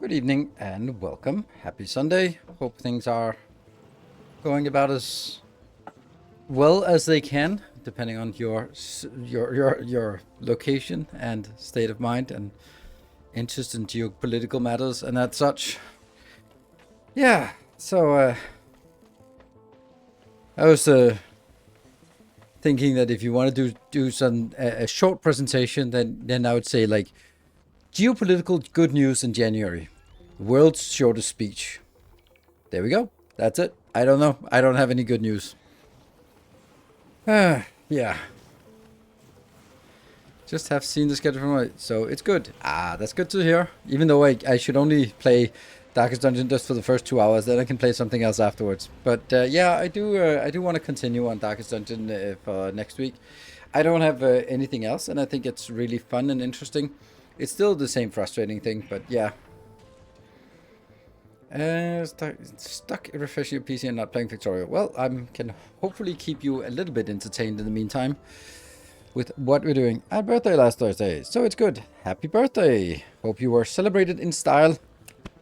Good evening and welcome. Happy Sunday. Hope things are going about as well as they can, depending on your location and state of mind and interest in geopolitical matters and that such. Yeah. So I was thinking that if you want to do some a short presentation, then I would say like geopolitical good news in January. World's shortest speech. There we go. That's it. I don't know. I don't have any good news. Yeah. Just have seen the schedule from it, so it's good. That's good to hear. Even though I should only play Darkest Dungeon just for the first 2 hours, then I can play something else afterwards. But yeah, I do want to continue on Darkest Dungeon for next week. I don't have anything else, and I think it's really fun and interesting. It's still the same frustrating thing, but yeah. Stuck refreshing your PC and not playing Factorio. Well, I can hopefully keep you a little bit entertained in the meantime with what we're doing. I had birthday last Thursday, so it's good. Happy birthday. Hope you were celebrated in style.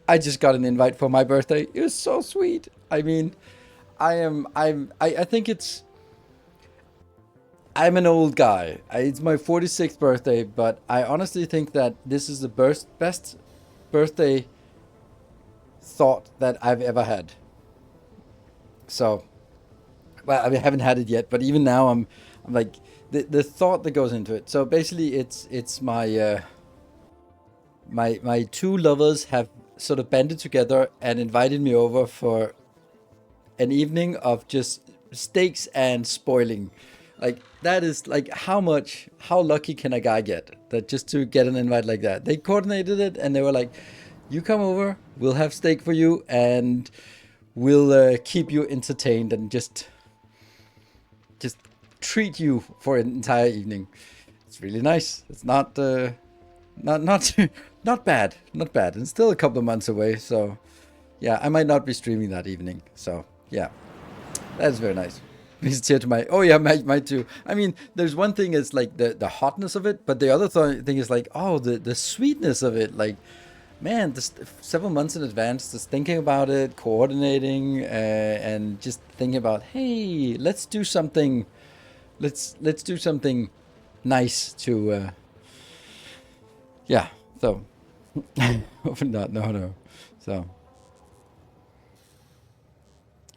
I just got an invite for my birthday. It was so sweet. I mean, I think I'm an old guy. It's my 46th birthday, but I honestly think that this is the best birthday thought that I've ever had. So, well, I haven't had it yet, but even now I'm like the thought that goes into it. So basically, it's my my two lovers have sort of banded together and invited me over for an evening of just steaks and spoiling. Like that is like how lucky can a guy get that just to get an invite like that? They coordinated it and they were like, you come over, we'll have steak for you, and we'll keep you entertained and just treat you for an entire evening. It's really nice. It's not not bad, not bad. And still a couple of months away, so yeah, I might not be streaming that evening. So yeah, that's very nice. Brings a tear to my. Oh yeah, might too. I mean, there's one thing is like the hotness of it, but the other thing is like, oh, the sweetness of it, like. Man, just several months in advance, just thinking about it, coordinating, and just thinking about, hey, let's do something. Let's do something nice to. Yeah. So, not no. So,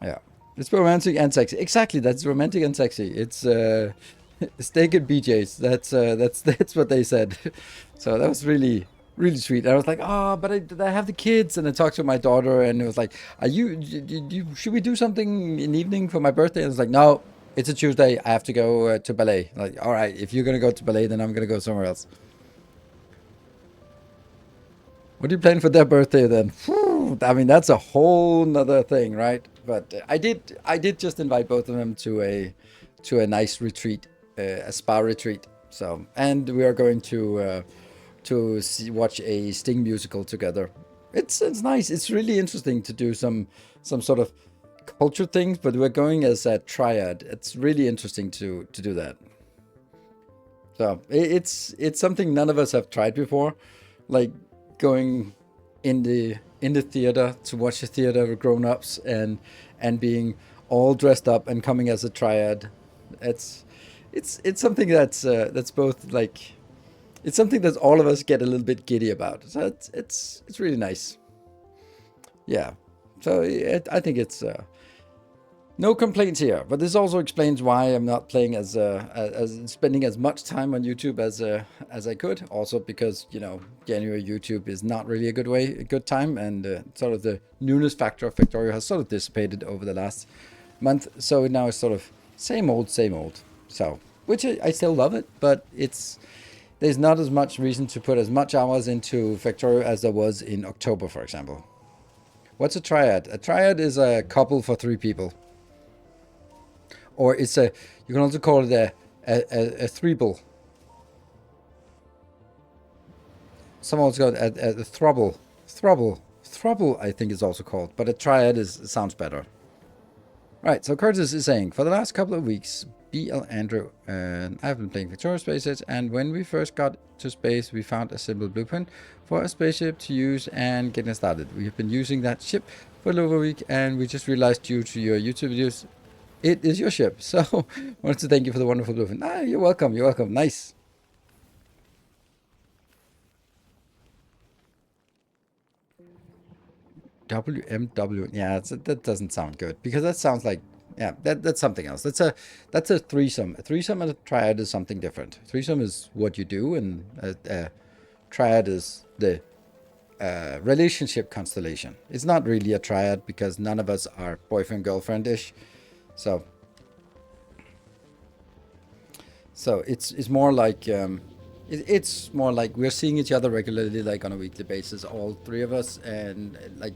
yeah, it's romantic and sexy. Exactly, that's romantic and sexy. It's steak and BJ's. That's what they said. So that was really sweet. I was like, oh, but I have the kids, and I talked to my daughter, and it was like, should we do something in the evening for my birthday? And I was like, no, It's a Tuesday. I have to go to ballet. Like, all right, if you're gonna go to ballet, then I'm gonna go somewhere else. What are you planning for their birthday then? Whew, I mean, that's a whole nother thing, right? But I did just invite both of them to a nice retreat, a spa retreat. So, and we are going to watch a Sting musical together. It's nice. It's really interesting to do some sort of culture things, but we're going as a triad. It's really interesting to do that. So it's something none of us have tried before, like going in the theater to watch the theater with grown-ups and being all dressed up and coming as a triad. It's it's something that's both like it's something that all of us get a little bit giddy about. So it's really nice. Yeah. So I think it's no complaints here, but this also explains why I'm not playing as spending as much time on YouTube as I could. Also because January YouTube is not really a good time, and sort of the newness factor of Factorio has sort of dissipated over the last month. So now it's sort of same old, same old. So which I still love it, but there's not as much reason to put as much hours into Factorio as there was in October, for example. What's a triad? A triad is a couple for three people. Or you can also call it a threeble. Some also got a throuble. Throuble, I think is also called. But a triad sounds better. Right, so Curtis is saying, for the last couple of weeks, BL Andrew and I have been playing Victoria Spaces, and when we first got to space, we found a simple blueprint for a spaceship to use and getting started. We have been using that ship for a little over a week, and we just realized due to your YouTube videos, it is your ship. So, wanted to thank you for the wonderful blueprint. You're welcome. You're welcome. Nice. WMW. Yeah, that doesn't sound good because that sounds like that's something else. That's a threesome. A threesome and a triad is something different. Threesome is what you do, and a triad is the relationship constellation. It's not really a triad because none of us are boyfriend girlfriend ish. So it's more like it's more like we're seeing each other regularly, like on a weekly basis, all three of us, and like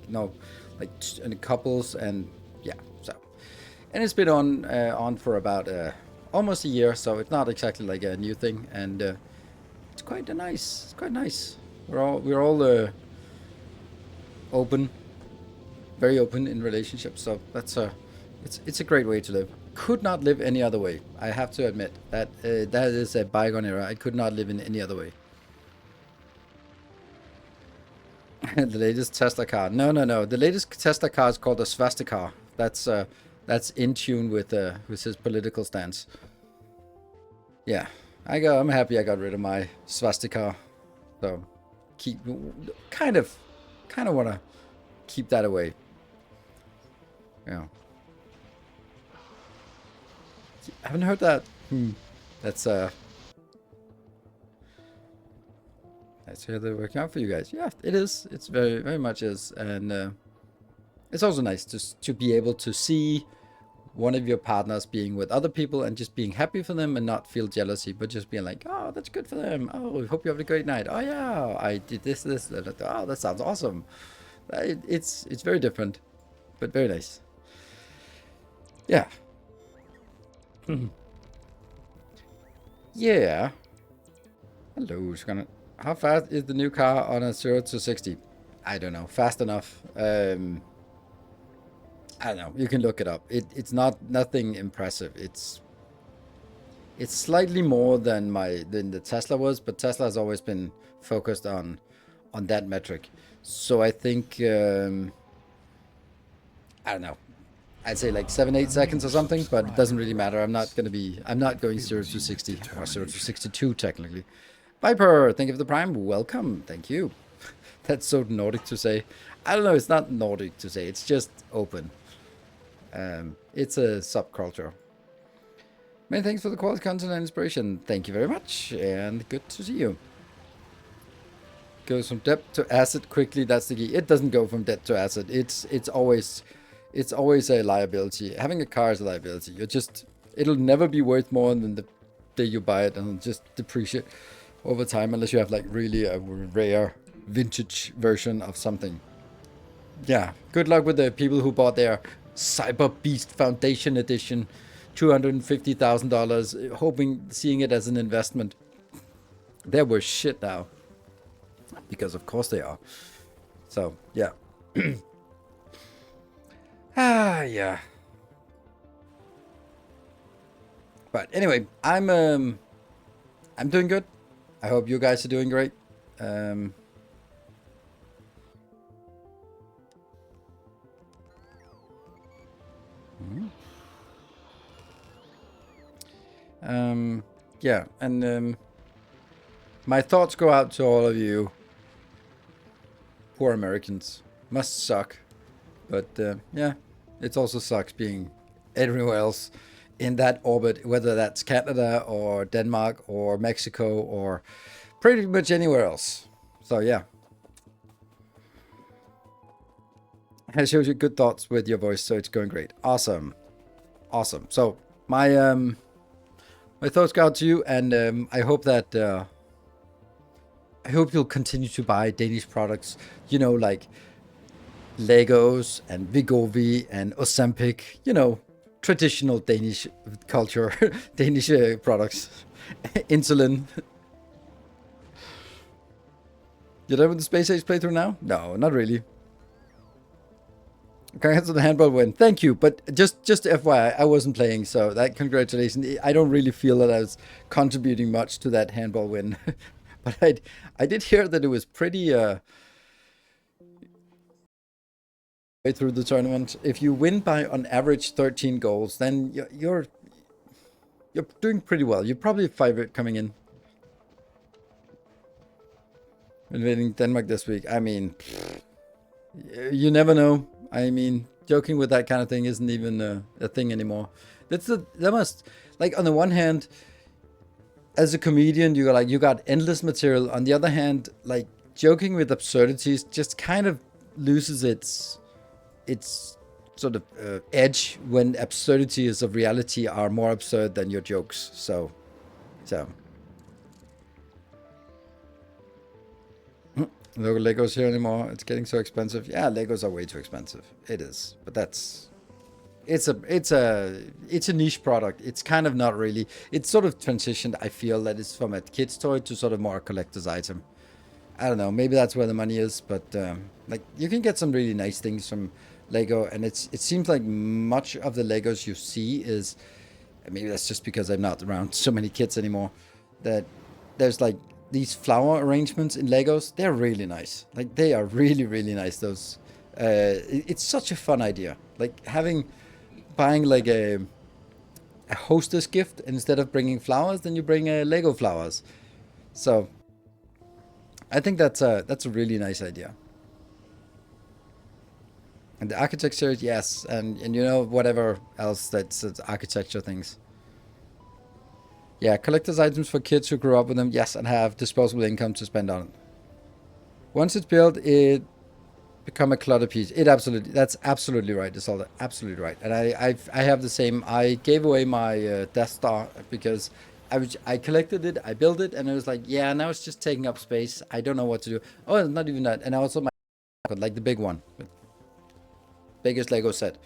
in couples, and yeah. So, and it's been on for about almost a year, so it's not exactly like a new thing, and it's quite nice. It's quite nice. We're all open, very open in relationships. So that's it's a great way to live. Could not live any other way. I have to admit that that is a bygone era. I could not live in any other way. The latest Tesla car. No. The latest Tesla car is called a swastika. That's in tune with his political stance. Yeah, I'm happy I got rid of my swastika. So keep kind of want to keep that away. Yeah. I haven't heard that. That's nice to hear they're working out for you guys. Yeah, it is. It's very, very much is, and it's also nice to be able to see one of your partners being with other people and just being happy for them and not feel jealousy, but just being like, oh, that's good for them. Oh, I hope you have a great night. Oh yeah, I did this. That. Oh, that sounds awesome. It's very different, but very nice. Yeah. Yeah. Hello, Scanner. How fast is the new car on a 0 to 60? I don't know. Fast enough. I don't know. You can look it up. It's nothing impressive. It's slightly more than the Tesla was, but Tesla has always been focused on that metric. So I think I don't know. I'd say like 7-8 seconds or something, but it doesn't really matter. I'm not going 0 to 60 or 0 to 62 technically. Viper, thank you for the prime. Welcome. Thank you. That's so Nordic to say. I don't know. It's not Nordic to say. It's just open. It's a subculture. Many thanks for the quality content and inspiration. Thank you very much, and good to see you. Goes from debt to asset quickly. That's the key. It doesn't go from debt to asset. It's always a liability. Having a car is a liability. It'll never be worth more than the day you buy it, and it'll just depreciate over time unless you have like really a rare vintage version of something. Yeah, good luck with the people who bought their Cyber Beast Foundation Edition, $250,000, hoping, seeing it as an investment. They're worth shit now. Because of course they are. So, yeah. Yeah. But anyway, I'm doing good. I hope you guys are doing great. Yeah, and my thoughts go out to all of you poor Americans. Must suck. But yeah, it also sucks being everywhere else in that orbit, whether that's Canada or Denmark or Mexico or pretty much anywhere else. So yeah. I showed you good thoughts with your voice, so it's going great. Awesome. Awesome. So my thoughts go out to you, and I hope that I hope you'll continue to buy Danish products, you know, like Legos and Vigovi and Ozempic, you know, traditional Danish culture, Danish products, insulin. You done with the Space Age playthrough now? No, not really. Congrats on the handball win. Thank you, but just FYI, I wasn't playing, so that congratulations. I don't really feel that I was contributing much to that handball win, but I did hear that it was pretty way through the tournament. If you win by on average 13 goals, then you're doing pretty well. You're probably a favorite coming in. Invading Denmark this week. I mean, you never know. I mean, joking with that kind of thing isn't even a thing anymore. That must, like, on the one hand, as a comedian, you got endless material. On the other hand, like, joking with absurdities just kind of loses its sort of edge when absurdities of reality are more absurd than your jokes. So. No Legos here anymore. It's getting so expensive. Yeah, Legos are way too expensive. It is, but it's a niche product. It's kind of not really. It's sort of transitioned. I feel that it's from a kid's toy to sort of more a collector's item. I don't know. Maybe that's where the money is, but like you can get some really nice things from Lego, and it seems like much of the Legos you see is, maybe that's just because I'm not around so many kids anymore, that there's like these flower arrangements in Legos. They're really nice. Like, they are really, really nice. Those, it's such a fun idea. Like buying like a hostess gift, and instead of bringing flowers, then you bring Lego flowers. So I think that's a really nice idea. And the architecture, yes, and you know, whatever else that's architecture things. Yeah, collector's items for kids who grew up with them, yes, and have disposable income to spend on it. Once it's built, it become a clutter piece. That's absolutely right. It's all absolutely right. And I have the same. I gave away my Death Star because I collected it, I built it, and it was like, yeah, now it's just taking up space. I don't know what to do. Oh, it's not even that. And also my, like the big one, biggest Lego set,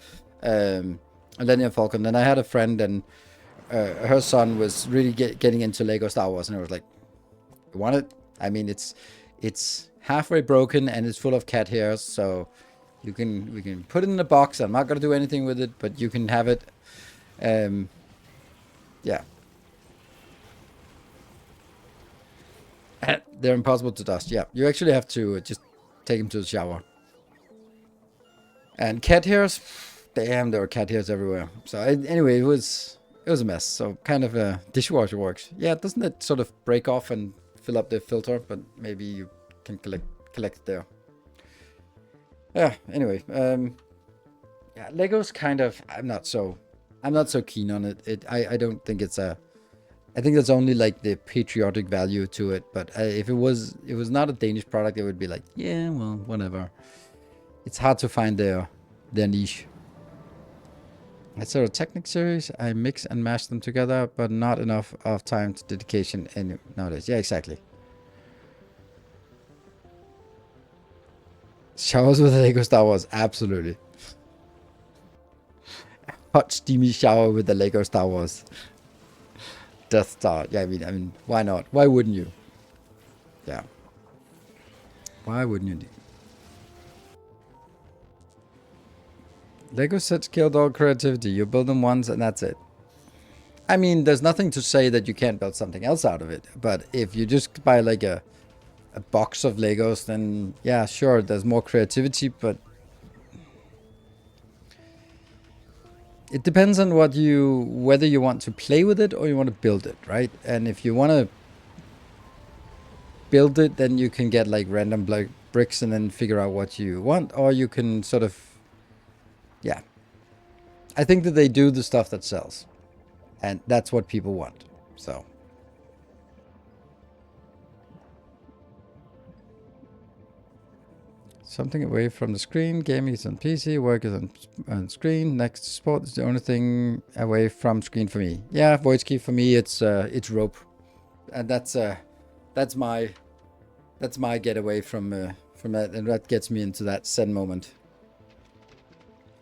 Millennium Falcon. And I had a friend, and her son was really getting into Lego Star Wars, and I was like, "You want it?" I mean, it's halfway broken and it's full of cat hairs, so we can put it in a box. I'm not gonna do anything with it, but you can have it. Yeah, they're impossible to dust. Yeah, you actually have to just take them to the shower. And cat hairs, damn, there were cat hairs everywhere. So anyway, it was a mess. So kind of a dishwasher works. Yeah, doesn't it sort of break off and fill up the filter? But maybe you can collect it there. Yeah. Anyway, yeah, Lego's kind of. I'm not so keen on it. I don't think it's a. I think that's only like the patriotic value to it. But if it was not a Danish product, it would be like, yeah, well, whatever. It's hard to find their niche. It's sort of Technic series. I mix and mash them together, but not enough of time to dedication nowadays. Yeah, exactly. Showers with Lego Star Wars, absolutely. Hot steamy shower with the Lego Star Wars. Death Star. Yeah, I mean, why not? Why wouldn't you? Yeah. Why wouldn't you? Lego sets killed all creativity. You build them once and that's it. I mean, there's nothing to say that you can't build something else out of it. But if you just buy like a box of Legos, then yeah, sure, there's more creativity, but it depends on whether you want to play with it or you want to build it, right? And if you want to build it, then you can get like random bricks and then figure out what you want, or you can sort of, yeah. I think that they do the stuff that sells, and that's what people want. So. Something away from the screen. Gaming is on PC, work is on screen. Next, sport is the only thing away from screen for me. Yeah, voice key for me. It's rope, and that's my getaway from that, and that gets me into that Zen moment.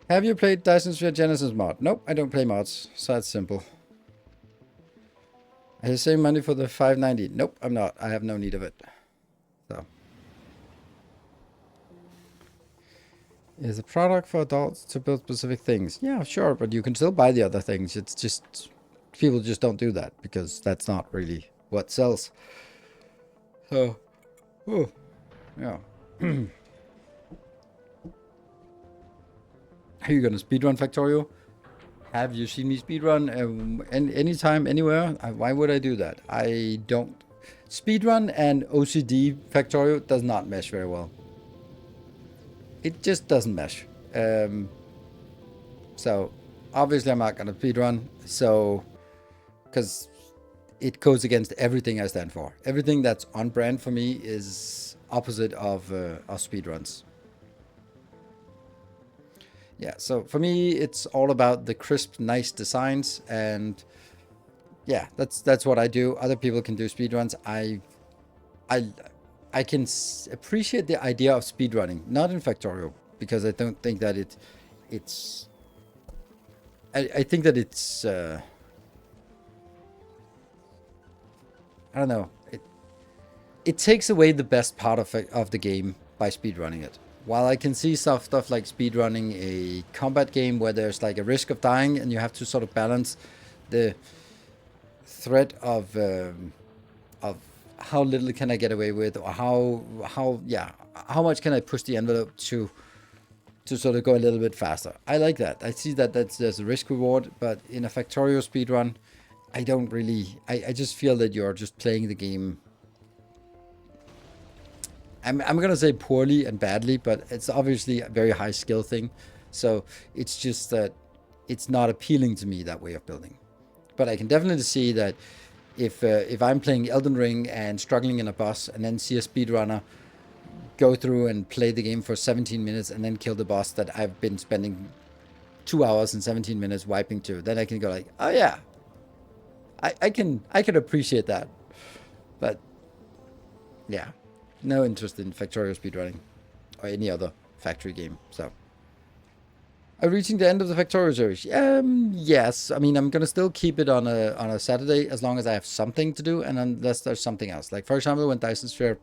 Have you played Dyson Sphere Genesis mod? Nope, I don't play mods, so that's simple. Are you saving money for the 590? Nope, I'm not. I have no need of it. So. Is a product for adults to build specific things? Yeah, sure, but you can still buy the other things. It's just people just don't do that because that's not really what sells. So, oh, yeah. Are you gonna speedrun Factorio? Have you seen me speedrun anytime, anywhere? Why would I do that? I don't. Speedrun and OCD Factorio does not mesh very well. It just doesn't mesh. So obviously I'm not gonna speedrun. So because it goes against everything I stand for. Everything that's on brand for me is opposite of speedruns. Yeah, so for me it's all about the crisp, nice designs, and yeah, that's what I do. Other people can do speedruns. I can appreciate the idea of speedrunning, not in Factorio, because I don't think that it's. I think that it's. I don't know. It takes away the best part of the game by speedrunning it. While I can see stuff like speedrunning a combat game where there's like a risk of dying and you have to sort of balance the threat of how little can I get away with, or how much can I push the envelope to sort of go a little bit faster. I like that. I see that there's a risk reward, but in a Factorio speedrun, I don't really. I just feel that you're just playing the game. I'm gonna say poorly and badly, but it's obviously a very high skill thing. So it's just that it's not appealing to me, that way of building. But I can definitely see that if I'm playing Elden Ring and struggling in a boss, and then see a speedrunner go through and play the game for 17 minutes and then kill the boss that I've been spending 2 hours and 17 minutes wiping to, then I can go like, oh yeah, I can appreciate that. But yeah, no interest in Factorio speedrunning or any other factory game. So, are reaching the end of the Factorio series? Yes. I mean, I'm gonna still keep it on a Saturday as long as I have something to do, and unless there's something else. Like for example, when Dyson Sphere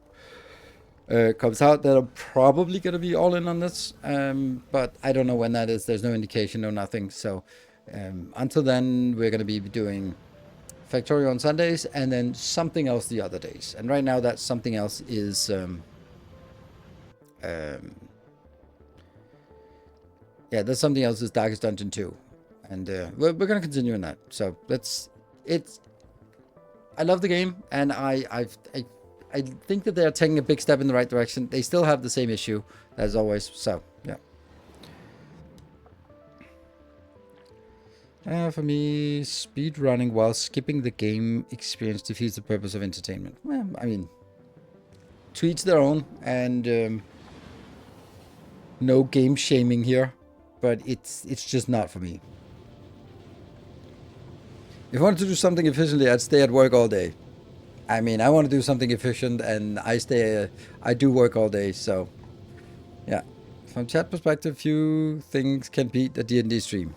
comes out, that I'm probably gonna be all in on this. But I don't know when that is. There's no indication, no nothing. So until then, we're gonna be doing Factorio on Sundays and then something else the other days. And right now, that something else is yeah, there's something else is Darkest Dungeon 2. And we're going to continue in that. So I love the game, and I think that they're taking a big step in the right direction. They still have the same issue as always. So, yeah. For me, speed running while skipping the game experience defeats the purpose of entertainment. Well, I mean, to each their own, and no game shaming here. But it's just not for me. If I wanted to do something efficiently, I'd stay at work all day. I mean, I want to do something efficient, and I do work all day. So, yeah. From chat perspective, few things can beat a D&D stream.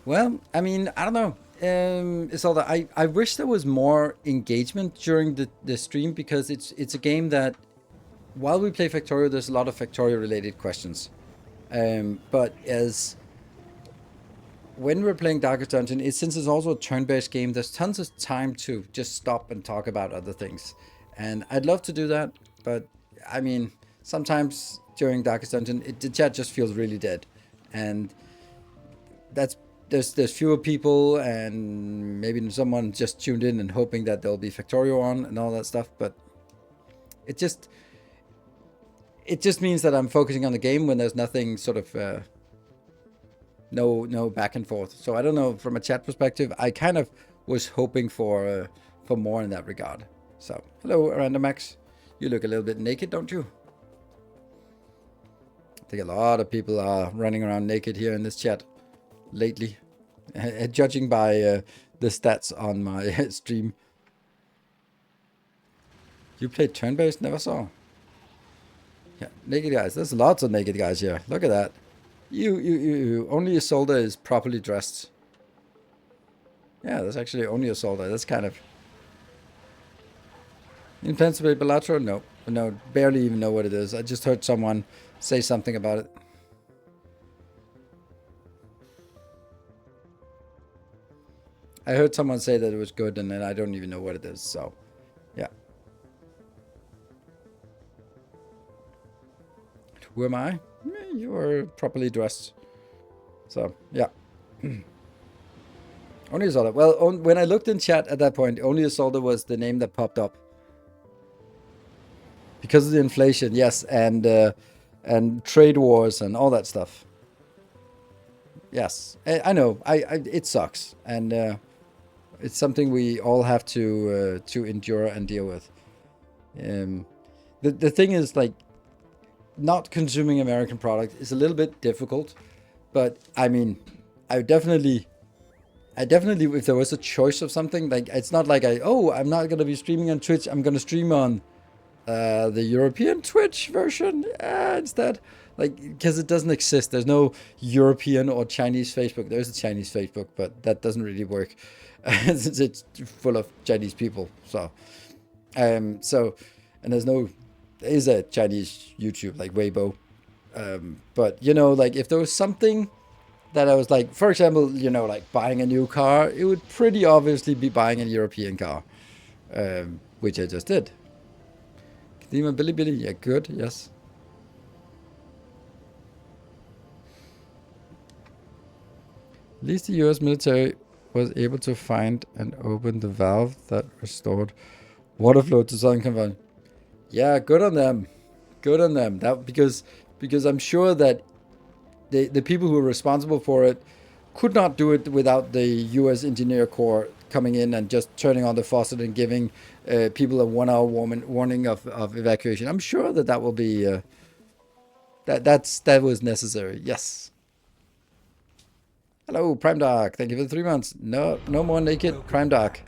Well, I mean, I don't know. It's all that I wish there was more engagement during the stream, because it's a game that while we play Factorio, there's a lot of Factorio related questions. But as when we're playing Darkest Dungeon, since it's also a turn-based game, there's tons of time to just stop and talk about other things. And I'd love to do that, but I mean, sometimes during Darkest Dungeon, the chat just feels really dead. And there's fewer people, and maybe someone just tuned in and hoping that there'll be Factorio on and all that stuff, but it just means that I'm focusing on the game when there's nothing sort of no back and forth. So I don't know, from a chat perspective, I kind of was hoping for more in that regard. So hello, Aranda Max. You look a little bit naked, don't you? I think a lot of people are running around naked here in this chat lately, judging by the stats on my stream. You played turn-based? Never saw. Yeah, naked guys. There's lots of naked guys here. Look at that. You. Only a soldier is properly dressed. Yeah, that's actually only a soldier. That's kind of... In plans to play Balatro? No. No, barely even know what it is. I just heard someone say something about it. I heard someone say that it was good, and then I don't even know what it is, so... Yeah. Who am I? You are properly dressed. So, yeah. Only Isolde. Well, when I looked in chat at that point, only Isolde was the name that popped up. Because of the inflation, yes, and trade wars and all that stuff. Yes, I know. It sucks, and it's something we all have to endure and deal with. The thing is, like, not consuming American product is a little bit difficult, but I mean, I definitely, if there was a choice of something, like, it's not like I'm not gonna be streaming on Twitch. I'm gonna stream on the European Twitch version instead, like, because it doesn't exist. There's no European or Chinese Facebook. There's a Chinese Facebook, but that doesn't really work. It's full of Chinese people. So, and there is a Chinese YouTube, like Weibo, but you know, like, if there was something that I was like, for example, you know, like buying a new car, it would pretty obviously be buying a European car, which I just did. Kadima Billy, yeah, good, yes. At least the US military was able to find and open the valve that restored water flow to Southern California. Yeah, good on them. Good on them. That because I'm sure that the people who are responsible for it could not do it without the U.S. Engineer Corps coming in and just turning on the faucet and giving people a 1 hour warning of evacuation. I'm sure that will be that was necessary. Yes. Hello, Prime Dark. Thank you for the 3 months. No more naked. Welcome. Prime Dark.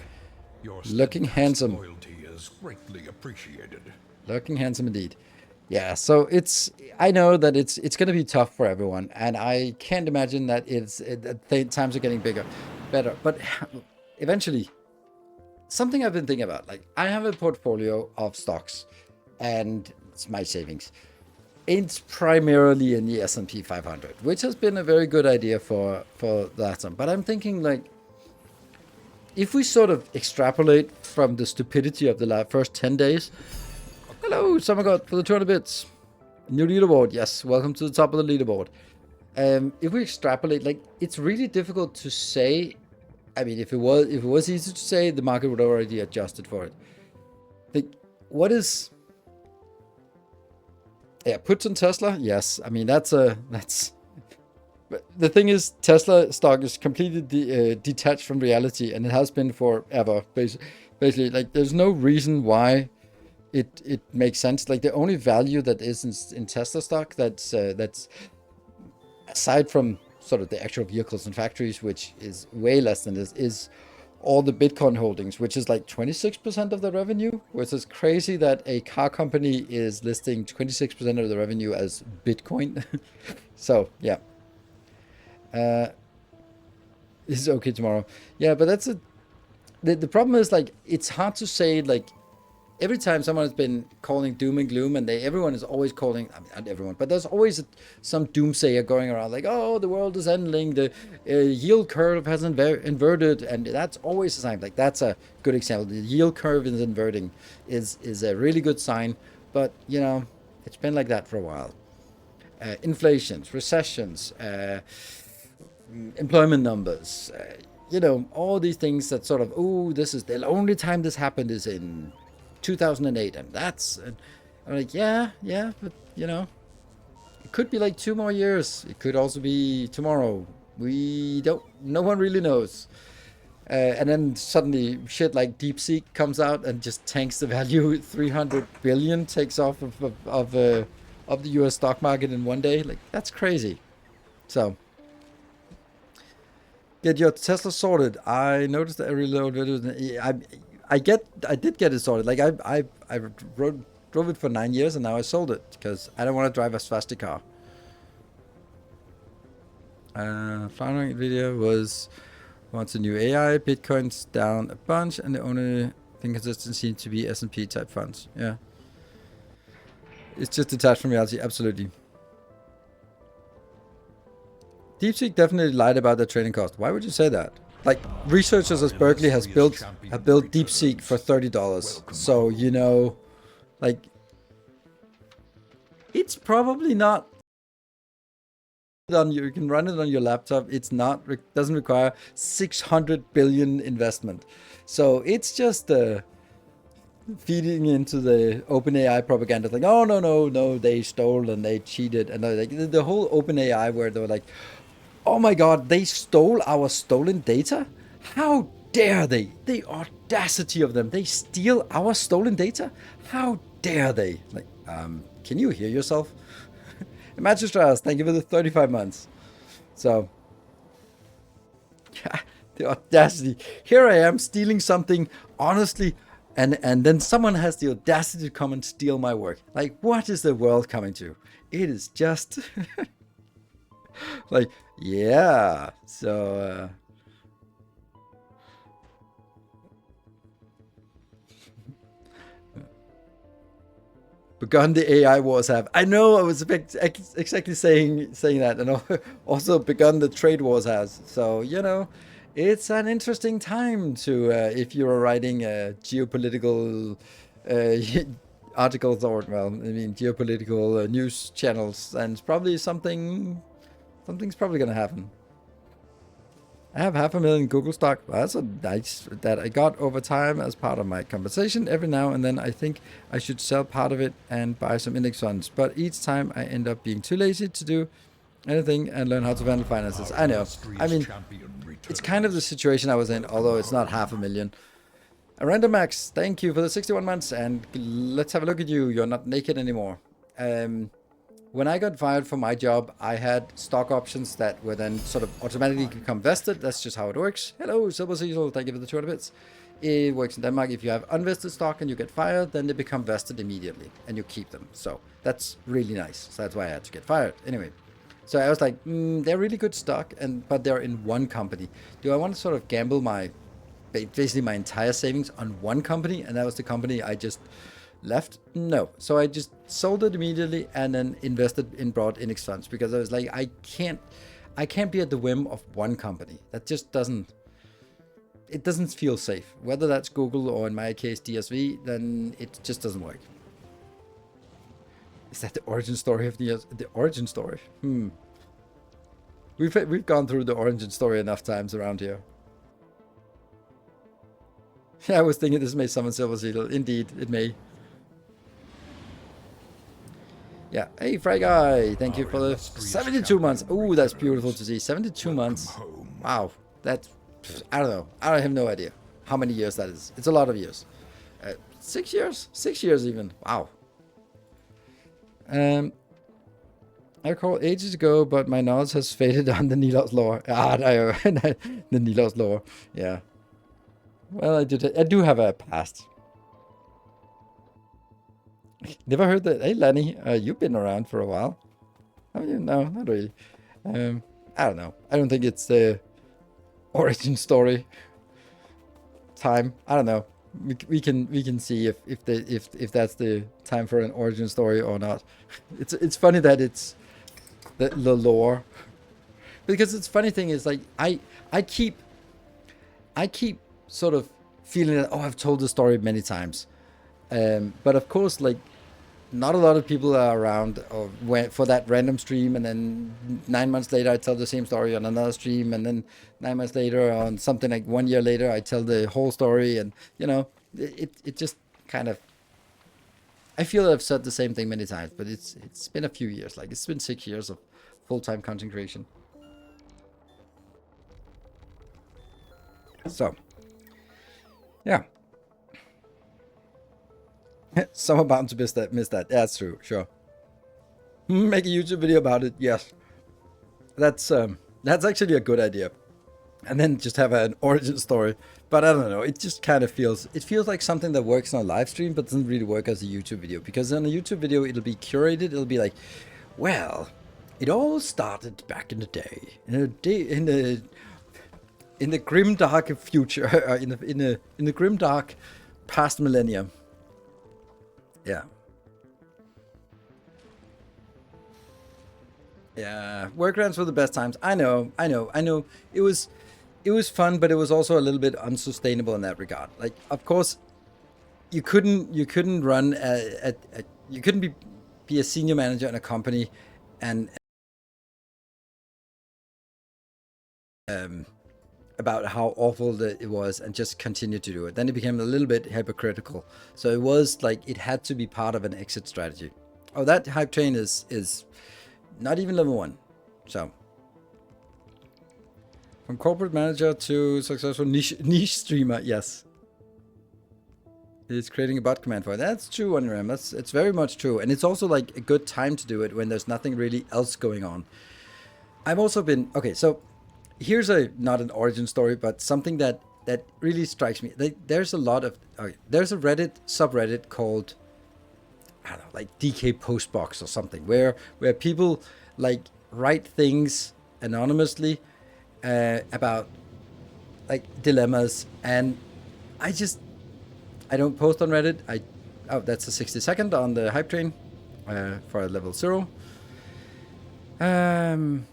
Looking handsome. Loyalty is greatly appreciated. Looking handsome indeed. Yeah, so I know that it's going to be tough for everyone, and I can't imagine that times are getting better. But eventually, something I've been thinking about, like, I have a portfolio of stocks, and it's my savings. It's primarily in the S&P 500, which has been a very good idea for that one. But I'm thinking, like, if we sort of extrapolate from the stupidity of the first 10 days. Hello, Summergod, for the 200 bits. New leaderboard, yes. Welcome to the top of the leaderboard. If we extrapolate, like, it's really difficult to say. I mean, if it was easy to say, the market would already adjusted for it. Like, what is... Yeah, puts on Tesla, yes. I mean, that's... But the thing is, Tesla stock is completely detached from reality, and it has been forever. Basically, like, there's no reason why it makes sense. Like, the only value that is in Tesla stock that's aside from sort of the actual vehicles and factories, which is way less than this, is all the Bitcoin holdings, which is like 26% of the revenue, which is crazy that a car company is listing 26% of the revenue as Bitcoin. So, yeah. This is okay tomorrow. Yeah, but that's the problem is, like, it's hard to say, like, every time someone has been calling doom and gloom, and everyone is always calling, I mean, not everyone, but there's always some doomsayer going around, like, oh, the world is ending, the yield curve has inverted, and that's always a sign. Like, that's a good example. The yield curve is inverting is a really good sign, but, you know, it's been like that for a while. Inflations, recessions, employment numbers, you know, all these things that sort of, oh, this is the only time this happened is in 2008, and I'm like, yeah, but you know, it could be like 2 more years. It could also be tomorrow. No one really knows. And then suddenly shit like DeepSeek comes out and just tanks the value. 300 billion takes off of the US stock market in one day. Like, that's crazy. So, get your Tesla sorted. I noticed that every little video. I did get it sorted. Like, I drove it for 9 years, and now I sold it because I don't want to drive a Svastika car. Following video was wants a new AI. Bitcoin's down a bunch, and the only thing consistent seems to be S&P type funds. Yeah, it's just detached from reality. Absolutely. DeepSeek definitely lied about their trading cost. Why would you say that? Like, researchers at Berkeley have built DeepSeek for $30. So, you know, like, it's probably not on you can run it on your laptop. It's not, doesn't require 600 billion investment. So it's just feeding into the OpenAI propaganda, like, oh, no, they stole and they cheated. And like the whole OpenAI where they were like, oh my God, they stole our stolen data? How dare they? The audacity of them. They steal our stolen data? How dare they? Like, can you hear yourself? Imagine Strauss, thank you for the 35 months. So, yeah, the audacity. Here I am stealing something, honestly, and then someone has the audacity to come and steal my work. Like, what is the world coming to? It is just... like, yeah, so begun the AI wars have. I know, I was exactly saying that, and also begun the trade wars has. So, you know, it's an interesting time to if you're writing geopolitical articles, or, well, I mean, geopolitical news channels, and it's probably something's probably gonna happen. I have 500,000 Google stock. That's a nice that I got over time as part of my compensation. Every now and then I think I should sell part of it and buy some index funds. But each time I end up being too lazy to do anything and learn how to handle finances. I know. I mean, it's kind of the situation I was in, although it's not 500,000. Random Max, thank you for the 61 months, and let's have a look at you. You're not naked anymore. When I got fired from my job, I had stock options that were then sort of automatically become vested. That's just how it works. Hello, Silver Cecil, thank you for the 200 bits. It works in Denmark. If you have unvested stock and you get fired, then they become vested immediately and you keep them. So that's really nice. So that's why I had to get fired. Anyway, so I was like, they're really good stock, but they're in one company. Do I want to sort of gamble basically my entire savings on one company? And that was the company I just left. No. So I just sold it immediately and then invested in broad index funds, because I was like, I can't be at the whim of one company. That just doesn't feel safe. Whether that's Google or in my case DSV, then it just doesn't work. Is that the origin story of the origin story? We've gone through the origin story enough times around here. I was thinking this may summon Silver Seal. Indeed, it may. Yeah. Hey, Fry Guy. Thank you for the 72 months. Ooh, that's beautiful to see. 72 months. Wow. That's, I don't know. I have no idea how many years that is. It's a lot of years. 6 years? 6 years even. Wow. I recall ages ago, but my knowledge has faded on the Nilaus lore. The Nilaus lore. Yeah. Well, I do have a past. Never heard that. Hey, Lenny, you've been around for a while. Have you? No, not really. I don't know. I don't think it's the origin story time. I don't know. We can see if that's the time for an origin story or not. It's funny that it's the lore, because it's funny thing is like I keep sort of feeling that, oh, I've told the story many times, but of course, like, not a lot of people are around or for that random stream, and then 9 months later I tell the same story on another stream, and then 9 months later, on something like 1 year later, I tell the whole story, and it just kind of, I feel I've said the same thing many times, but it's been a few years, like it's been 6 years of full-time content creation. So yeah. Some are bound to miss that. Yeah, that's true. Sure. Make a YouTube video about it. Yes. That's actually a good idea. And then just have an origin story. But I don't know. It just kind of feels like something that works on a live stream, but doesn't really work as a YouTube video. Because on a YouTube video, it'll be curated. It'll be like, well, it all started back in the day, in the grim dark future, in the grim dark past millennium. Yeah. Yeah. Workarounds were the best times. I know. It was fun, but it was also a little bit unsustainable in that regard. Like, of course, you couldn't run you couldn't be a senior manager in a company and about how awful it was and just continue to do it. Then it became a little bit hypocritical. So it was like it had to be part of an exit strategy. Oh, that hype train is not even level 1. So from corporate manager to successful niche streamer, yes. It's creating a bot command for it. That's true, OneRam. It's very much true. And it's also like a good time to do it when there's nothing really else going on. I've also been, okay, so here's not an origin story, but something that really strikes me. There's a lot of, there's a Reddit subreddit called, I don't know, like DK Postbox or something, where people like write things anonymously about like dilemmas, and I don't post on Reddit. That's a 60-second on the hype train for level 0. And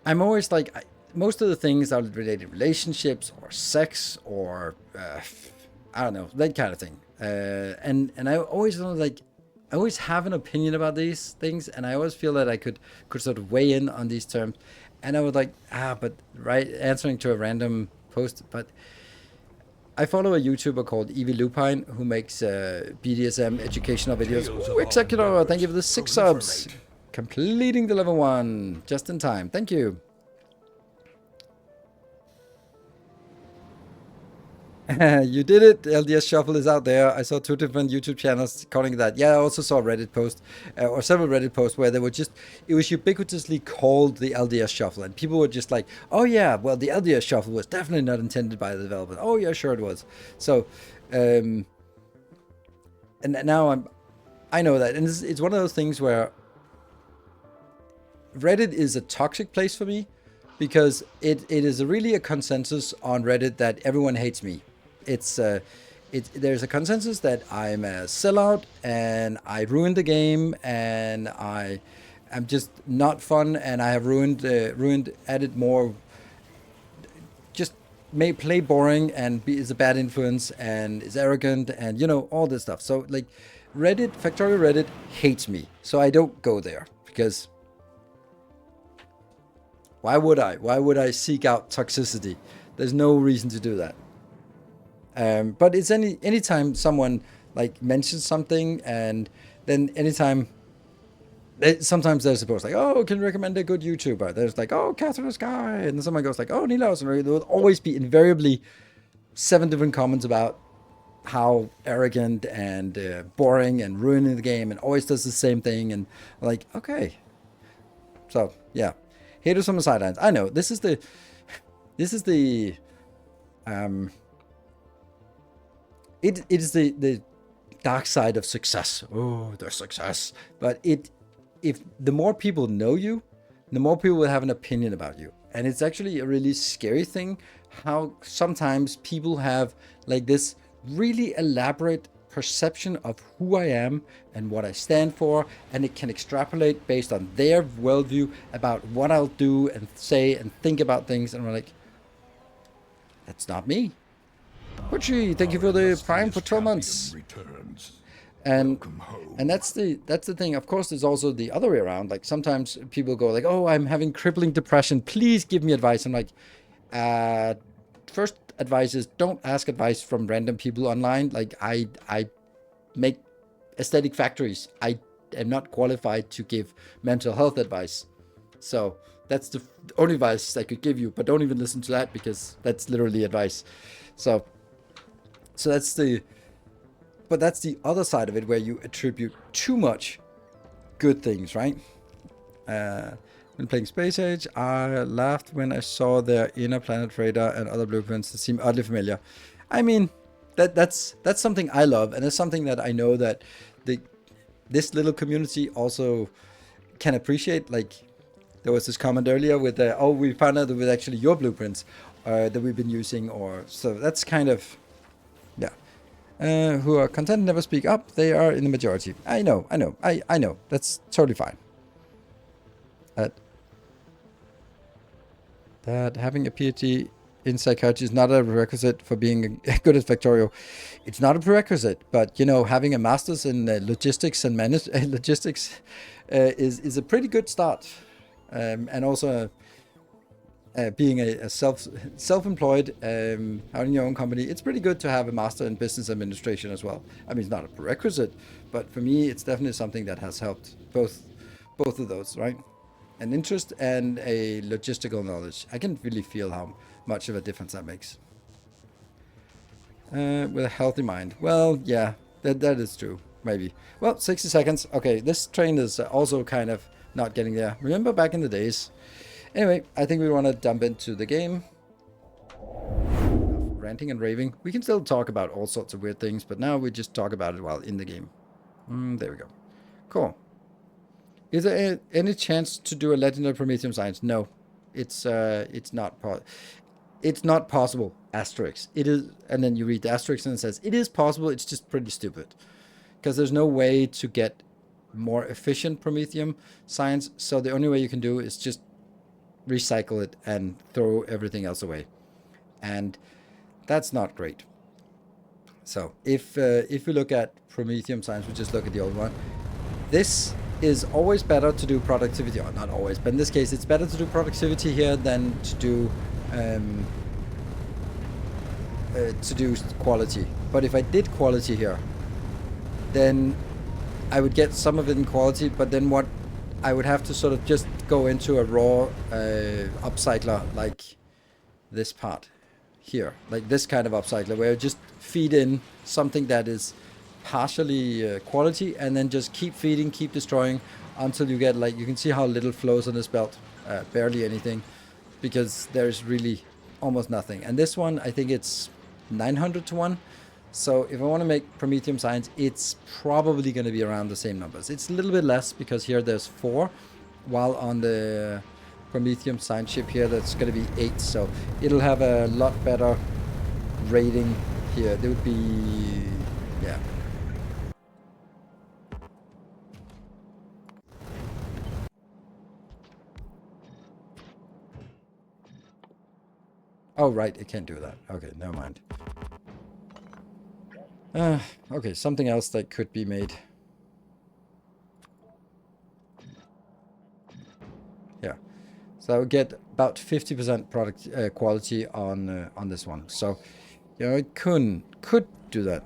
I'm always like, most of the things are related to relationships or sex or I don't know, that kind of thing. And I always like, I always have an opinion about these things, and I always feel that I could sort of weigh in on these terms. And I would like, but answering to a random post. But I follow a YouTuber called Evie Lupine who makes BDSM educational videos. Ooh, Executor, thank you for the 6 subs. Completing the level 1 just in time. Thank you. You did it. LDS Shuffle is out there. I saw 2 different YouTube channels calling that. Yeah, I also saw a Reddit post or several Reddit posts where they were just, it was ubiquitously called the LDS Shuffle, and people were just like, oh yeah, well, the LDS Shuffle was definitely not intended by the developer. Oh yeah, sure it was. So and now I know that, and it's one of those things where Reddit is a toxic place for me, because it is really a consensus on Reddit that everyone hates me. There's a consensus that I'm a sellout and I ruined the game and I'm just not fun, and I have added more, just may play boring and is a bad influence and is arrogant and all this stuff. So like Factorio Reddit hates me, so I don't go there, because why would I seek out toxicity? There's no reason to do that. But it's anytime someone like mentions something, and then anytime, sometimes they're supposed like, oh, can you recommend a good YouTuber? There's like, oh, Catherine Sky, and then someone goes like, oh, Nilaus, and there will always be invariably 7 different comments about how arrogant and boring and ruining the game and always does the same thing, and like, okay. So yeah, haters from the sidelines. I know this is the it is the dark side of success. Oh, the success. But if the more people know you, the more people will have an opinion about you. And it's actually a really scary thing how sometimes people have like this really elaborate perception of who I am and what I stand for, and it can extrapolate based on their worldview about what I'll do and say and think about things, and we're like, that's not me. Butchie, thank you for the Prime for 12 months. And that's the thing. Of course, there's also the other way around. Like sometimes people go like, "Oh, I'm having crippling depression. Please give me advice." I'm like, first advice is don't ask advice from random people online. Like I make aesthetic factories. I am not qualified to give mental health advice. So that's the only advice I could give you. But don't even listen to that because that's literally advice. So that's the other side of it where you attribute too much good things, right? When playing Space Age, I laughed when I saw their inner planet radar and other blueprints that seem oddly familiar. I mean, that's something I love, and it's something that I know that this little community also can appreciate. Like there was this comment earlier with oh, we found out that it was actually your blueprints that we've been using, or so that's kind of, yeah. Who are content never speak up. They are in the majority. I know. I know. That's totally fine. That having a PhD in psychiatry is not a prerequisite for being good at Factorio. It's not a prerequisite, but you know, having a master's in logistics and logistics is a pretty good start, and also. Being a self-employed, having your own company, it's pretty good to have a master in business administration as well. I mean, it's not a prerequisite, but for me, it's definitely something that has helped both of those, right? An interest and a logistical knowledge. I can really feel how much of a difference that makes. With a healthy mind. Well, yeah, that is true. Maybe. Well, 60 seconds. Okay, this train is also kind of not getting there. Remember back in the days. Anyway, I think we want to jump into the game. Ranting and raving. We can still talk about all sorts of weird things, but now we just talk about it while in the game. There we go. Cool. Is there any chance to do a legendary Prometheum science? No, it's not it's not possible. Asterisk. It is, and then you read the asterisk and it says it is possible. It's just pretty stupid because there's no way to get more efficient Prometheum science. So the only way you can do is just recycle it and throw everything else away, and that's not great. So if we look at Prometheum science, we just look at the old one. This is always better to do productivity, or not always, but in this case, it's better to do productivity here than to do quality. But if I did quality here, then I would get some of it in quality, but then what I would have to sort of just go into a raw upcycler like this part here, like this kind of upcycler where I just feed in something that is partially quality and then just keep feeding, keep destroying until you get, like, you can see how little flows on this belt, barely anything, because there's really almost nothing. And this one, I think it's 900 to 1. So if I want to make Prometheum science, it's probably going to be around the same numbers. It's a little bit less because here there's 4, while on the Prometheum science ship here that's going to be 8. So it'll have a lot better rating here. There would be, yeah. Oh, right, it can't do that. Okay, never mind. Okay, something else that could be made. Yeah, so I would get about 50% product quality on this one. So, you know, it could do that.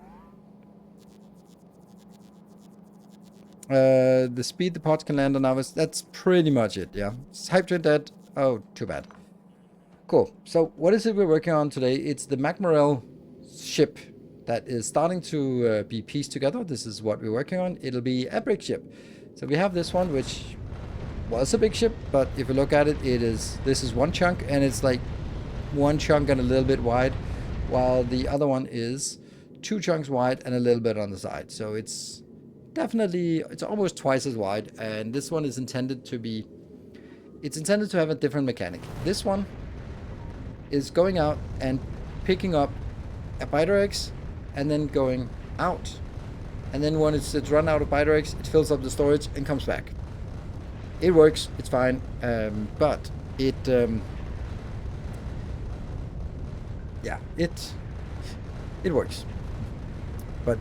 The speed the pods can land on ours, that's pretty much it. Yeah, it's hype train dead. Oh, too bad. Cool. So what is it we're working on today? It's the Macmorel ship. that is starting to be pieced together. This is what we're working on. It'll be a brick ship. So we have this one, which was a big ship, but if you look at it, this is one chunk, and it's like one chunk and a little bit wide, while the other one is 2 chunks wide and a little bit on the side. So it's almost twice as wide, and this one is intended to have a different mechanic. This one is going out and picking up a biter eggs and then going out. And then when it's run out of biter eggs, it fills up the storage and comes back. It works, it's fine, but it works. But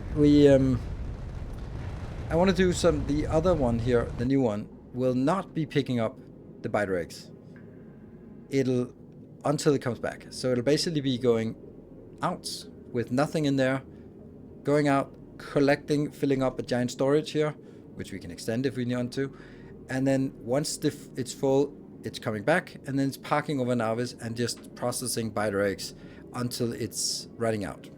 I want to do the other one here, the new one, will not be picking up the biter eggs. Until it comes back. So it'll basically be going out with nothing in there, going out, collecting, filling up a giant storage here, which we can extend if we want to. And then once it's full, it's coming back, and then it's parking over Navis and just processing biter eggs until it's running out.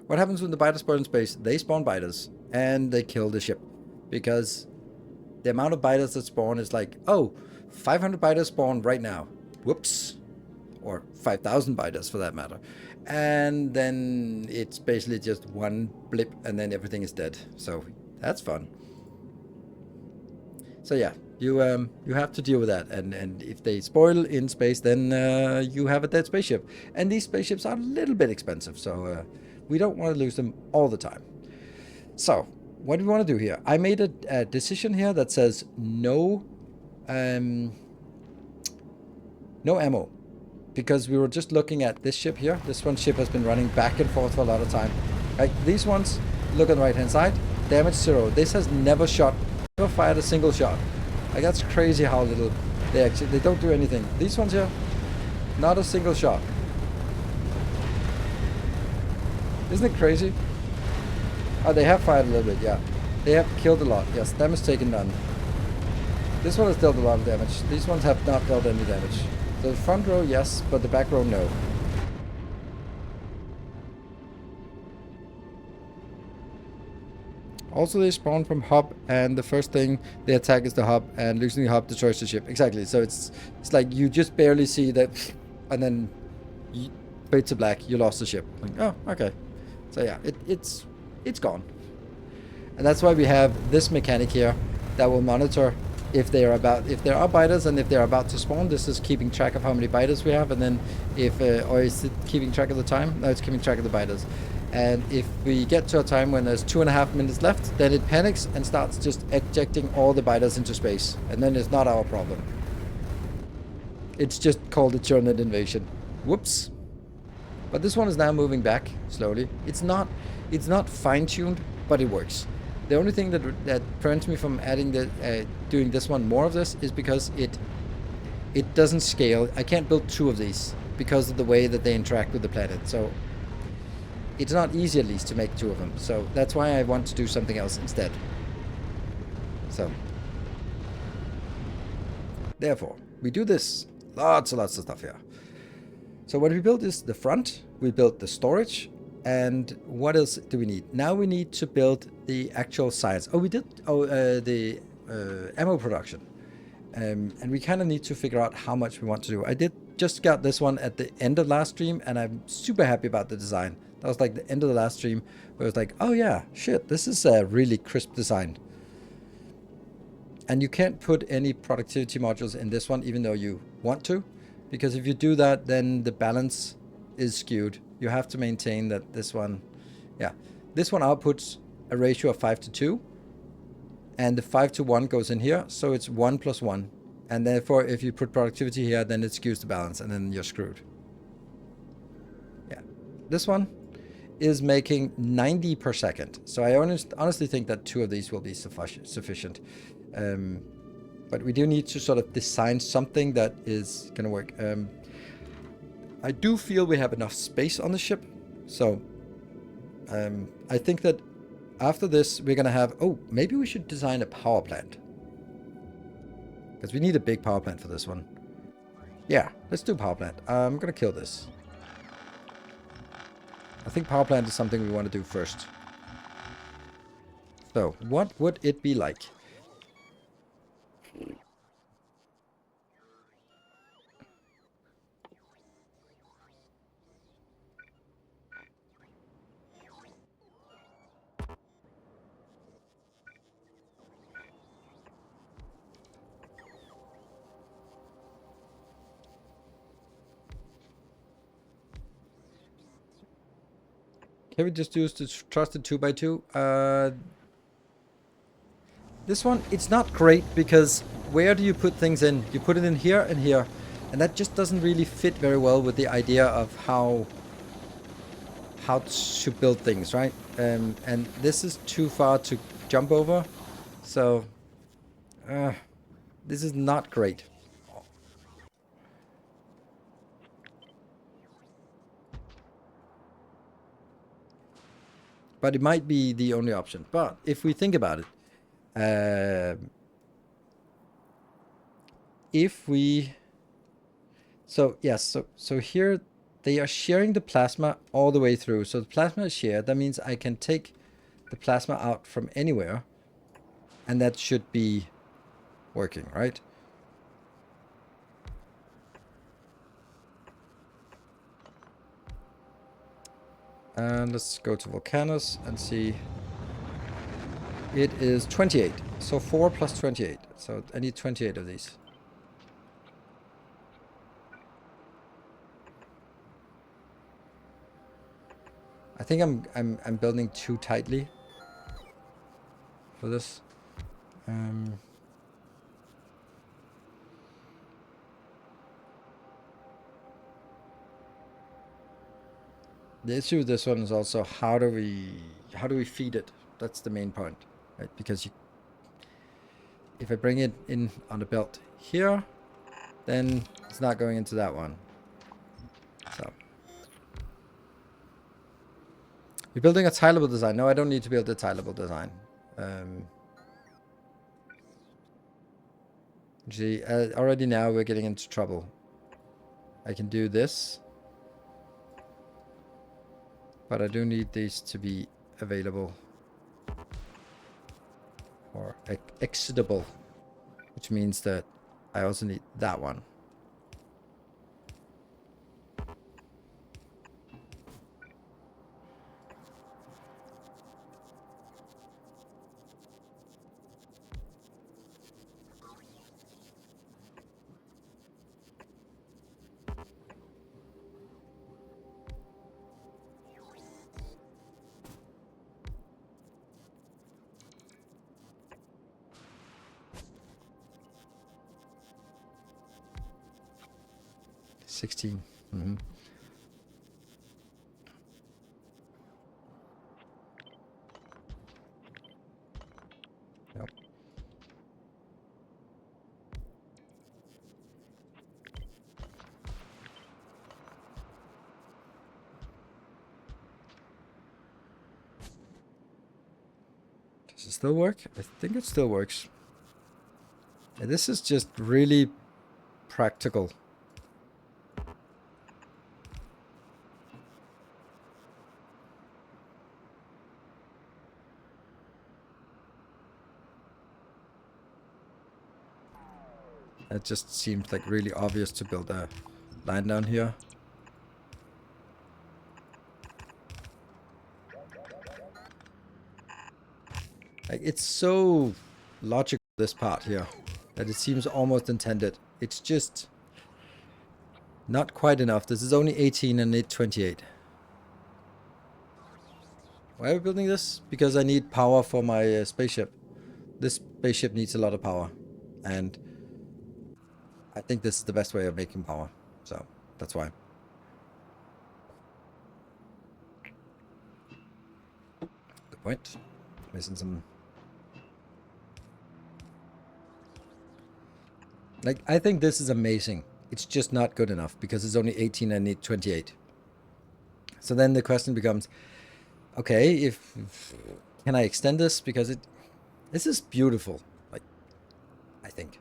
What happens when the biters spawn in space? They spawn biters, and they kill the ship. Because the amount of biters that spawn is like, oh, 500 biters spawn right now. Whoops. Or 5,000 biters for that matter. And then it's basically just one blip, and then everything is dead. So that's fun. So yeah, you have to deal with that, and if they spoil in space, then you have a dead spaceship. And these spaceships are a little bit expensive, so we don't want to lose them all the time. So what do we want to do here? I made a decision here that says no ammo, because we were just looking at this ship here. This one ship has been running back and forth for a lot of time. Like these ones, look on the right hand side, damage 0. This has never fired a single shot. Like that's crazy how little they don't do anything. These ones here, not a single shot. Isn't it crazy? Oh, they have fired a little bit, yeah. They have killed a lot, yes. Damage taken none. This one has dealt a lot of damage. These ones have not dealt any damage. So the front row, yes, but the back row, no. Also, they spawn from hub, and the first thing they attack is the hub, and losing the hub destroys the ship. Exactly. So it's like you just barely see that, and then fade to black. You lost the ship. Like, oh, okay. So yeah, it's gone. And that's why we have this mechanic here that will monitor if there are biters and if they're about to spawn. This is keeping track of how many biters we have, and then or is it keeping track of the time? No, it's keeping track of the biters. And if we get to a time when there's 2.5 minutes left, then it panics and starts just ejecting all the biters into space. And then it's not our problem. It's just called a Journal invasion. Whoops. But this one is now moving back slowly. It's not fine-tuned, but it works. The only thing that prevents me from adding doing this one more of this is because it doesn't scale. I can't build 2 of these because of the way that they interact with the planet. So it's not easy, at least, to make 2 of them. So that's why I want to do something else instead. So therefore, we do this. Lots and lots of stuff here. So what we built is the front. We built the storage. And what else do we need? Now we need to build the actual science. Oh, we did the ammo production. And we kind of need to figure out how much we want to do. I just got this one at the end of last stream, and I'm super happy about the design. That was like the end of the last stream where it was like, oh yeah, shit, this is a really crisp design. And you can't put any productivity modules in this one, even though you want to. Because if you do that, then the balance is skewed. You have to maintain that this one outputs a ratio of 5:2. And the 5:1 goes in here, so it's 1 + 1. And therefore, if you put productivity here, then it skews the balance, and then you're screwed. Yeah. This one is making 90 per second. So I honestly think that 2 of these will be sufficient. But we do need to sort of design something that is going to work. I do feel we have enough space on the ship. So I think that after this, we're going to have... Oh, maybe we should design a power plant. Because we need a big power plant for this one. Yeah, let's do power plant. I'm going to kill this. I think power plant is something we want to do first. So, what would it be like? Can we just use the trusted 2x2? This one, it's not great because where do you put things in? You put it in here and here. And that just doesn't really fit very well with the idea of how to build things, right? And this is too far to jump over. So, this is not great. But it might be the only option. But if we think about it, if we... So, yes, so here they are sharing the plasma all the way through. So the plasma is shared. That means I can take the plasma out from anywhere. And that should be working, right? And let's go to Volcanus and see. It is 28. So 4 plus 28. So I need 28 of these. I think I'm building too tightly for this. The issue with this one is also how do we feed it? That's the main point, right? Because if I bring it in on the belt here, then it's not going into that one. So we're building a tileable design. No, I don't need to build a tileable design. See, already now we're getting into trouble. I can do this. But I do need these to be available. Or exitable. Which means that I also need that one. $16. Mm-hmm. Yep. Does it still work? I think it still works. Yeah, this is just really practical. It just seems like really obvious to build a line down here. Like, it's so logical, this part here, that it seems almost intended. It's just not quite enough. This is only 18 and need 28. Why are we building this? Because I need power for my spaceship. This spaceship needs a lot of power. And I think this is the best way of making power. So, that's why. Good point. Missing some... Like, I think this is amazing. It's just not good enough because it's only 18 and I need 28. So then the question becomes, okay, can I extend this? Because this is beautiful, like, I think.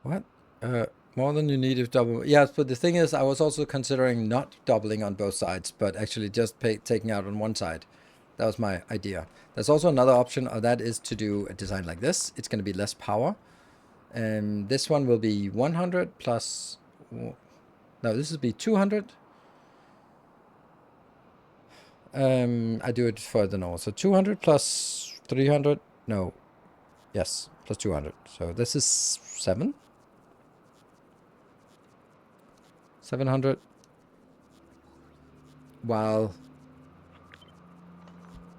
What? More than you need if double. Yes, but the thing is, I was also considering not doubling on both sides, but actually just taking out on one side. That was my idea. There's also another option, or that is to do a design like this. It's going to be less power. And this one will be 100 plus... No, this will be 200. I do it further north. So 200 plus 300. No. Yes, plus 200. So this is 700. While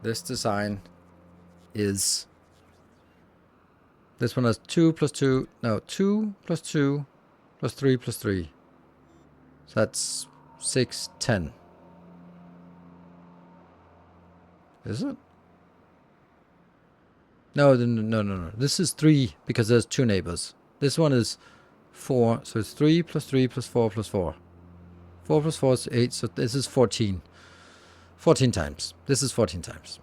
this design is... This one has 2 plus 2. No, 2 plus 2 plus 3 plus 3. So that's 6, 10. Is it? No, no. This is 3 because there's 2 neighbors. This one is 4. So it's 3 plus 3 plus 4 plus 4. 4 plus 4 is 8. So this is 14. 14 times. This is 14 times.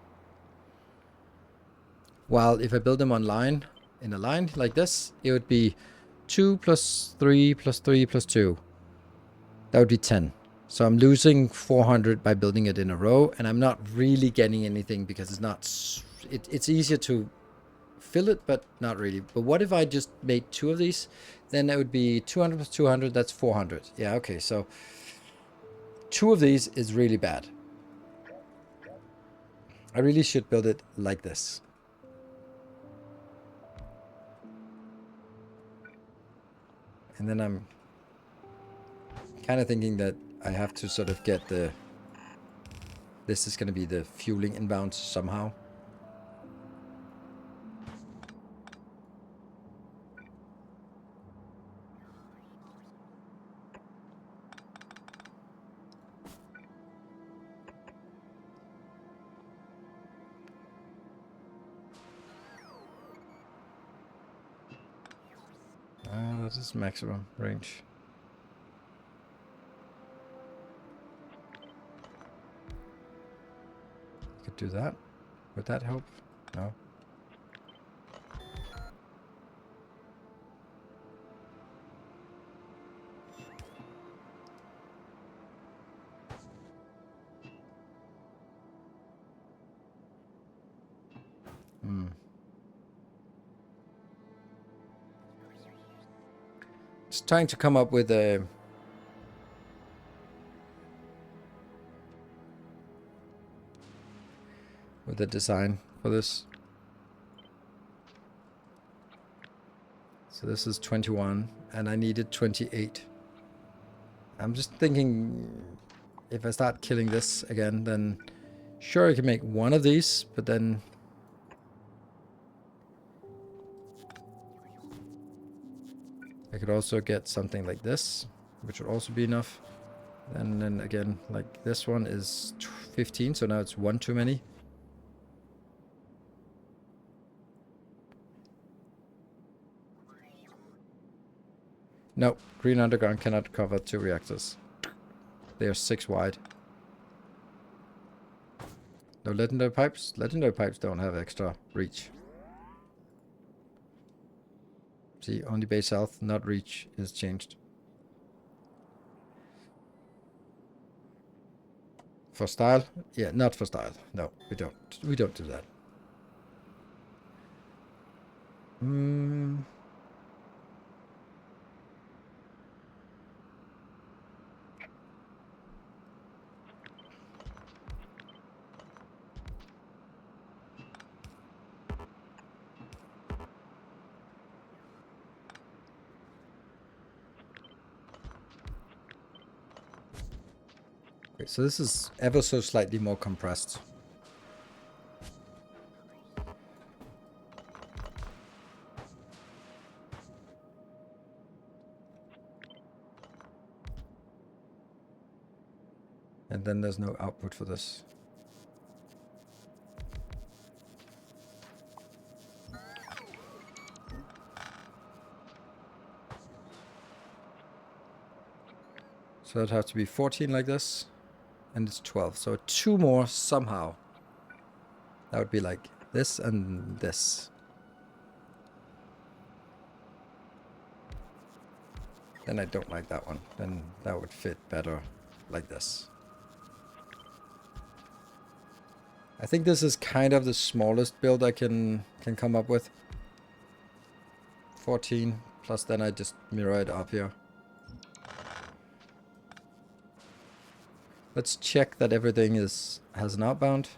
While if I build them online, in a line like this, it would be 2 plus 3 plus 3 plus 2. That would be 10. So I'm losing 400 by building it in a row, and I'm not really getting anything because it's not... It's easier to fill it, but not really. But what if I just made 2 of these? Then it would be 200 plus 200, that's 400. Yeah, okay, so 2 of these is really bad. I really should build it like this. And then I'm kind of thinking that I have to sort of get the... This is going to be the fueling inbound somehow. That is maximum range. Could do that. Would that help? No. Just trying to come up with a... with a design for this. So this is 21, and I needed 28. I'm just thinking, if I start killing this again, then sure I can make one of these, but then I could also get something like this, which would also be enough. And then again, like this one is 15, so now it's 1 too many. No, green underground cannot cover 2 reactors. They are 6 wide. No legendary pipes. Legendary pipes don't have extra reach. See, only base health, not reach, is changed. For style? Yeah, not for style. No, we don't. We don't do that. Okay, so this is ever so slightly more compressed. And then there's no output for this. So it'd have to be 14 like this. And it's 12. So 2 more somehow. That would be like this and this. Then I don't like that one. Then that would fit better like this. I think this is kind of the smallest build I can come up with. 14 plus then I just mirror it up here. Let's check that everything has an outbound.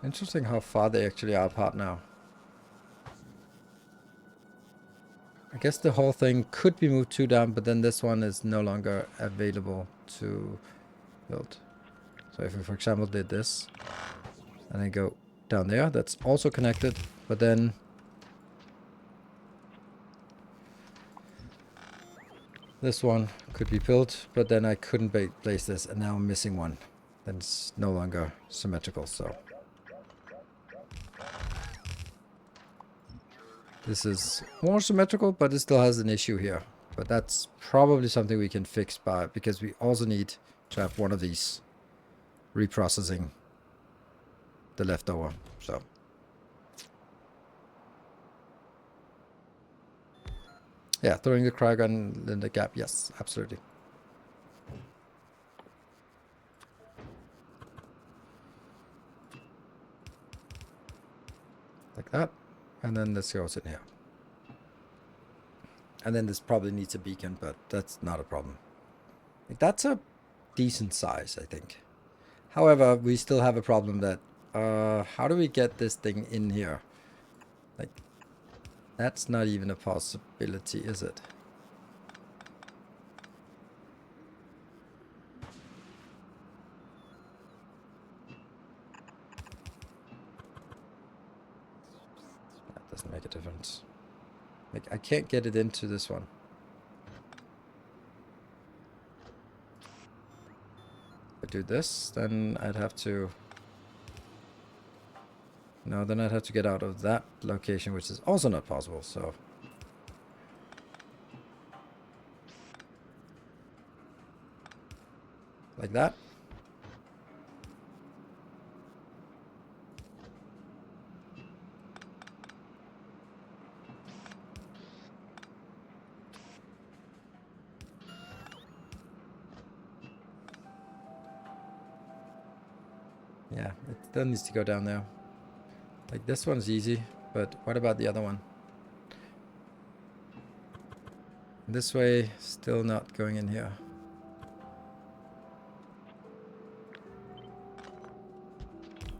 Interesting how far they actually are apart now. I guess the whole thing could be moved 2 down, but then this one is no longer available to build. So if we, for example, did this, and then go down there, that's also connected, but then this one could be built, but then I couldn't place this, and now I'm missing one. Then it's no longer symmetrical, so. This is more symmetrical, but it still has an issue here. But that's probably something we can fix because we also need to have one of these reprocessing the leftover. So yeah, throwing the cryo gun in the gap. Yes, absolutely. Like that. And then this goes in here. And then this probably needs a beacon, but that's not a problem. Like, that's a decent size, I think. However, we still have a problem that, how do we get this thing in here? Like, that's not even a possibility, is it? That doesn't make a difference. Like, I can't get it into this one. If I do this, then I'd have to... No, then I'd have to get out of that location, which is also not possible, so... Like that. Yeah, it still needs to go down there. Like, this one's easy, but what about the other one? This way, still not going in here.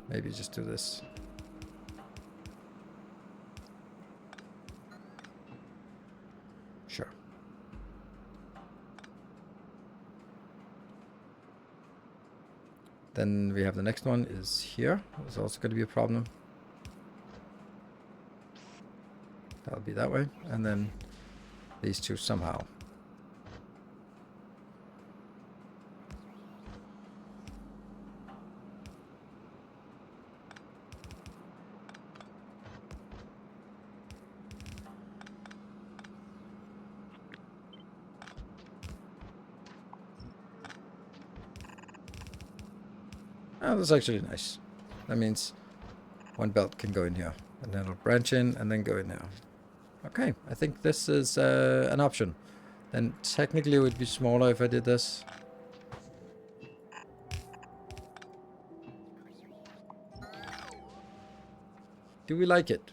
Maybe just do this. Sure. Then we have the next one is here. It's also going to be a problem. That'll be that way. And then these two somehow. Oh, that's actually nice. That means one belt can go in here. And then it'll branch in and then go in there. Okay, I think this is an option. Then technically it would be smaller if I did this. Do we like it?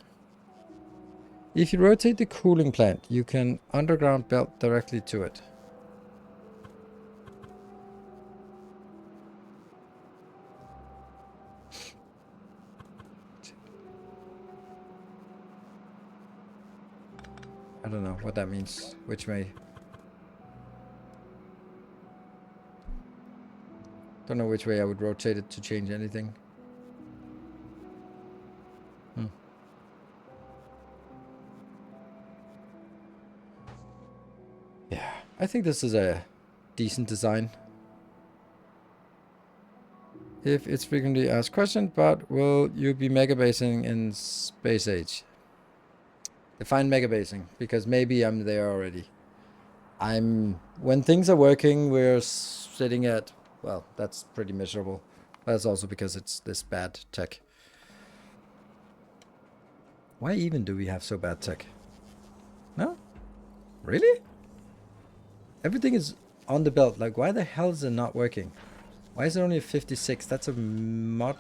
If you rotate the cooling plant, you can underground belt directly to it. I don't know what that means. Which way? Don't know which way I would rotate it to change anything. I think this is a decent design. If it's frequently asked question, but will you be mega basing in space age? Define mega basing, because maybe I'm there already. When things are working, we're sitting at, well, that's pretty miserable. That's also because it's this bad tech. Why even do we have so bad tech? No? Really? Everything is on the belt. Like, why the hell is it not working? Why is it only a 56? That's a mod.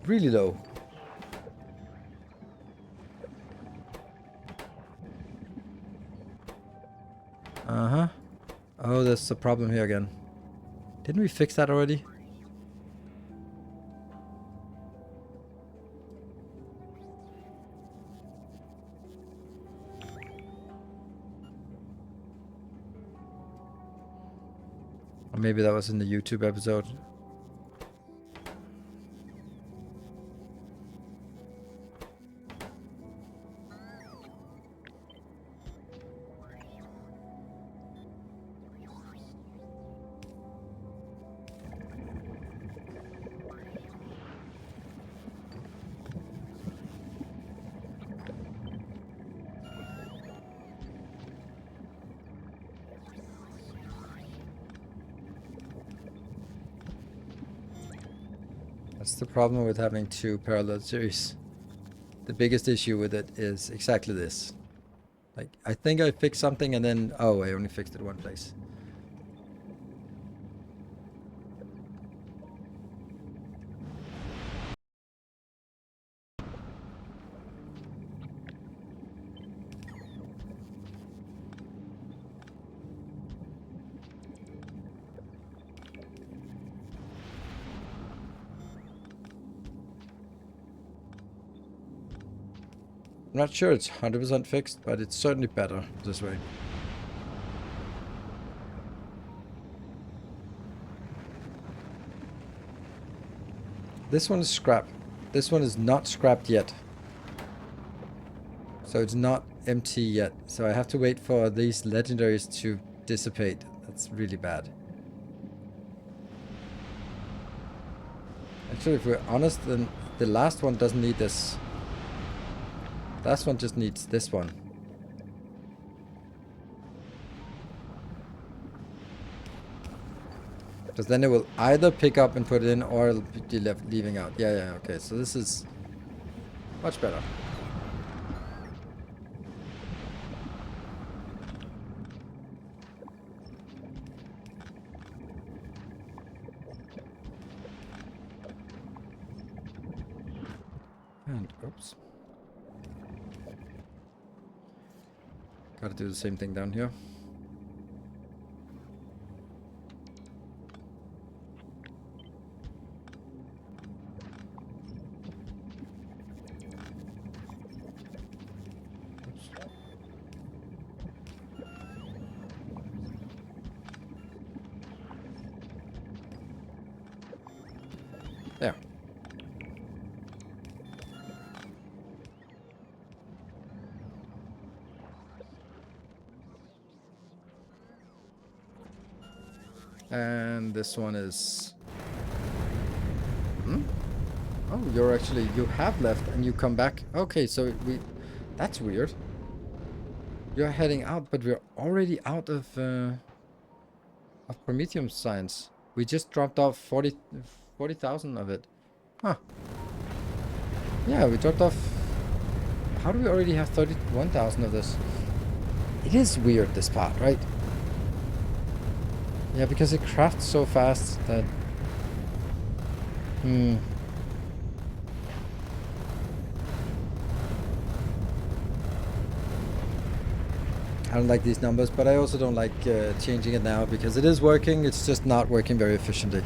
Really low. Uh-huh. Oh, there's a problem here again. Didn't we fix that already? Or maybe that was in the YouTube episode. That's the problem with having two parallel series. The biggest issue with it is exactly this. Like, I think I fixed something and then, oh, I only fixed it one place. I'm not sure it's 100% fixed, but it's certainly better this way. This one is scrap. This one is not scrapped yet. So it's not empty yet. So I have to wait for these legendaries to dissipate. That's really bad. Actually, if we're honest, then the last one doesn't need this. Last one just needs this one. Because then it will either pick up and put it in, or it'll be left leaving out. Yeah, okay. So this is much better. And oops. Gotta do the same thing down here. There. And this one is... Oh, you have left and you come back. Okay, so that's weird. You're heading out, but we're already out of Prometheum science. We just dropped off 40,000 of it. Huh. Yeah, we dropped off... How do we already have 31,000 of this? It is weird, this part, right? Yeah, because it crafts so fast that... I don't like these numbers, but I also don't like changing it now because it is working, it's just not working very efficiently.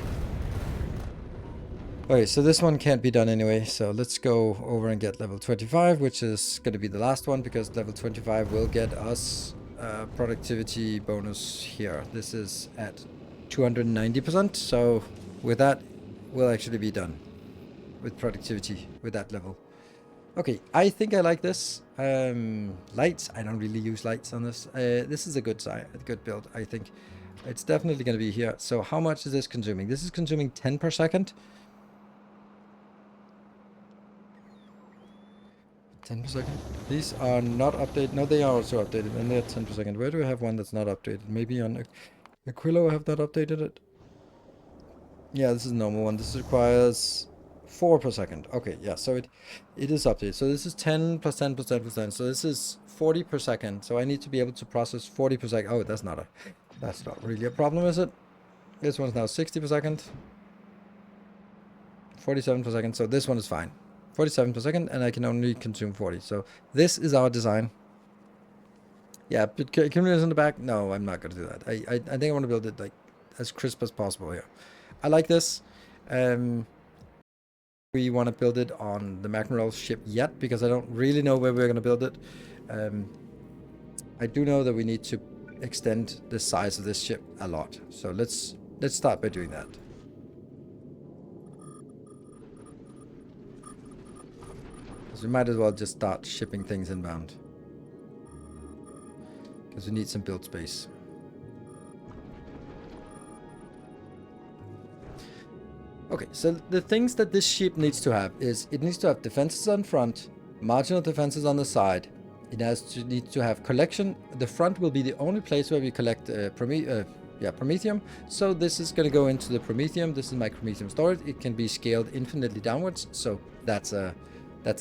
Okay, so this one can't be done anyway, so let's go over and get level 25, which is going to be the last one because level 25 will get us productivity bonus here. This is at 290%, so with that, we'll actually be done with productivity with that level. Okay, I think I like this. Lights, I don't really use lights on this. This is a good good build, I think. It's definitely going to be here. So how much is this consuming? This is consuming 10 per second. 10 per second. These are not updated. No, they are also updated, and they're 10 per second. Where do I have one that's not updated? Maybe on Aquilo I have not updated it. Yeah, this is a normal one. This requires 4 per second. Okay, yeah, so it is updated. So this is 10 plus 10 plus 10 plus 10. So this is 40 per second. So I need to be able to process 40 per second. Oh, that's not really a problem, is it? This one's now 60 per second. 47 per second. So this one is fine. 47 per second, and I can only consume 40. So this is our design. Yeah, but can we use in the back? No, I'm not going to do that. I think I want to build it like as crisp as possible here. I like this. We want to build it on the Magmarel ship yet, because I don't really know where we're going to build it. I do know that we need to extend the size of this ship a lot. So let's start by doing that. Because we might as well just start shipping things inbound. Because we need some build space. Okay, so the things that this ship needs to have is it needs to have defenses on front, marginal defenses on the side. It needs to have collection. The front will be the only place where we collect Promethium. So this is going to go into the Promethium. This is my Promethium storage. It can be scaled infinitely downwards. So that's a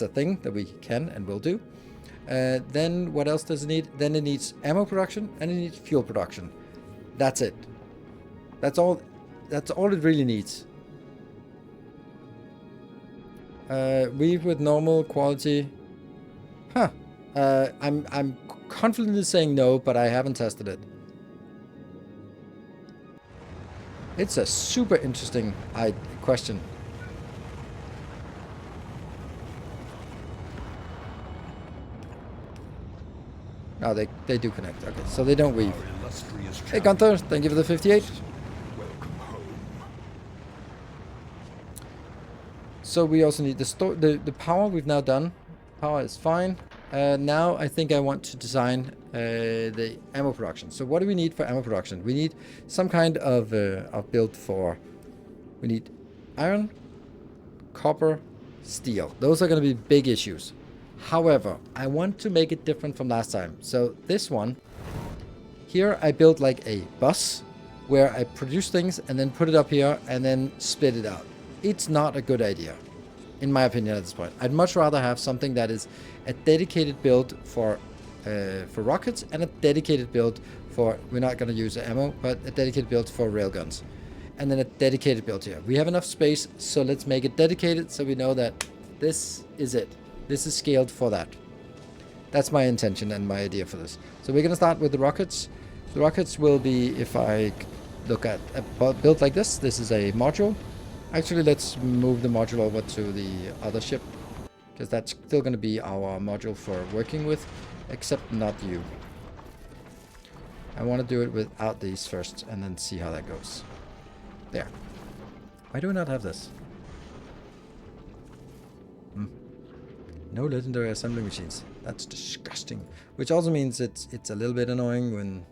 thing that we can and will do. Then what else does it need? Then it needs ammo production and it needs fuel production. That's it. That's all it really needs. Weave with normal quality. Huh. I'm confidently saying no, but I haven't tested it. It's a super interesting question. No, they do connect. Okay, so they don't weave. Hey Gunther, thank you for the 58. So we also need the power we've now done. Power is fine. Now I think I want to design the ammo production. So what do we need for ammo production? We need some kind of build for... We need iron, copper, steel. Those are going to be big issues. However, I want to make it different from last time. So this one, here I built like a bus where I produce things and then put it up here and then split it out. It's not a good idea, in my opinion at this point. I'd much rather have something that is a dedicated build for rockets and a dedicated build for, we're not going to use ammo, but a dedicated build for railguns. And then a dedicated build here. We have enough space, so let's make it dedicated so we know that this is it. This is scaled for that. That's my intention and my idea for this. So we're going to start with the rockets. The rockets will be, if I look at a build like this, this is a module. Actually, let's move the module over to the other ship, because that's still going to be our module for working with, except not you. I want to do it without these first, and then see how that goes. There. Why do we not have this? No legendary assembly machines. That's disgusting. Which also means it's a little bit annoying when...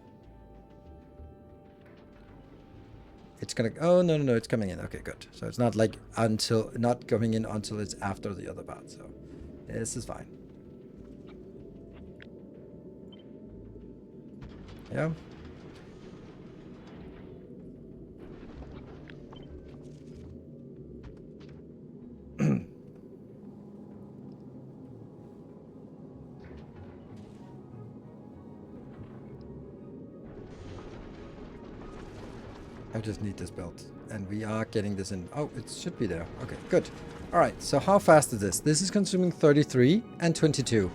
It's gonna... Oh, no, it's coming in. Okay, good. So it's not like not coming in until it's after the other part. So this is fine. Yeah. I just need this built, and we are getting this in. Oh, it should be there. Okay, good. All right, so how fast is this? This is consuming 33 and 22.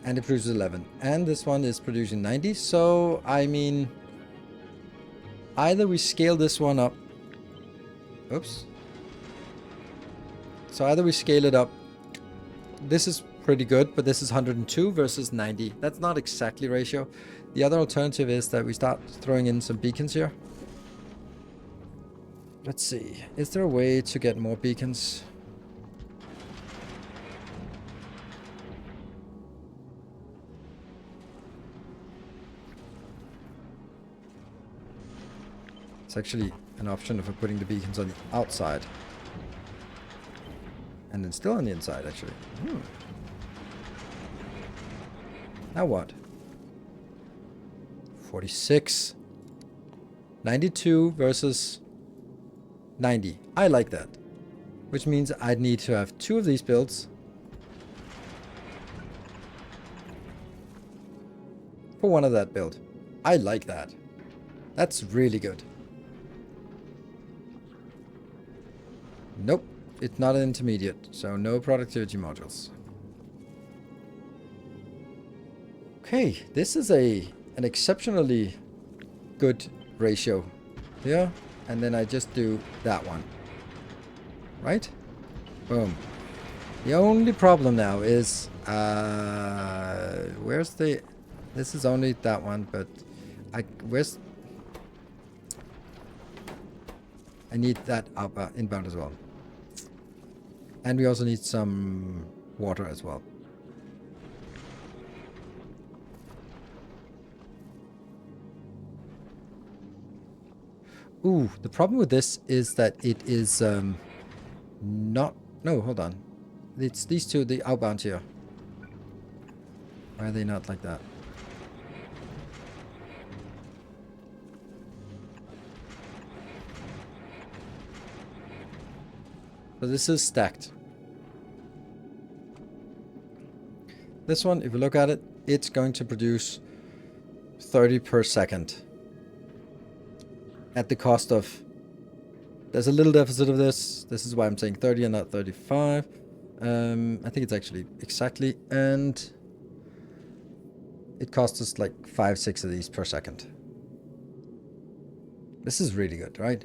And it produces 11. And this one is producing 90. So, I mean, either we scale this one up. Oops. So either we scale it up. This is pretty good, but this is 102 versus 90. That's not exactly ratio. The other alternative is that we start throwing in some beacons here. Let's see. Is there a way to get more beacons? It's actually an option for putting the beacons on the outside. And then still on the inside, actually. Now what? 46. 92 versus 90. I like that. Which means I'd need to have 2 of these builds. For 1 of that build. I like that. That's really good. Nope. It's not an intermediate. So no productivity modules. Okay. This is an exceptionally good ratio here. And then I just do that one. Right? Boom. The only problem now is, where's the, this is only that one, but where's, I need that inbound as well. And we also need some water as well. Ooh, the problem with this is that it is, not... No, hold on. It's these two, the outbound here. Why are they not like that? So this is stacked. This one, if you look at it, it's going to produce 30 per second. At the cost of... There's a little deficit of this. This is why I'm saying 30 and not 35. I think it's actually exactly. And it costs us like 5-6 of these per second. This is really good, right?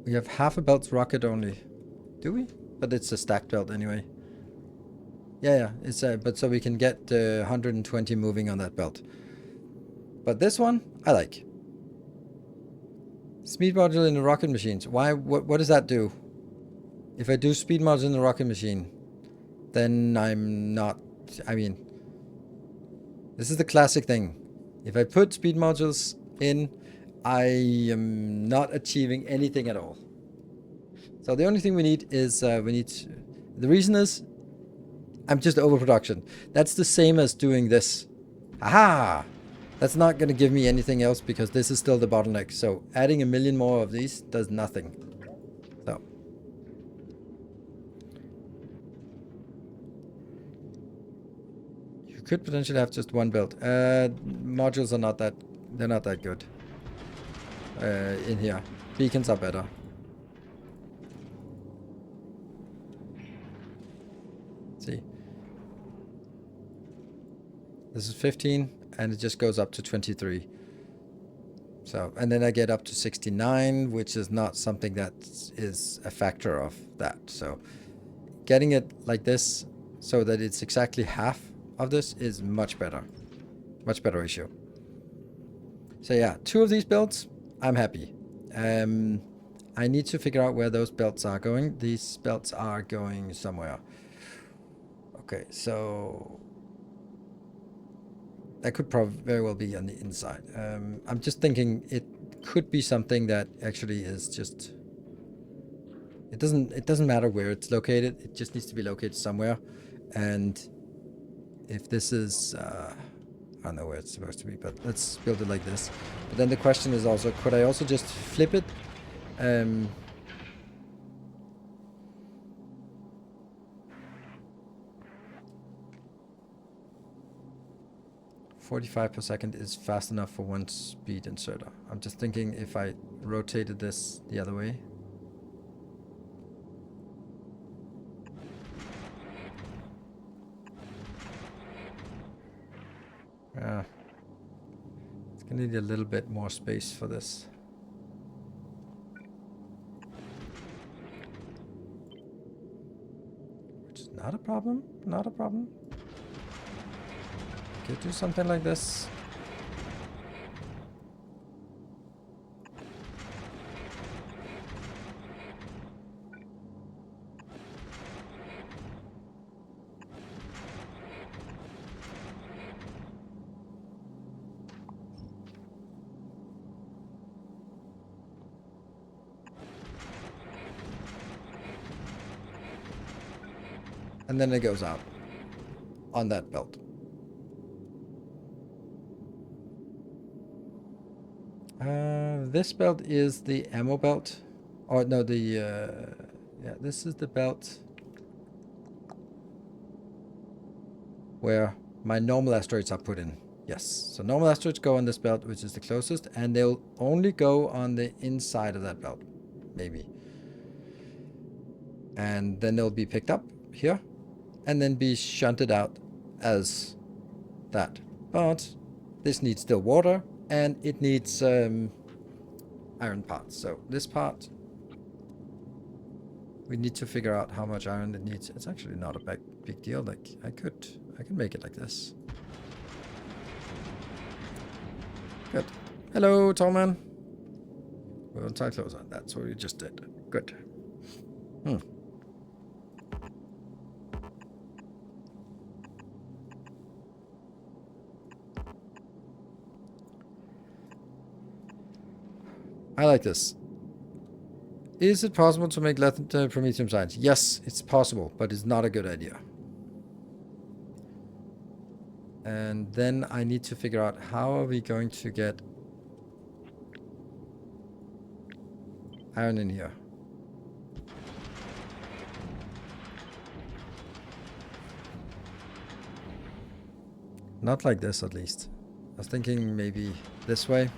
We have half a belt's rocket only. Do we? But it's a stacked belt anyway. Yeah, it's but so we can get 120 moving on that belt. But this one, I like. Speed module in the rocket machines. Why? What does that do? If I do speed modules in the rocket machine, then I'm not... I mean, this is the classic thing. If I put speed modules in, I am not achieving anything at all. So the only thing we need is, the reason is, I'm just overproduction. That's the same as doing this. Aha! That's not going to give me anything else because this is still the bottleneck. So adding a million more of these does nothing. So. You could potentially have just one build. Modules are not that, they're not that good. In here. Beacons are better. Let's see. This is 15 and it just goes up to 23. So, and then I get up to 69, which is not something that is a factor of that. So getting it like this so that it's exactly half of this is much better. Much better ratio. So yeah, 2 of these builds, I'm happy. I need to figure out where those belts are going. These belts are going somewhere. Okay, so that could very well be on the inside. I'm just thinking it could be something that actually is just... It doesn't matter where it's located. It just needs to be located somewhere. And if this is... I don't know where it's supposed to be, but let's build it like this. But then the question is also, could I also just flip it? 45 per second is fast enough for one speed inserter. I'm just thinking if I rotated this the other way. Yeah. It's gonna need a little bit more space for this. Which is not a problem, not a problem. Okay, do something like this. And then it goes out on that belt. This belt is the ammo belt. Or no, yeah, this is the belt where my normal asteroids are put in. Yes, so normal asteroids go on this belt, which is the closest, and they'll only go on the inside of that belt, maybe. And then they'll be picked up here, and then be shunted out as that. But this needs still water, and it needs iron parts. So this part, we need to figure out how much iron it needs. It's actually not a big deal. Like I could make it like this. Good. Hello, tall man. We'll tie close on. That's what we just did. Good. I like this. Is it possible to make latent promethium science? Yes, it's possible, but it's not a good idea. And then I need to figure out how are we going to get iron in here. Not like this, at least. I was thinking maybe this way.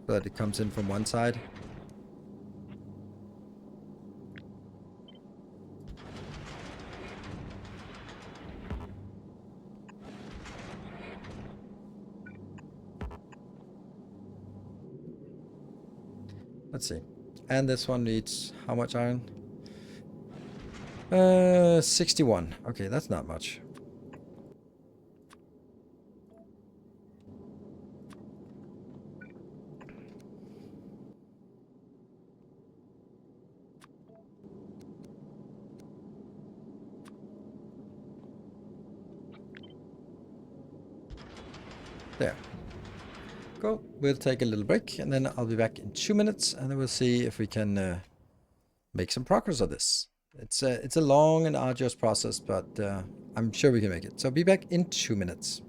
So that it comes in from one side. Let's see. And this one needs how much iron? 61. Okay, that's not much. There. Cool. We'll take a little break, and then I'll be back in 2 minutes, and then we'll see if we can make some progress on this. It's a long and arduous process, but I'm sure we can make it. So be back in 2 minutes.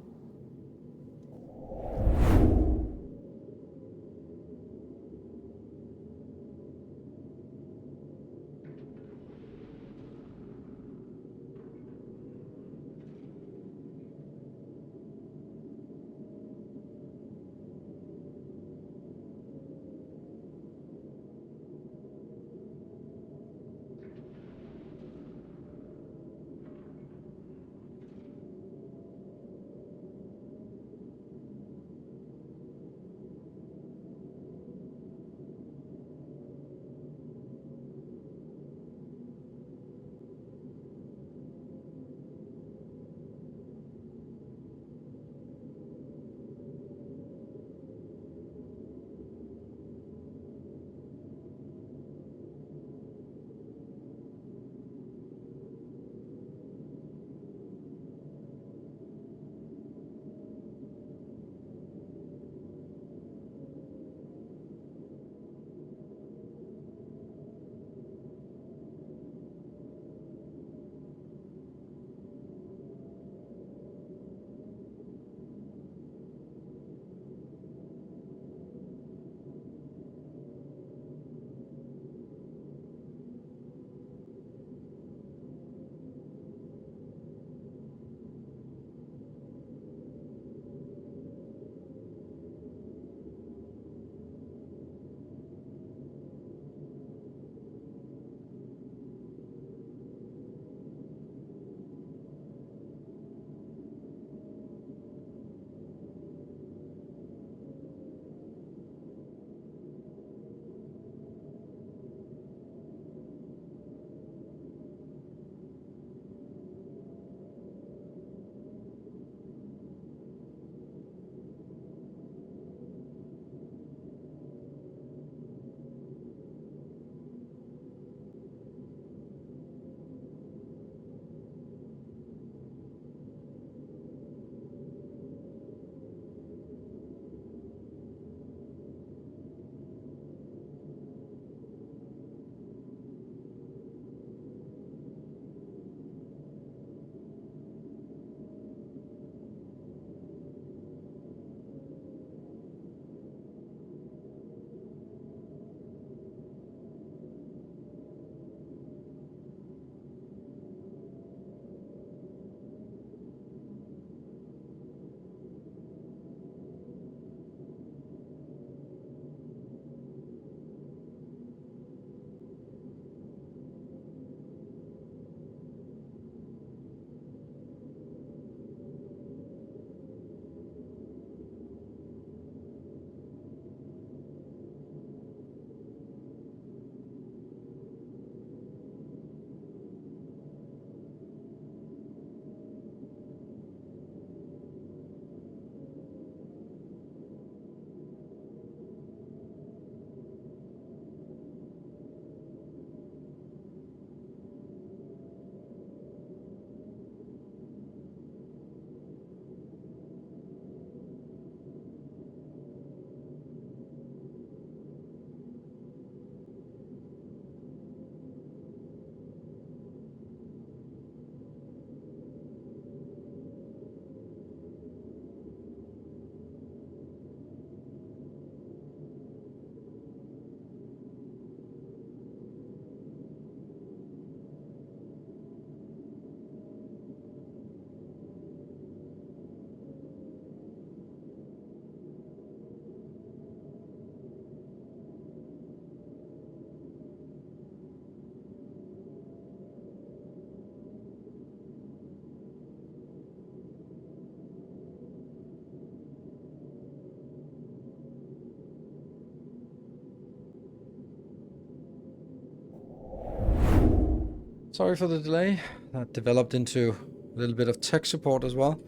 Sorry for the delay. That developed into a little bit of tech support as well.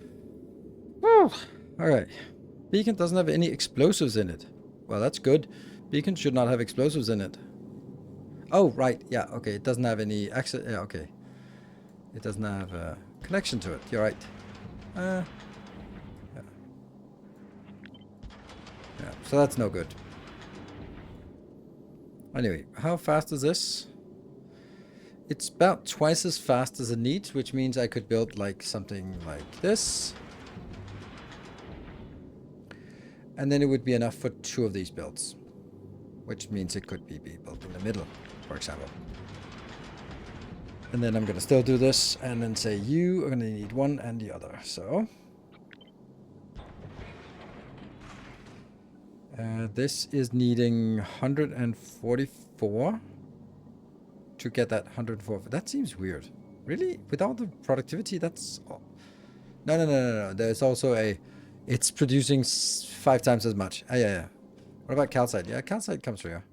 Woo! Alright. Beacon doesn't have any explosives in it. Well, that's good. Beacon should not have explosives in it. Oh, right. Yeah, okay. It doesn't have any access. Yeah, okay. It doesn't have a connection to it. You're right. Yeah. Yeah, so that's no good. Anyway, how fast is this? It's about twice as fast as it needs, which means I could build like something like this. And then it would be enough for 2 of these builds. Which means it could be built in the middle, for example. And then I'm going to still do this and then say you are going to need one and the other. So this is needing 144 to get that 104. That seems weird. Really? Without the productivity, that's... Oh. No. There's also a... It's producing 5 times as much. Yeah. What about calcite? Yeah, calcite comes through here.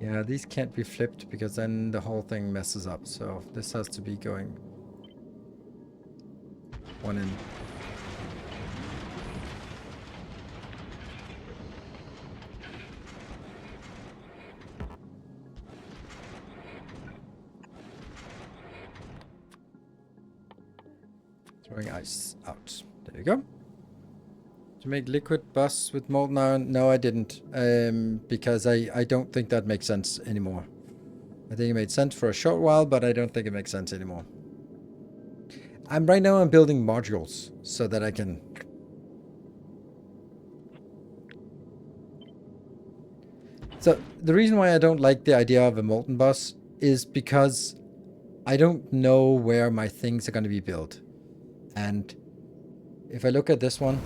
Yeah, these can't be flipped because then the whole thing messes up. So this has to be going one in. Throwing ice out. There you go. To make liquid bus with molten iron? No, I didn't. Because I don't think that makes sense anymore. I think it made sense for a short while, but I don't think it makes sense anymore. Right now I'm building modules so that I can... So the reason why I don't like the idea of a molten bus is because I don't know where my things are going to be built. And if I look at this one,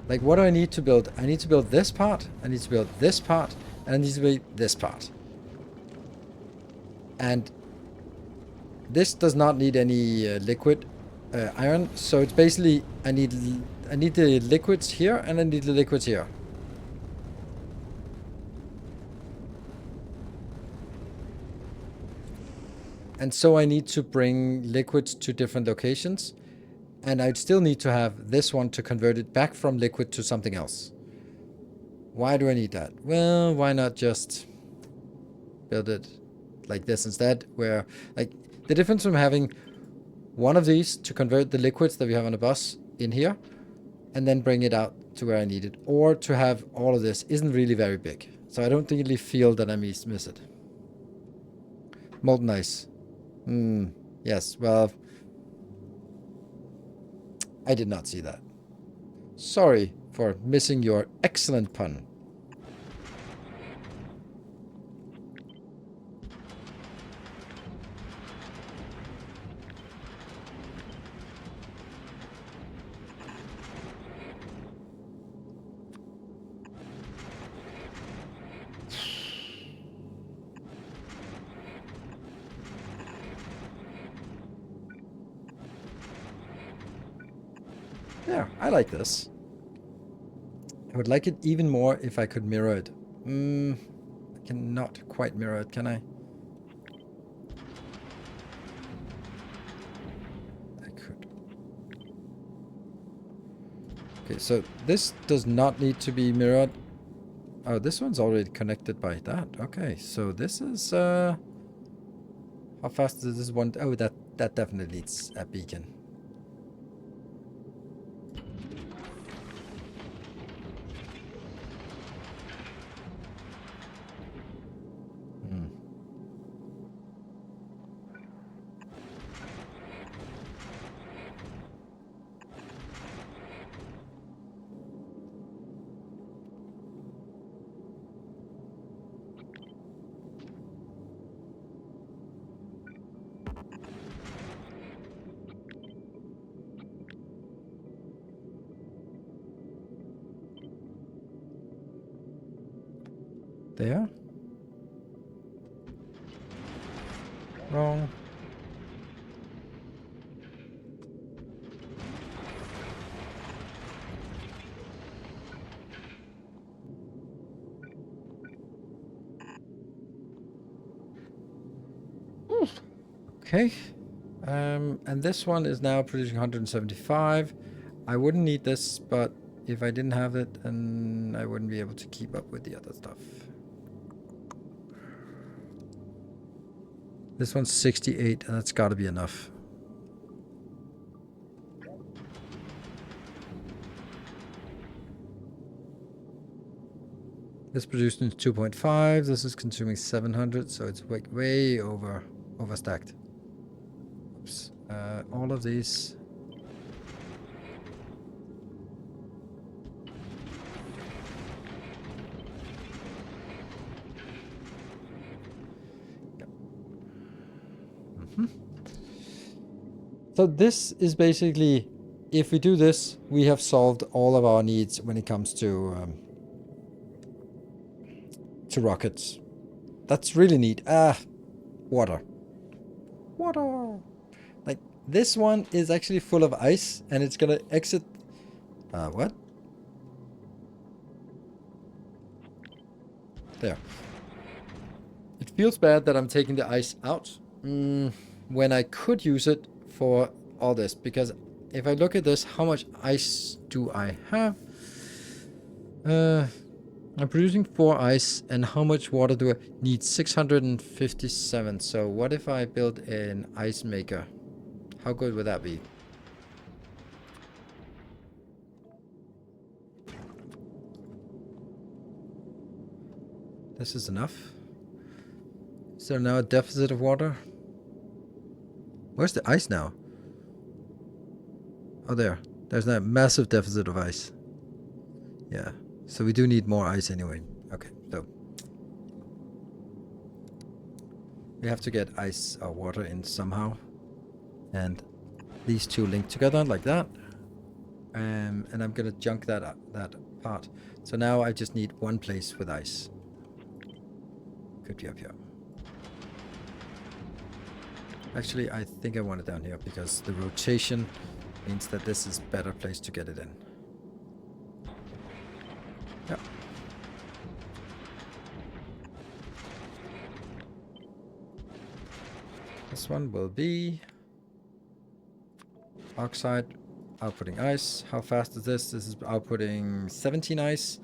like, what do I need to build? I need to build this part, I need to build this part, and I need to build this part. And this does not need any liquid iron, so it's basically I need the liquids here, and I need the liquids here. And so I need to bring liquids to different locations. And I'd still need to have this one to convert it back from liquid to something else. Why do I need that? Well, why not just build it like this instead? Where, like, the difference from having one of these to convert the liquids that we have on the bus in here, and then bring it out to where I need it, or to have all of this isn't really very big. So I don't really feel that I miss it. Molten ice. Yes, well... I did not see that. Sorry for missing your excellent pun. Yeah, I like this. I would like it even more if I could mirror it. I cannot quite mirror it, can I? I could. Okay, so this does not need to be mirrored. Oh, this one's already connected by that. Okay, so this is... How fast does this one... Oh, that definitely needs a beacon. there. Wrong. Okay. And this one is now producing 175. I wouldn't need this, but if I didn't have it, then I wouldn't be able to keep up with the other stuff. This one's 68, and that's got to be enough. This produced in 2.5. This is consuming 700, so it's way overstacked. Oops. All of these. Yep. So this is basically, if we do this, we have solved all of our needs when it comes to rockets. That's really neat. Water. Water. Like, this one is actually full of ice, and it's gonna exit... what? There. It feels bad that I'm taking the ice out when I could use it for all this, because if I look at this, how much ice do I have? I'm producing 4 ice, and how much water do I need? 657. So what if I build an ice maker? How good would that be? This is enough. Is there now a deficit of water? Where's the ice now? Oh, there. There's a massive deficit of ice. Yeah. So we do need more ice anyway. Okay, so we have to get ice or water in somehow. And these two link together like that. And I'm gonna junk that part. So now I just need one place with ice. Could be up here. Actually, I think I want it down here because the rotation means that this is a better place to get it in. Yeah. This one will be oxide, outputting ice. How fast is this? This is outputting 17 ice.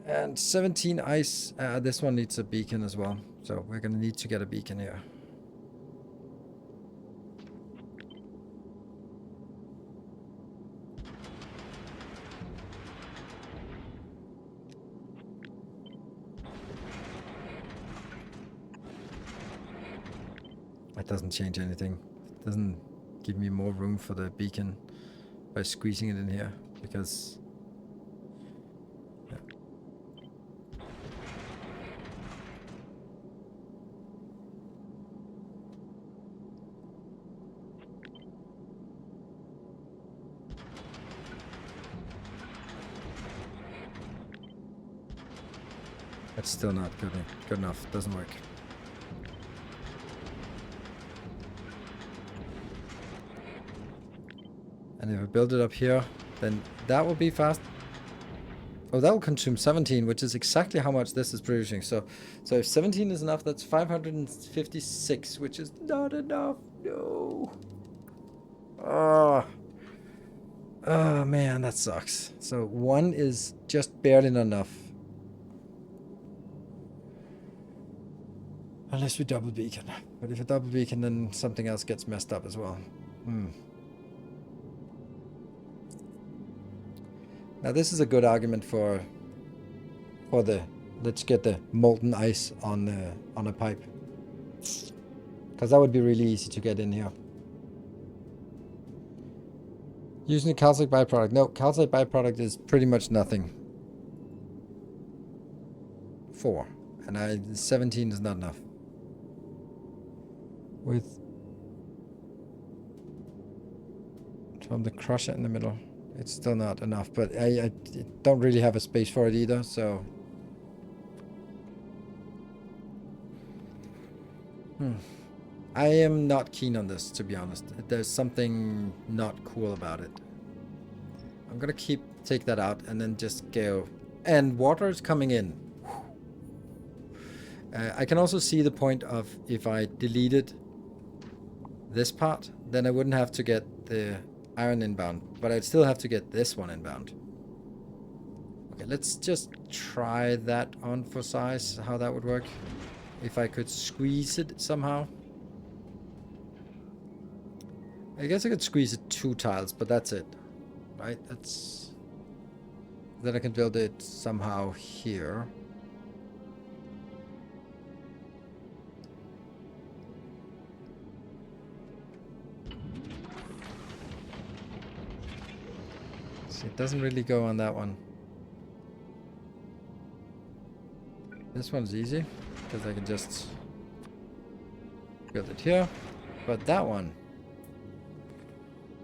And 17 ice. This one needs a beacon as well. So we're going to need to get a beacon here. It doesn't change anything. It doesn't give me more room for the beacon by squeezing it in here, because yeah. That's still not good enough. Doesn't work. And if I build it up here, then that will be fast. Oh, that will consume 17, which is exactly how much this is producing. So if 17 is enough, that's 556, which is not enough. No. Oh man, that sucks. So 1 is just barely enough. Unless we double beacon. But if I double beacon, then something else gets messed up as well. Now this is a good argument for the let's get the molten ice on a pipe, because that would be really easy to get in here. Using the calcite byproduct. No, calcite byproduct is pretty much nothing. 4, and 17 is not enough. With from the crusher in the middle. It's still not enough, but I don't really have a space for it either, so I am not keen on this, to be honest. There's something not cool about it. I'm gonna take that out and then just go. And water is coming in. I can also see the point of if I deleted this part, then I wouldn't have to get the iron inbound, but I'd still have to get this one inbound. Okay, let's just try that on for size, how that would work. If I could squeeze it somehow. I guess I could squeeze it 2 tiles, but that's it. Right? That's... Then I can build it somehow here. See, it doesn't really go on that one. This one's easy, because I can just build it here. But that one,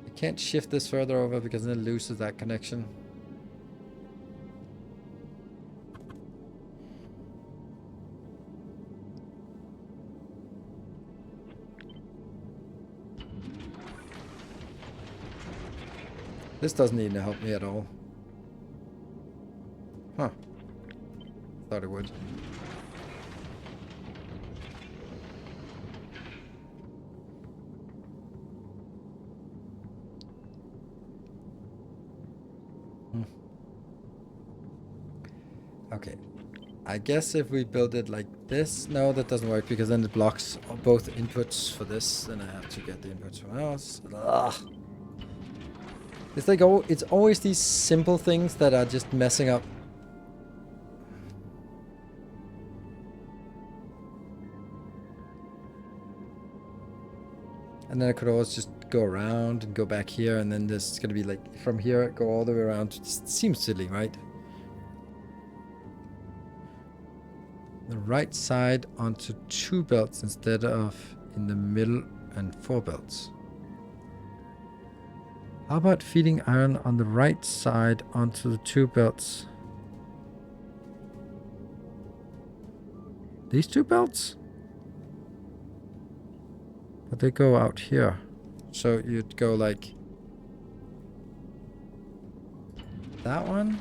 I can't shift this further over because then it loses that connection. This doesn't even help me at all. Huh. Thought it would. Okay. I guess if we build it like this... No, that doesn't work because then it blocks both inputs for this. Then I have to get the inputs from else. Ugh. It's like, oh, it's always these simple things that are just messing up. And then I could always just go around and go back here, and then this is gonna be like from here, go all the way around. It just seems silly, right? The right side onto 2 belts instead of in the middle and 4 belts. How about feeding iron on the right side onto the 2 belts? These 2 belts? But they go out here. So you'd go like that one.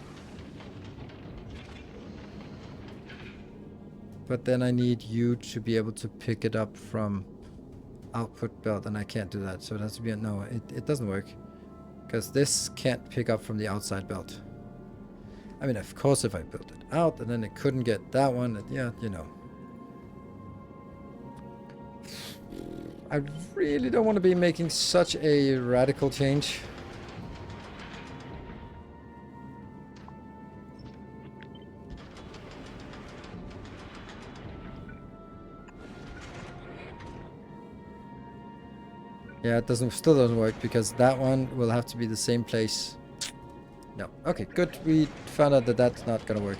But then I need you to be able to pick it up from output belt, and I can't do that. So it has to be no, it doesn't work. Because this can't pick up from the outside belt. I mean, of course, if I built it out and then it couldn't get that one, yeah, you know. I really don't want to be making such a radical change. Yeah, it still doesn't work because that one will have to be the same place. No. Okay, good. We found out that that's not gonna work.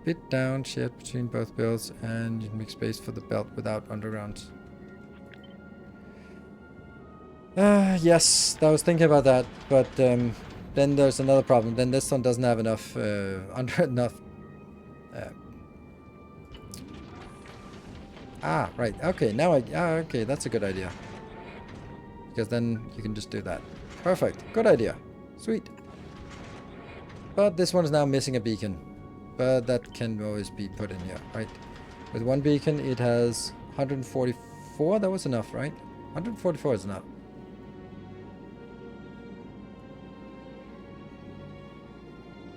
Bit down, shared between both belts, and you can make space for the belt without underground. Yes, I was thinking about that, but then there's another problem. Then this one doesn't have enough right. Okay, now okay, that's a good idea. Because then you can just do that. Perfect. Good idea. Sweet. But this one is now missing a beacon. But that can always be put in here, right? With 1 beacon, it has 144. That was enough, right? 144 is enough.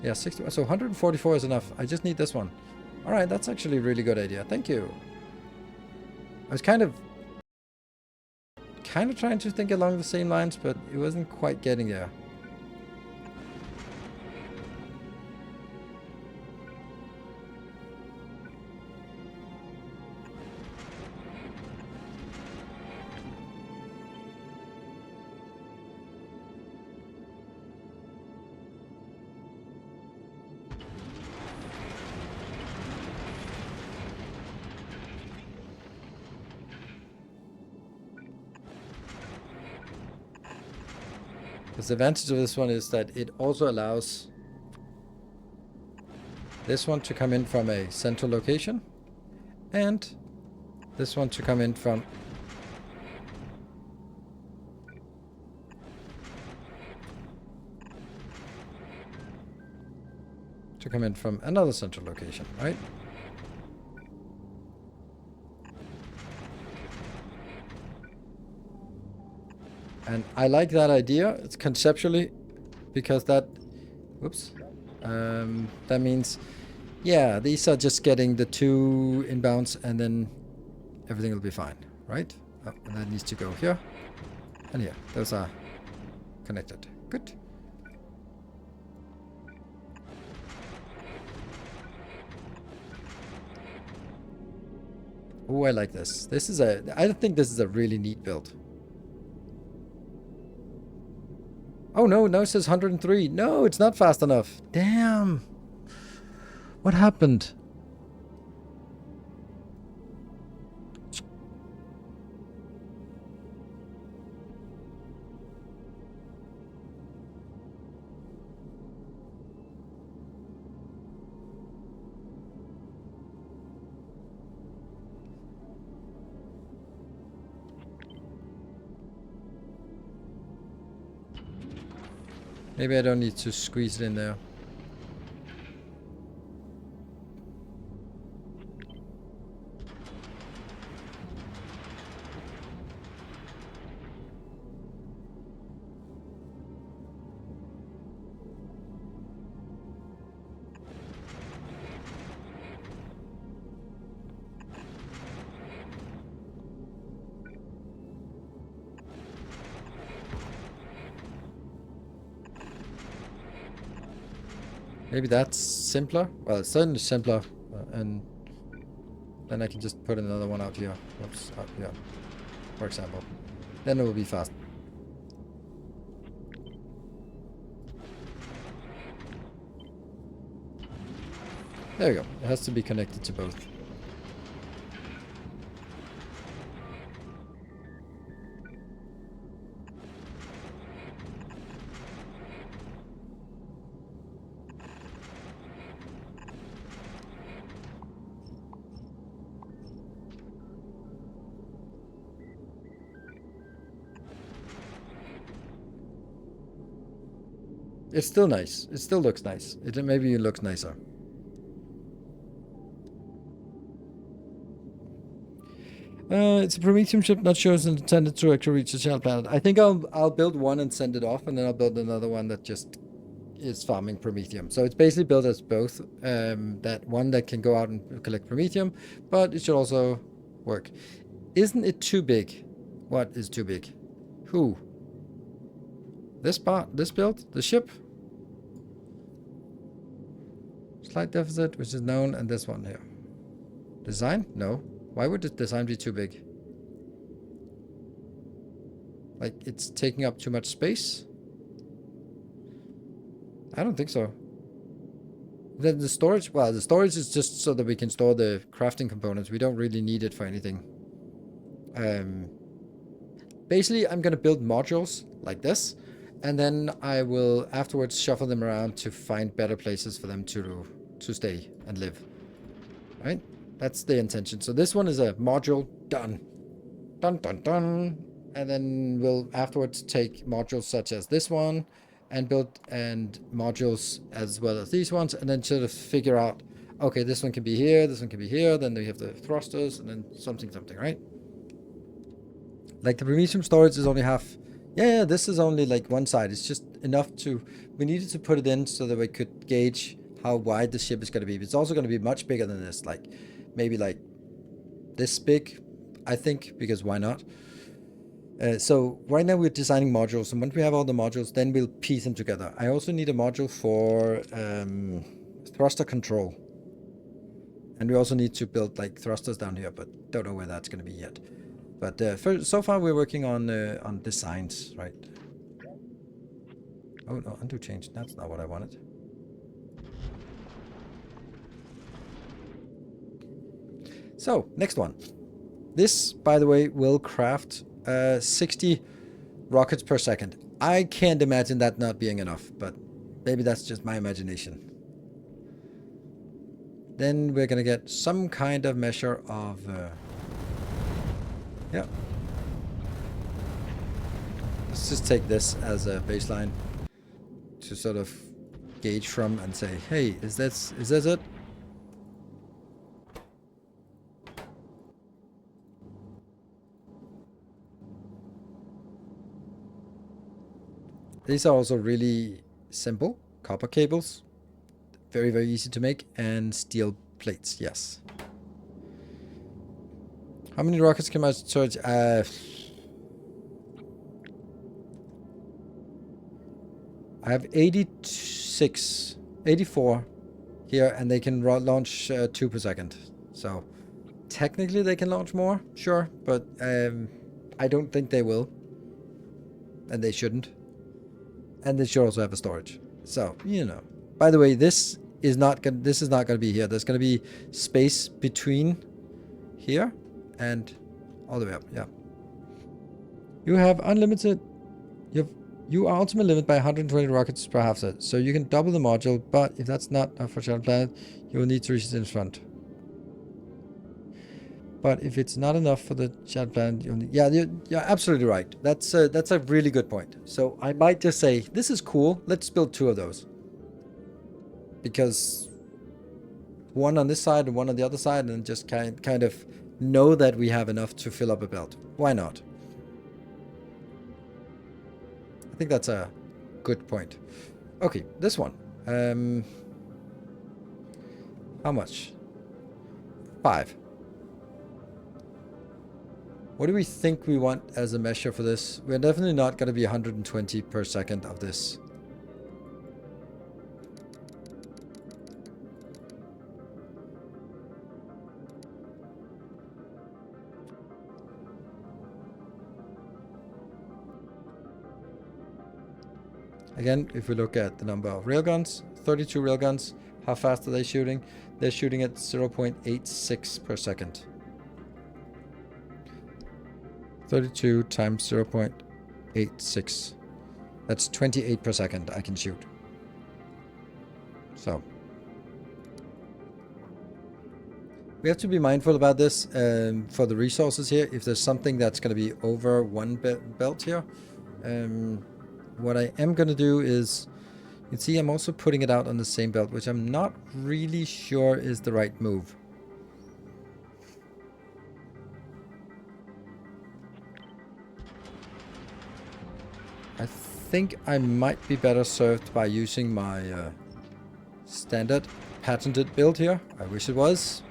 Yeah, 60. So 144 is enough. I just need this one. All right, that's actually a really good idea. Thank you. I was kind of trying to think along the same lines, but it wasn't quite getting there. The advantage of this one is that it also allows this one to come in from a central location, and this one to come in from another central location, right? And I like that idea. It's conceptually, because that, whoops, that means, yeah, these are just getting the 2 inbounds, and then everything will be fine, right? Oh, and that needs to go here and here. Those are connected. Good. Oh, I like this. I think this is a really neat build. Oh no, now it says 103. No, it's not fast enough. Damn. What happened? Maybe I don't need to squeeze it in there. Maybe that's simpler. Well, it's certainly simpler, and then I can just put another one out here. Oops, out here, for example. Then it will be fast. There we go. It has to be connected to both. It's still nice. It still looks nice. Maybe it looks nicer. It's a Prometheum ship not chosen intended to actually reach the child planet. I think I'll build one and send it off, and then I'll build another one that just is farming Prometheum. So it's basically built as both. That one that can go out and collect Prometheum, but it should also work. Isn't it too big? What is too big? Who? This part? This build? The ship? Slight deficit, which is known, and this one here. Design? No. Why would the design be too big? Like, it's taking up too much space? I don't think so. Then the storage, well, the storage is just so that we can store the crafting components. We don't really need it for anything. Basically, I'm going to build modules like this, and then I will afterwards shuffle them around to find better places for them to stay and live. Right? That's the intention. So this one is a module. Done. Dun, dun, dun. And then we'll afterwards take modules such as this one and build and modules as well as these ones, and then sort of figure out, okay, this one can be here, this one can be here, then we have the thrusters, and then something, right? Like the Prometheum storage is only half. Yeah, this is only like one side. It's just enough to, we needed to put it in so that we could gauge how wide the ship is going to be. It's also going to be much bigger than this, like maybe like this big, I think, because why not? So right now we're designing modules, and once we have all the modules, then we'll piece them together. I also need a module for thruster control. And we also need to build like thrusters down here, but don't know where that's going to be yet. But so far we're working on designs, right? Oh no, undo change. That's not what I wanted. So, next one. This, by the way, will craft 60 rockets per second. I can't imagine that not being enough, but maybe that's just my imagination. then we're gonna get some kind of measure of yeah. Let's just take this as a baseline to sort of gauge from and say, hey, is this it? These are also really simple copper cables, very, very easy to make, and steel plates, yes. How many rockets can I charge? I have 84 here, and they can launch 2 per second. So technically they can launch more, sure, but I don't think they will, and they shouldn't. And they should also have a storage. So, you know. By the way, this is not gonna be here. There's gonna be space between here and all the way up. Yeah. You have unlimited. You are ultimate limit by 120 rockets per half set. So you can double the module, but if that's not enough for Shadow Planet, you will need to reach it in front. But if it's not enough for the Shadow Planet, you'll need, yeah, you're absolutely right. That's a really good point. So I might just say, this is cool. Let's build 2 of those. Because one on this side and one on the other side, and just kind of know that we have enough to fill up a belt. Why not? I think that's a good point. Okay, this one. How much? 5. What do we think we want as a measure for this? We're definitely not going to be 120 per second of this. Again, if we look at the number of railguns, 32 railguns, how fast are they shooting? They're shooting at 0.86 per second. 32 times 0.86. That's 28 per second I can shoot. So we have to be mindful about this for the resources here. If there's something that's going to be over 1 belt here, what I am going to do is, you can see I'm also putting it out on the same belt, which I'm not really sure is the right move. I think I might be better served by using my standard patented build here. I wish it was.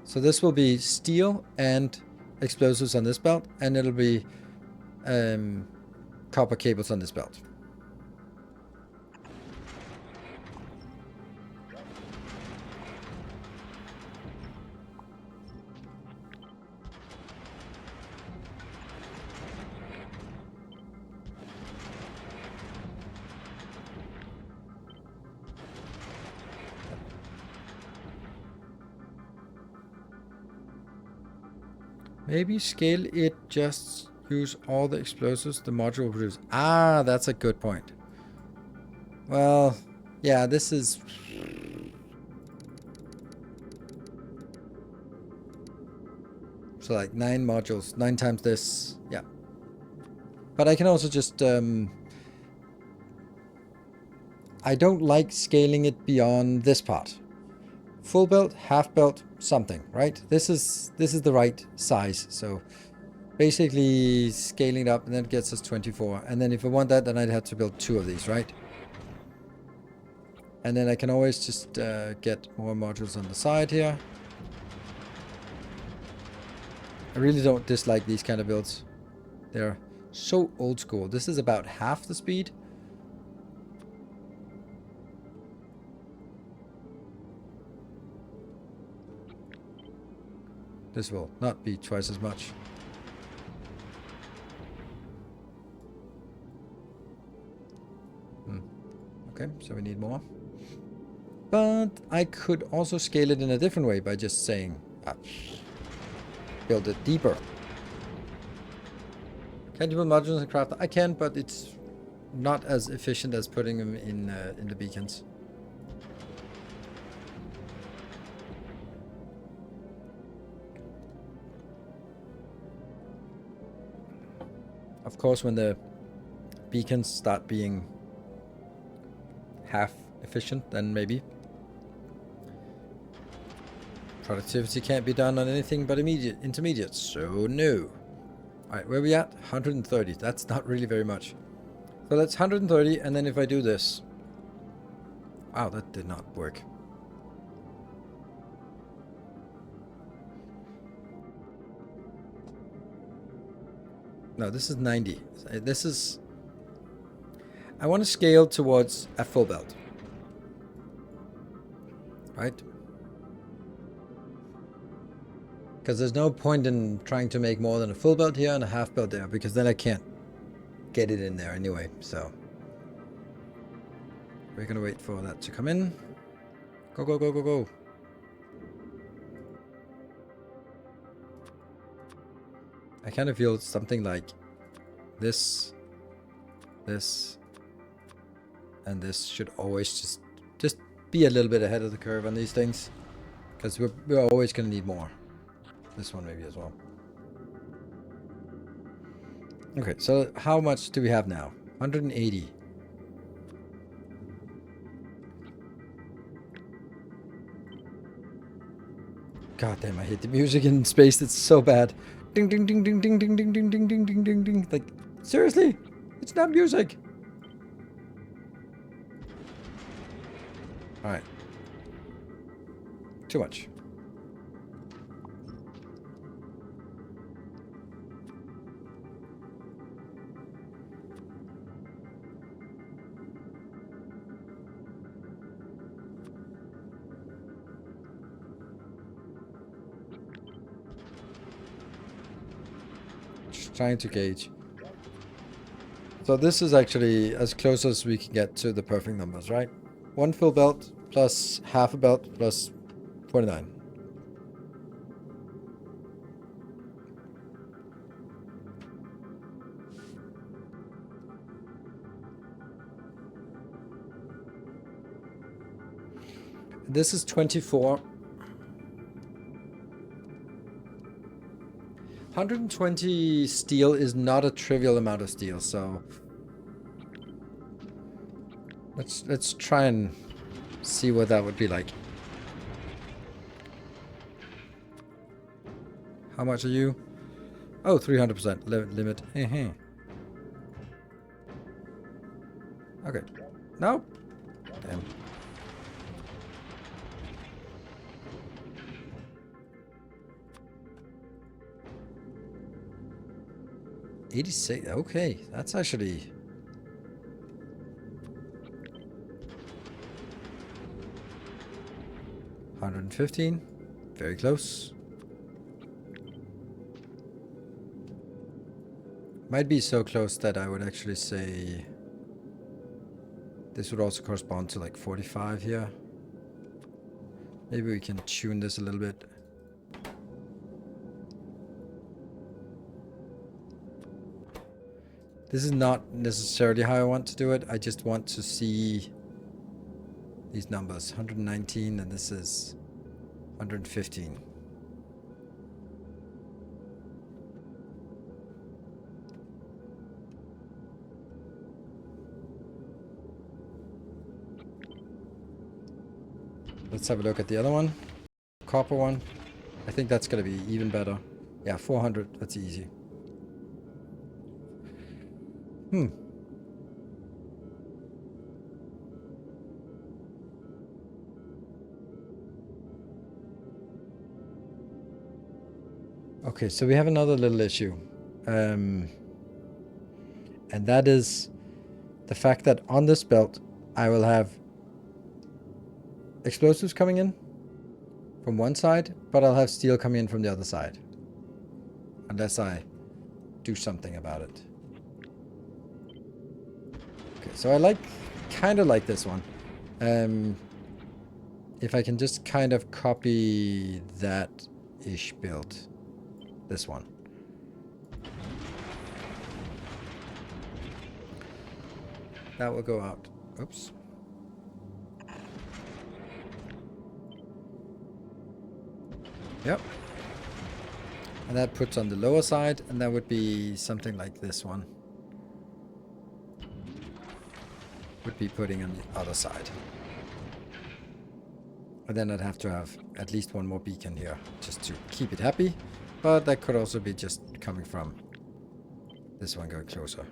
So this will be steel and explosives on this belt, and it'll be copper cables on this belt. Maybe scale it, just use all the explosives the module will produce. Ah, that's a good point. Well, yeah, this is... So like 9 modules, 9 times this, yeah. But I can also just... I don't like scaling it beyond this part. Full belt, half belt, something, right? This is the right size. So basically scaling it up, and then it gets us 24. And then if I want that, then I'd have to build 2 of these, right? And then I can always just get more modules on the side here. I really don't dislike these kind of builds. They're so old school. This is about half the speed. This will not be twice as much. Okay, so we need more. But I could also scale it in a different way by just saying... build it deeper. Can you put modules in craft? I can, but it's not as efficient as putting them in the beacons. Of course, when the beacons start being half efficient, then maybe productivity can't be done on anything but intermediate. So no. All right, where are we at? 130. That's not really very much. So that's 130, and then if I do this, wow, that did not work. No, this is 90. This is... I want to scale towards a full belt. Right? Because there's no point in trying to make more than a full belt here and a half belt there, because then I can't get it in there anyway. So we're going to wait for that to come in. Go, go, go, go, go. I kind of feel something like this, this, and this should always just be a little bit ahead of the curve on these things, because we're always going to need more. This one maybe as well. Okay, so how much do we have now? 180. God damn, I hate the music in space. It's so bad. Ding ding ding ding ding ding ding ding ding ding ding ding ding. Like, seriously? It's not music. Alright. Too much. Trying to gauge. So this is actually as close as we can get to the perfect numbers, right? One full belt plus half a belt plus 49. This is 24. 120 steel is not a trivial amount of steel, so let's try and see what that would be like. How much are you? Oh, 300% limit. Okay. No. Damn. $86. Okay, that's actually... $115. Very close. Might be so close that I would actually say this would also correspond to like 45 here. Maybe we can tune this a little bit. This is not necessarily how I want to do it. I just want to see these numbers. 119 and this is 115. Let's have a look at the other one. Copper one. I think that's going to be even better. Yeah, 400. That's easy. Okay, so we have another little issue. And that is the fact that on this belt, I will have explosives coming in from one side, but I'll have steel coming in from the other side. Unless I do something about it. Okay, so I kind of like this one. If I can just kind of copy that-ish build. this one. That will go out. Oops. Yep. And that puts on the lower side, and that would be something like this one. Would be putting on the other side. And then I'd have to have at least one more beacon here, just to keep it happy. But that could also be just coming from this one going closer.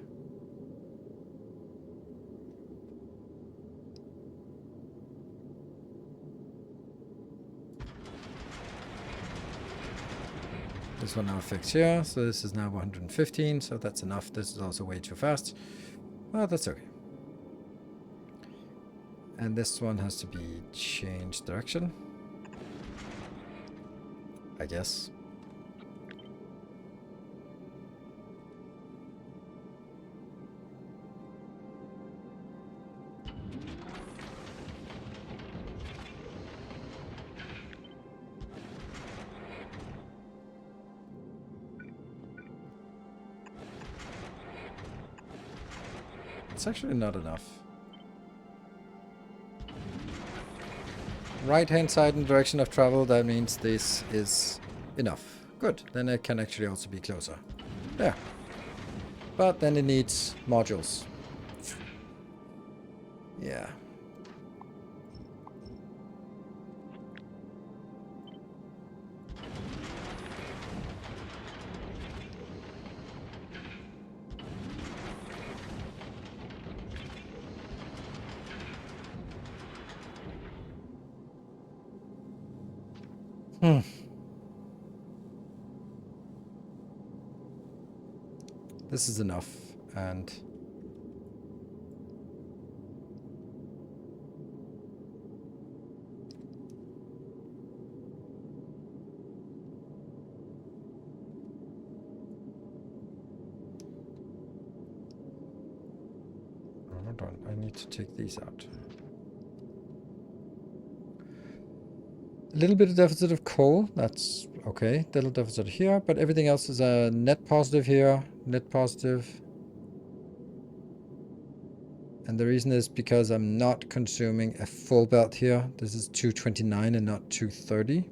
This one now fixed here, so this is now 115, so that's enough. This is also way too fast. Well, that's okay. And this one has to be changed direction, I guess. It's actually not enough. Right-hand side in direction of travel, that means this is enough. Good, then it can actually also be closer. There. But then it needs modules. Yeah. This is enough, and hold on, I need to take these out. A little bit of deficit of coal, that's okay. Little deficit here, but everything else is a net positive here, net positive. And the reason is because I'm not consuming a full belt here. This is 229 and not 230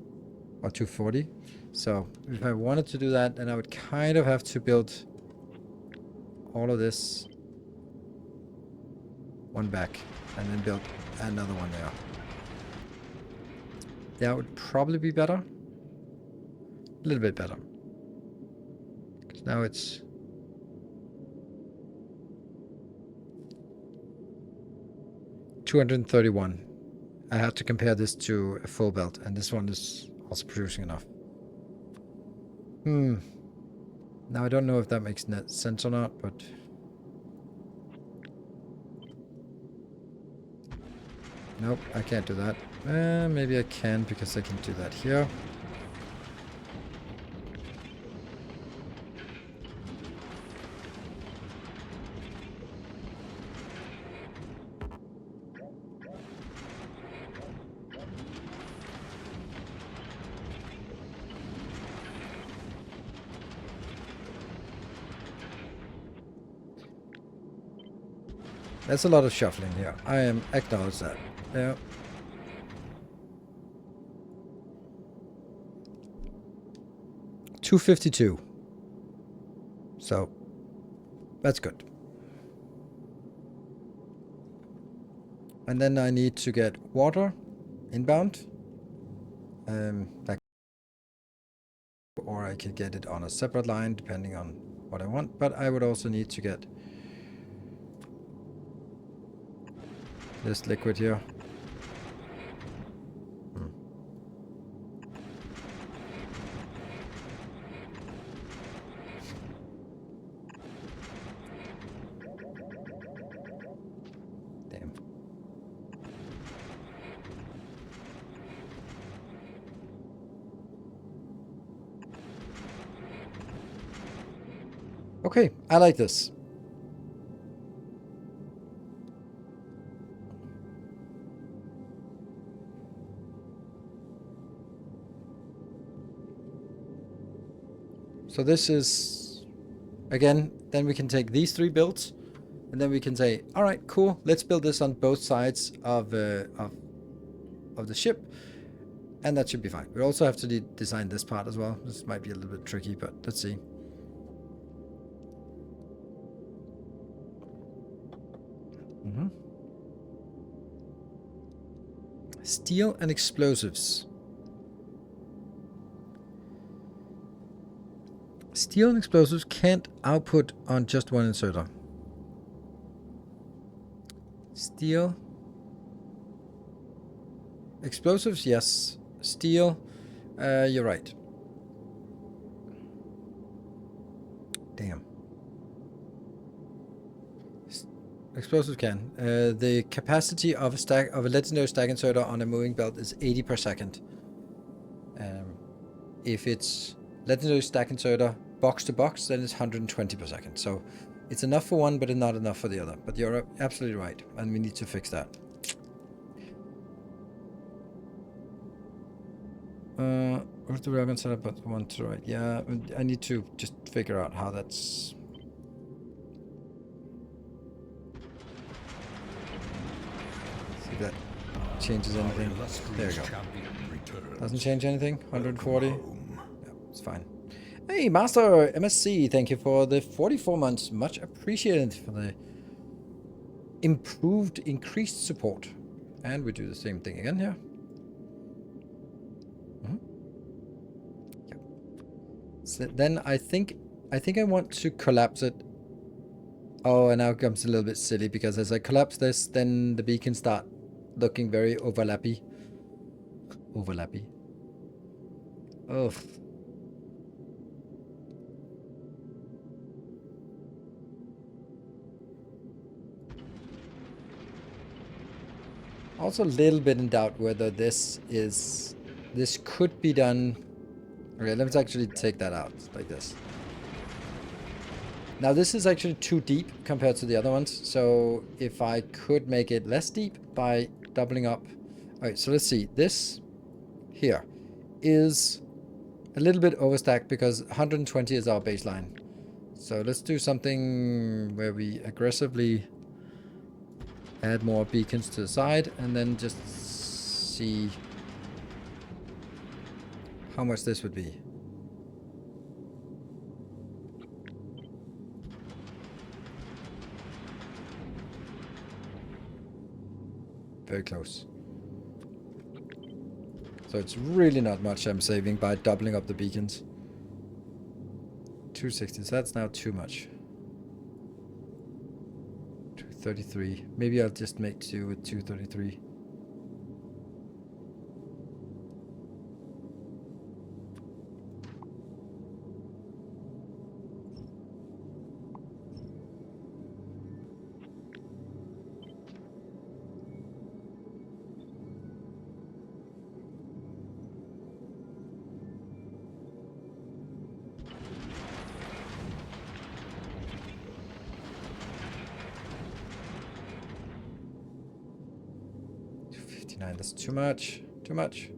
or 240. So if I wanted to do that, then I would kind of have to build all of this one back and then build another one there. That would probably be better. A little bit better. Because now it's... $231. I had to compare this to a full belt, and this one is also producing enough. Now I don't know if that makes net sense or not, but... Nope, I can't do that. Maybe I can, because I can do that here. There's a lot of shuffling here. I am acknowledge that. Yeah. $252. So that's good. And then I need to get water inbound. Or I could get it on a separate line depending on what I want. But I would also need to get this liquid here. Damn. Okay, I like this. So this is, again, then we can take these 3 builds, and then we can say, all right, cool, let's build this on both sides of the ship, and that should be fine. We also have to design this part as well. This might be a little bit tricky, but let's see. Steel and explosives. Steel and explosives can't output on just one inserter. Steel. Explosives, yes. Steel, you're right. Damn. Explosives can. The capacity of a legendary stack inserter on a moving belt is 80 per second. If it's legendary stack inserter box to box, then it's 120 per second. So it's enough for one, but it's not enough for the other. But you're absolutely right, and we need to fix that. Where's the railgun setup? But one to the right. Yeah, I need to just figure out how that's. See if that changes anything. There you go. Doesn't change anything. 140. Yeah, it's fine. Hey, Master MSC, thank you for the 44 months. Much appreciated for the increased support. And we do the same thing again here. Yep. So then I think I want to collapse it. Oh, and now it comes a little bit silly because as I collapse this, then the beacon start looking very overlappy. Ugh. Also a little bit in doubt whether this could be done. Okay, let's actually take that out like this. Now this is actually too deep compared to the other ones, so if I could make it less deep by doubling up. Alright, so let's see. This here is a little bit overstacked because 120 is our baseline. So let's do something where we aggressively add more beacons to the side and then just see how much this would be. Very close. So it's really not much I'm saving by doubling up the beacons. 260, so that's now too much. 233. Maybe I'll just make 2 with 233. That's too much. Too much.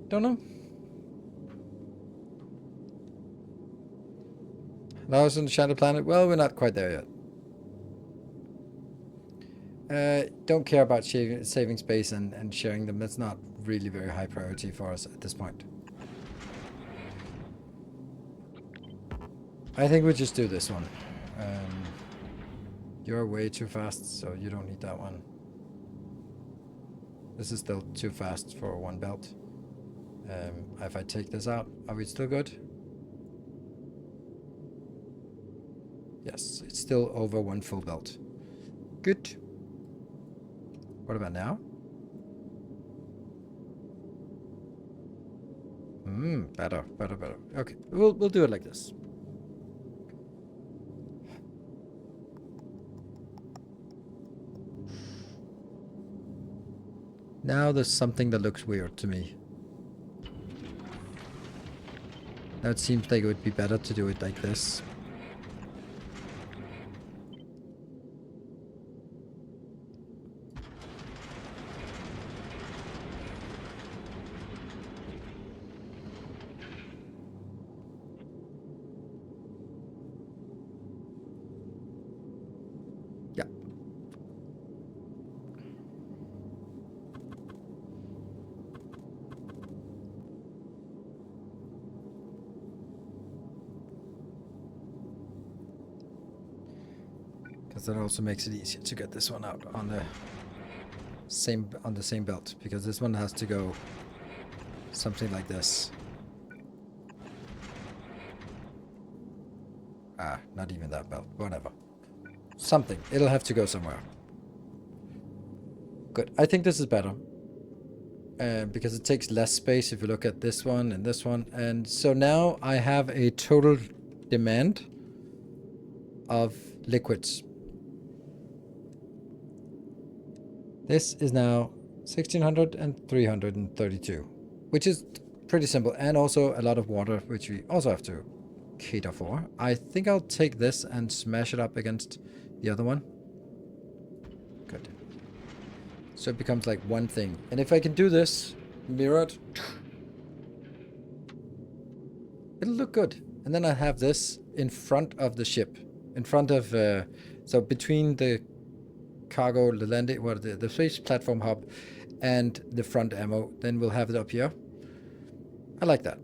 Don't know. Nilaus on the Shadow Planet. Well, we're not quite there yet. Don't care about saving space and sharing them. That's not really very high priority for us at this point. I think we'll just do this one. You're way too fast, so you don't need that one. This is still too fast for one belt. If I take this out, are we still good? Yes, it's still over one full belt. Good. What about now? Better. Okay, we'll do it like this. Now there's something that looks weird to me. Now it seems like it would be better to do it like this. because that also makes it easier to get this one out on the same belt, because this one has to go something like this. Ah, not even that belt. Whatever. Something. It'll have to go somewhere. Good. I think this is better. Because it takes less space if you look at this one and this one. And so now I have a total demand of liquids. This is now 1600 and 332, which is pretty simple. And also a lot of water, which we also have to cater for. I think I'll take this and smash it up against the other one. Good. So it becomes like one thing. And if I can do this mirrored, it'll look good. And then I have this in front of the ship, in front of so between the cargo, the landing, well, the space platform hub and the front ammo. Then we'll have it up here. I like that.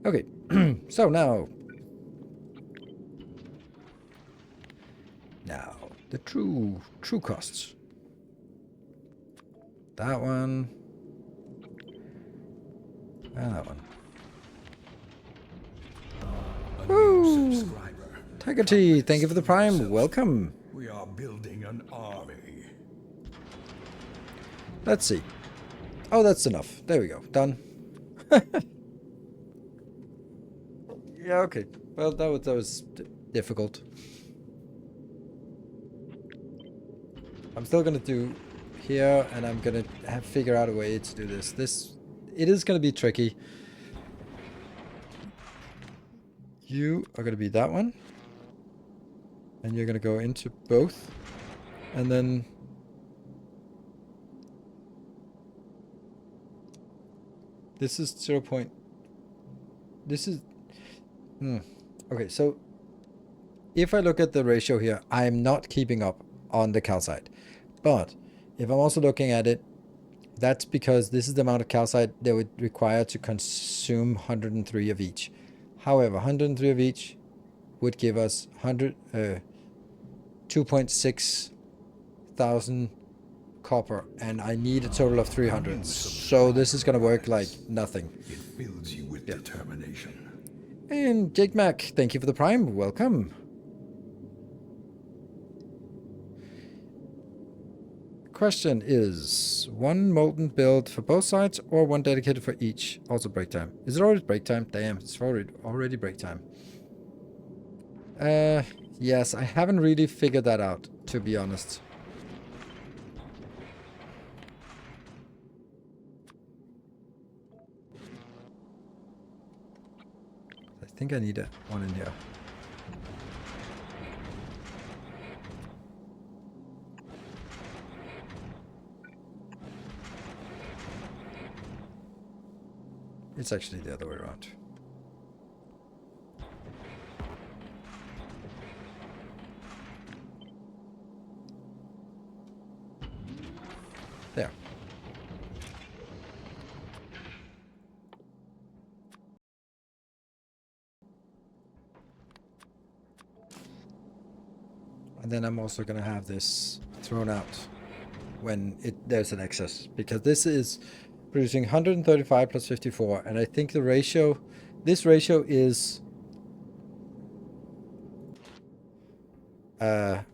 Okay, so now the true costs. That one and that one. Woo! Tiger T, thank you for the prime. Welcome. We are building an army. Let's see. Oh, that's enough. There we go. Done. Yeah, okay. Well, that was difficult. I'm still gonna do here, and I'm gonna figure out a way to do this. It is gonna be tricky. You are gonna be that one, and you're gonna go into both, and then this is 0. This is okay. So if I look at the ratio here, I'm not keeping up on the calcite. But if I'm also looking at it, that's because this is the amount of calcite that would require to consume 103 of each. However, 103 of each would give us 2.6 thousand copper, and I need a total of 300. So this is going to work like nothing. It fills you with determination. And Jake Mac, thank you for the prime. Welcome. Question is, one molten build for both sides or one dedicated for each? Also break time. Is it already break time? Damn, it's already break time. Yes, I haven't really figured that out, to be honest. I think I need one in here. It's actually the other way around. There. And then I'm also going to have this thrown out when there's an excess, because this is producing 135 plus 54, and I think the ratio, this ratio is 1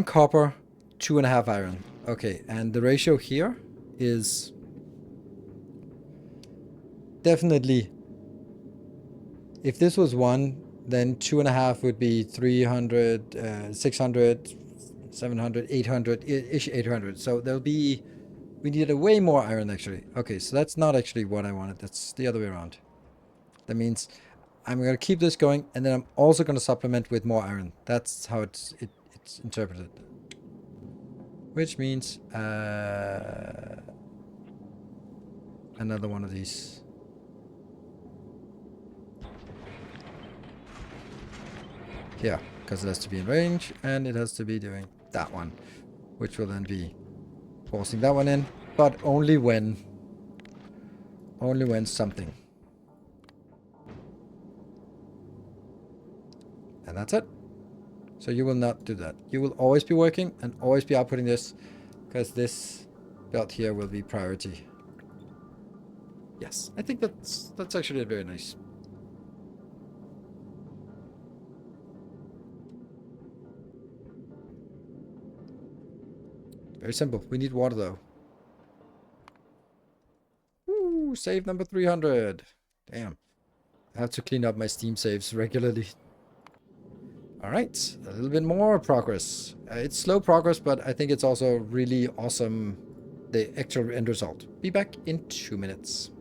copper, 2.5 iron. Okay, and the ratio here is definitely, if this was 1, then 2.5 would be 300, 600, 700, 800, ish 800. So we need a way more iron actually. Okay, so that's not actually what I wanted. That's the other way around. That means I'm going to keep this going, and then I'm also going to supplement with more iron. That's how it's interpreted. Which means another one of these. Here, because it has to be in range, and it has to be doing that one, which will then be forcing that one in, but only when something. And that's it. So you will not do that. You will always be working and always be outputting this, because this belt here will be priority. Yes, I think that's actually very nice. Very simple. We need water though. Woo, save number 300. Damn. I have to clean up my Steam saves regularly. Alright, a little bit more progress. It's slow progress, but I think it's also really awesome, the actual end result. Be back in 2 minutes.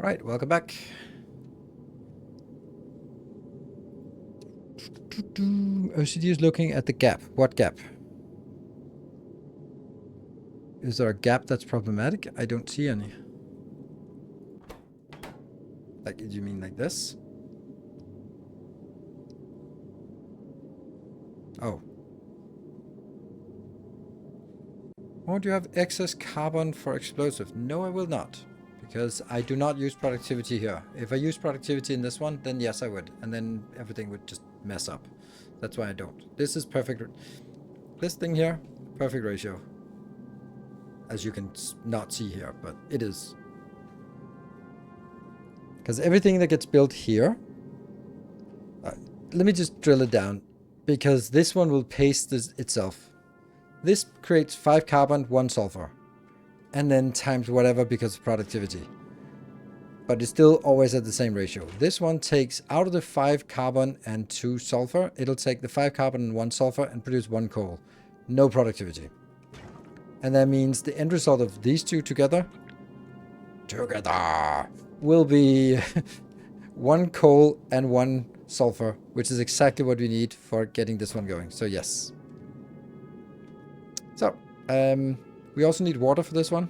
Alright, welcome back. OCD is looking at the gap. What gap? Is there a gap that's problematic? I don't see any. Like, do you mean like this? Oh. Won't you have excess carbon for explosive? No, I will not. Because I do not use productivity here. If I use productivity in this one, then yes, I would. And then everything would just mess up. That's why I don't. This is perfect. This thing here, perfect ratio. As you can not see here, but it is. Because everything that gets built here... let me just drill it down. Because this one will pace this itself. This creates 5 carbon, 1 sulfur. And then times whatever because of productivity. But it's still always at the same ratio. This one takes out of the 5 carbon and 2 sulfur, it'll take the 5 carbon and 1 sulfur and produce 1 coal. No productivity. And that means the end result of these two together will be 1 coal and 1 sulfur, which is exactly what we need for getting this one going. So yes. So, we also need water for this one.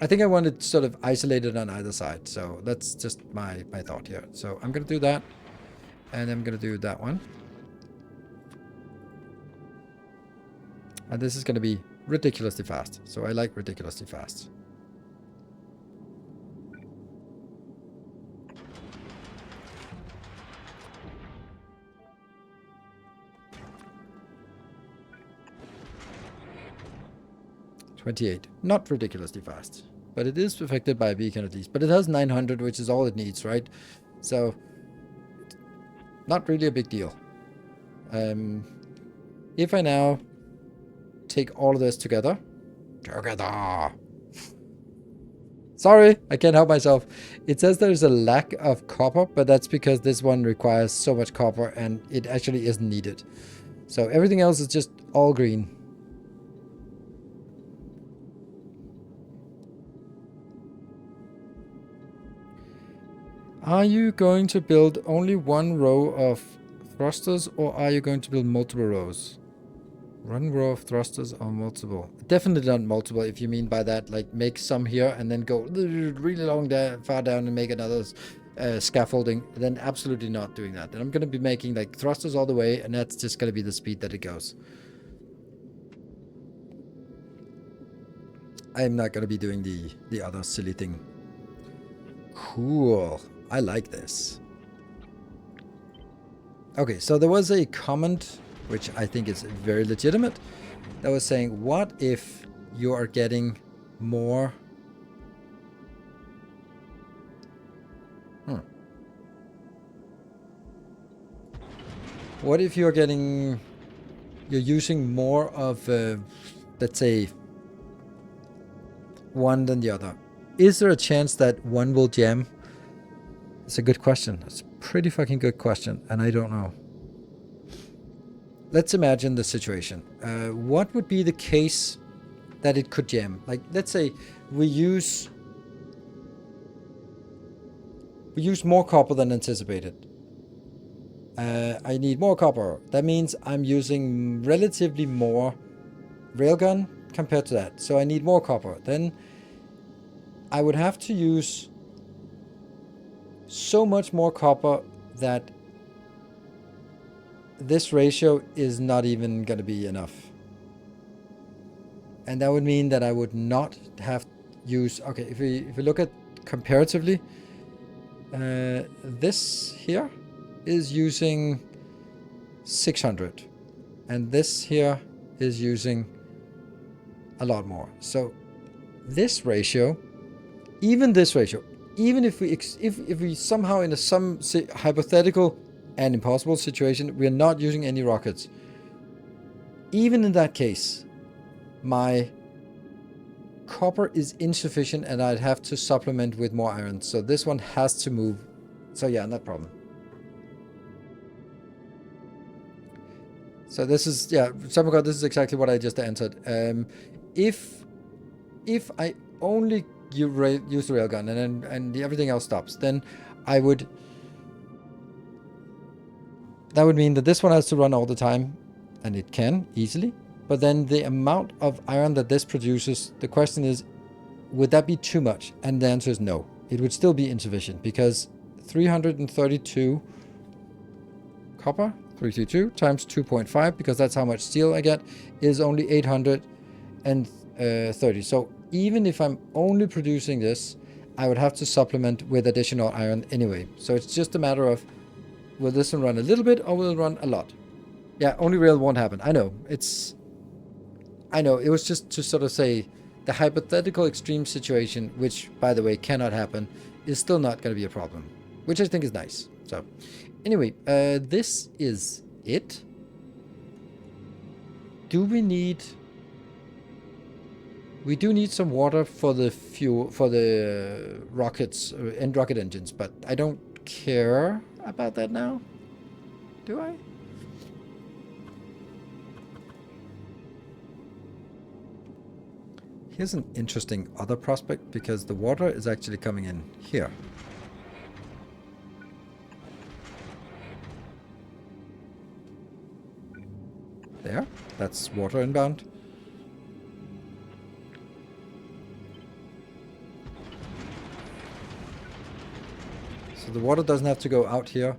I think I want it sort of isolated on either side. So that's just my thought here. So I'm going to do that. And I'm going to do that one. And this is going to be ridiculously fast. So I like ridiculously fast. $28. Not ridiculously fast. But it is affected by a beacon at least. But it has 900, which is all it needs, right? So, not really a big deal. If I now take all of this together. Sorry, I can't help myself. It says there's a lack of copper, but that's because this one requires so much copper and it actually isn't needed. So everything else is just all green. Are you going to build only one row of thrusters or are you going to build multiple rows? One row of thrusters or multiple? Definitely not multiple if you mean by that, like make some here and then go really long far down and make another scaffolding. Then absolutely not doing that. Then I'm going to be making like thrusters all the way and that's just going to be the speed that it goes. I'm not going to be doing the other silly thing. Cool. I like this. Okay, so there was a comment, which I think is very legitimate, that was saying, what if you are getting more... What if you're getting... You're using more of, let's say, one than the other. Is there a chance that one will jam? It's a good question. It's a pretty fucking good question, and I don't know. Let's imagine the situation. What would be the case that it could jam? Like, let's say we use more copper than anticipated. I need more copper. That means I'm using relatively more railgun compared to that. So I need more copper. Then I would have to use so much more copper that this ratio is not even going to be enough. And that would mean that I would not have used... Okay, if we look at comparatively, this here is using 600. And this here is using a lot more. So this ratio, even this ratio, even if we somehow in some hypothetical and impossible situation, we're not using any rockets. Even in that case, my copper is insufficient and I'd have to supplement with more iron. So this one has to move. So yeah, not problem. So this is, yeah, Samagod, this is exactly what I just answered. If I only use the railgun and everything else stops, then that would mean that this one has to run all the time, and it can easily. But then the amount of iron that this produces, the question is, would that be too much? And the answer is no. It would still be insufficient because 332 copper, 332 times 2.5, because that's how much steel I get, is only 830. So even if I'm only producing this, I would have to supplement with additional iron anyway. So it's just a matter of, will this one run a little bit or will it run a lot? Yeah, only rail won't happen. I know. It was just to sort of say the hypothetical extreme situation, which, by the way, cannot happen, is still not going to be a problem, which I think is nice. So anyway, this is it. Do we need... We do need some water for the fuel, for the rockets and rocket engines, but I don't care about that now. Do I? Here's an interesting other prospect, because the water is actually coming in here. There, that's water inbound. So the water doesn't have to go out here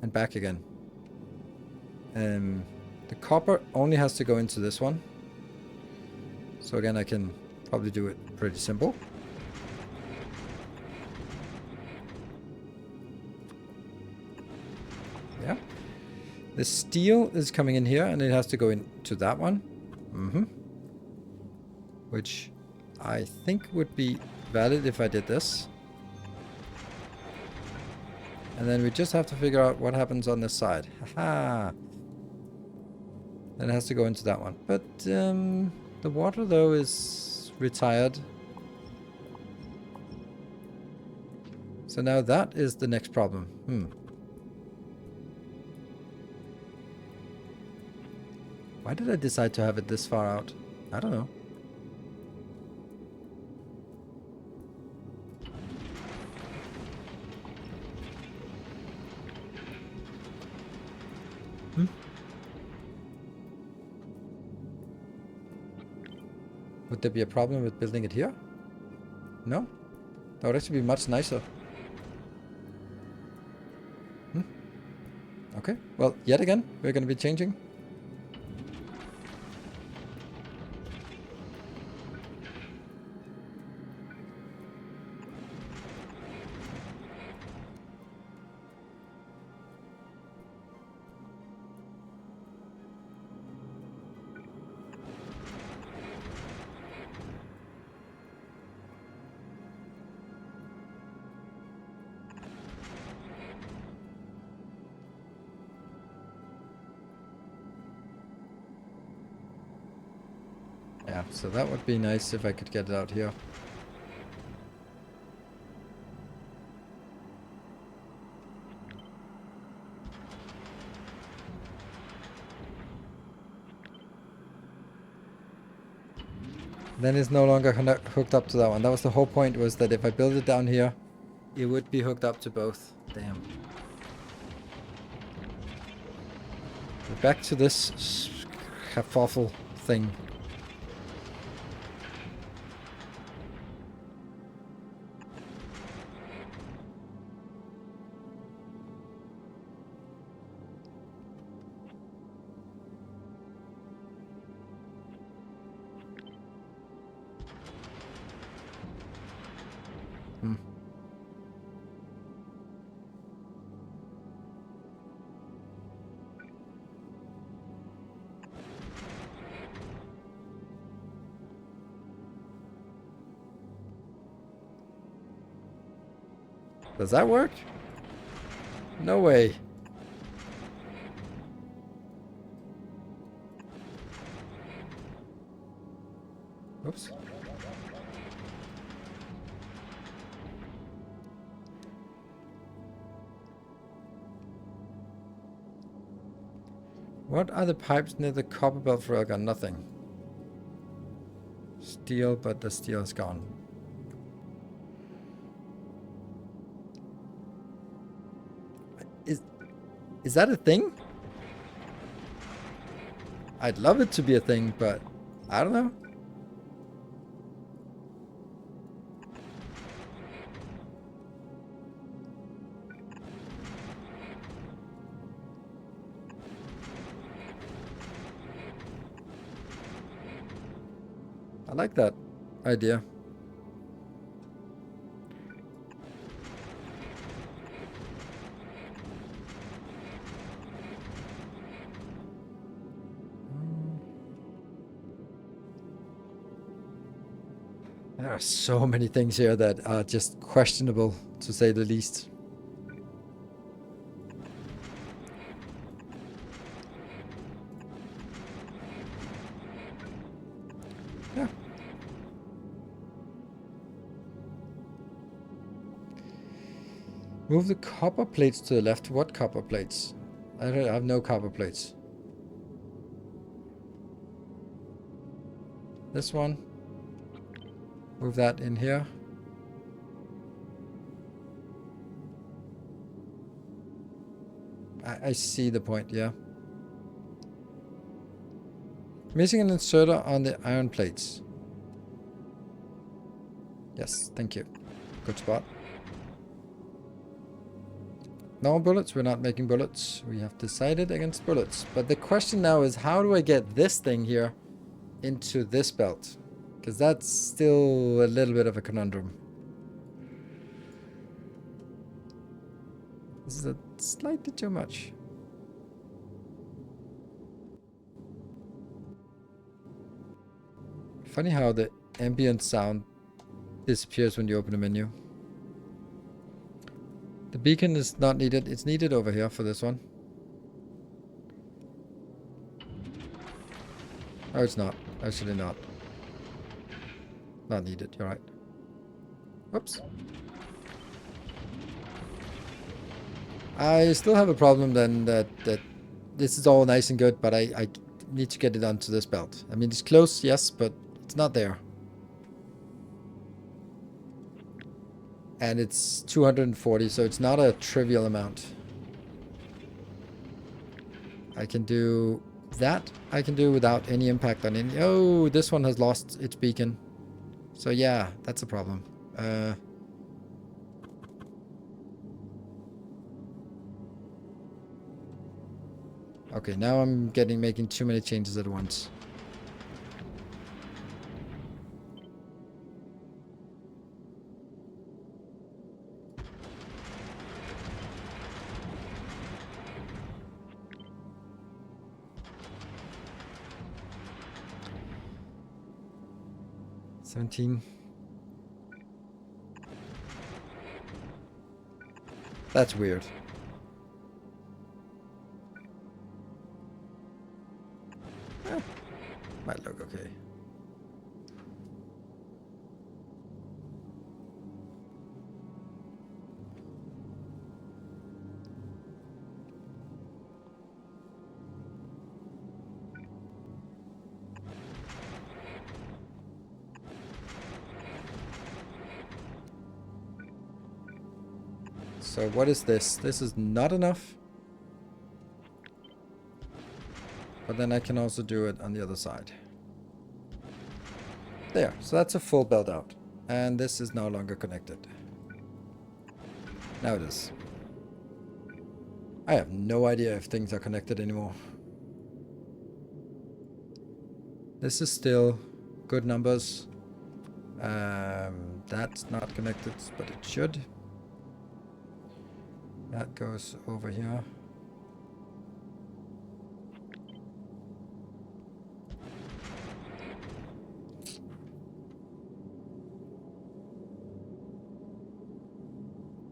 and back again. The copper only has to go into this one. So again, I can probably do it pretty simple. Yeah. The steel is coming in here and it has to go into that one. Which I think would be valid if I did this. And then we just have to figure out what happens on this side. Haha. Then it has to go into that one. But the water though is retired. So now that is the next problem. Why did I decide to have it this far out? I don't know. Would there be a problem with building it here? No? That would actually be much nicer. Okay, well, yet again, we're going to be changing. Yeah, so that would be nice if I could get it out here. Then it's no longer hooked up to that one. That was the whole point, was that if I build it down here, it would be hooked up to both. Damn. We're back to this kerfuffle thing. Does that work? No way. Oops. What are the pipes near the copper belt for railgun? Nothing. Steel, but the steel is gone. Is that a thing? I'd love it to be a thing, but I don't know. I like that idea. There are so many things here that are just questionable, to say the least. Yeah. Move the copper plates to the left. What copper plates? I have no copper plates. This one. Move that in here. I see the point, yeah. Missing an inserter on the iron plates. Yes, thank you. Good spot. No bullets, we're not making bullets. We have decided against bullets. But the question now is, how do I get this thing here into this belt? Because that's still a little bit of a conundrum. This is a slightly too much. Funny how the ambient sound disappears when you open a menu. The beacon is not needed. It's needed over here for this one. Oh, it's not. Actually not. Not needed, you're right. Whoops. I still have a problem then that this is all nice and good, but I need to get it onto this belt. I mean, it's close, yes, but it's not there. And it's 240, so it's not a trivial amount. I can do that. I can do without any impact on any... Oh, this one has lost its beacon. So yeah, that's a problem. Okay, now I'm making too many changes at once. That's weird. Might look okay. So what is this? This is not enough. But then I can also do it on the other side. There, so that's a full belt out. And this is no longer connected. Now it is. I have no idea if things are connected anymore. This is still good numbers. That's not connected, but it should. That goes over here.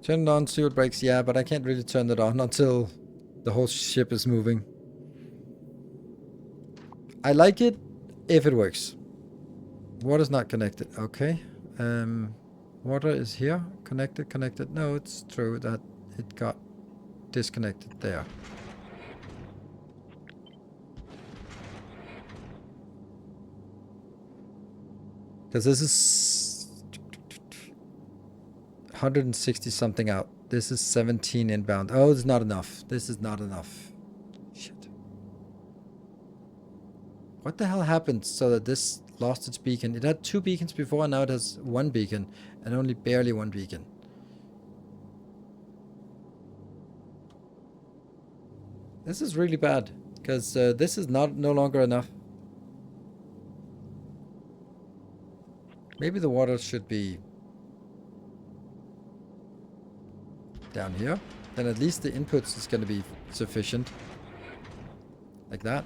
Turn it on, see what breaks. Yeah, but I can't really turn it on until the whole ship is moving. I like it if it works. Water's not connected. Okay. Water is here. Connected. No, it's true that it got disconnected there. Because this is 160 something out. This is 17 inbound. Oh, it's not enough. This is not enough. Shit. What the hell happened so that this lost its beacon? It had 2 beacons before, and now it has 1 beacon. And only barely 1 beacon. This is really bad. Because this is no longer enough. Maybe the water should be down here. Then at least the inputs is going to be sufficient. Like that.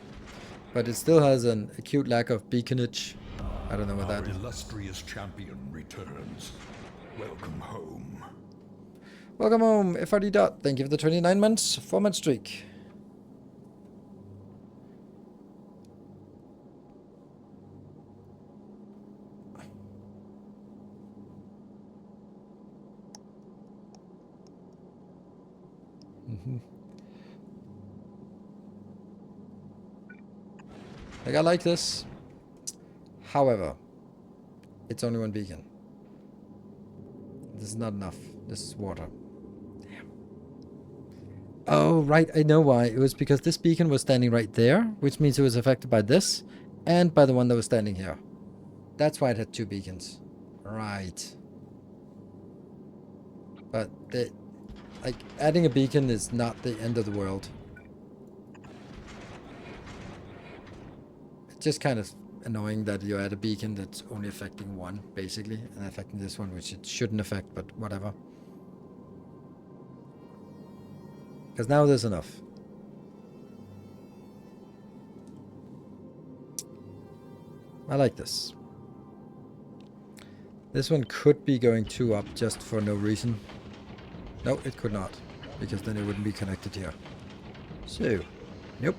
But it still has an acute lack of beaconage. I don't know what that is. Our illustrious champion returns. Welcome home. Welcome home, FRD Dot. Thank you for the 29 months, 4-month streak. Like, I like this. However, it's only 1 beacon. This is not enough. This is water. Damn. Oh, right. I know why. It was because this beacon was standing right there, which means it was affected by this and by the one that was standing here. That's why it had 2 beacons. Right. But like, adding a beacon is not the end of the world. It's just kind of annoying that you add a beacon that's only affecting 1, basically, and affecting this one, which it shouldn't affect, but whatever. Because now there's enough. I like this. This one could be going 2 up just for no reason. No, it could not, because then it wouldn't be connected here. So, nope.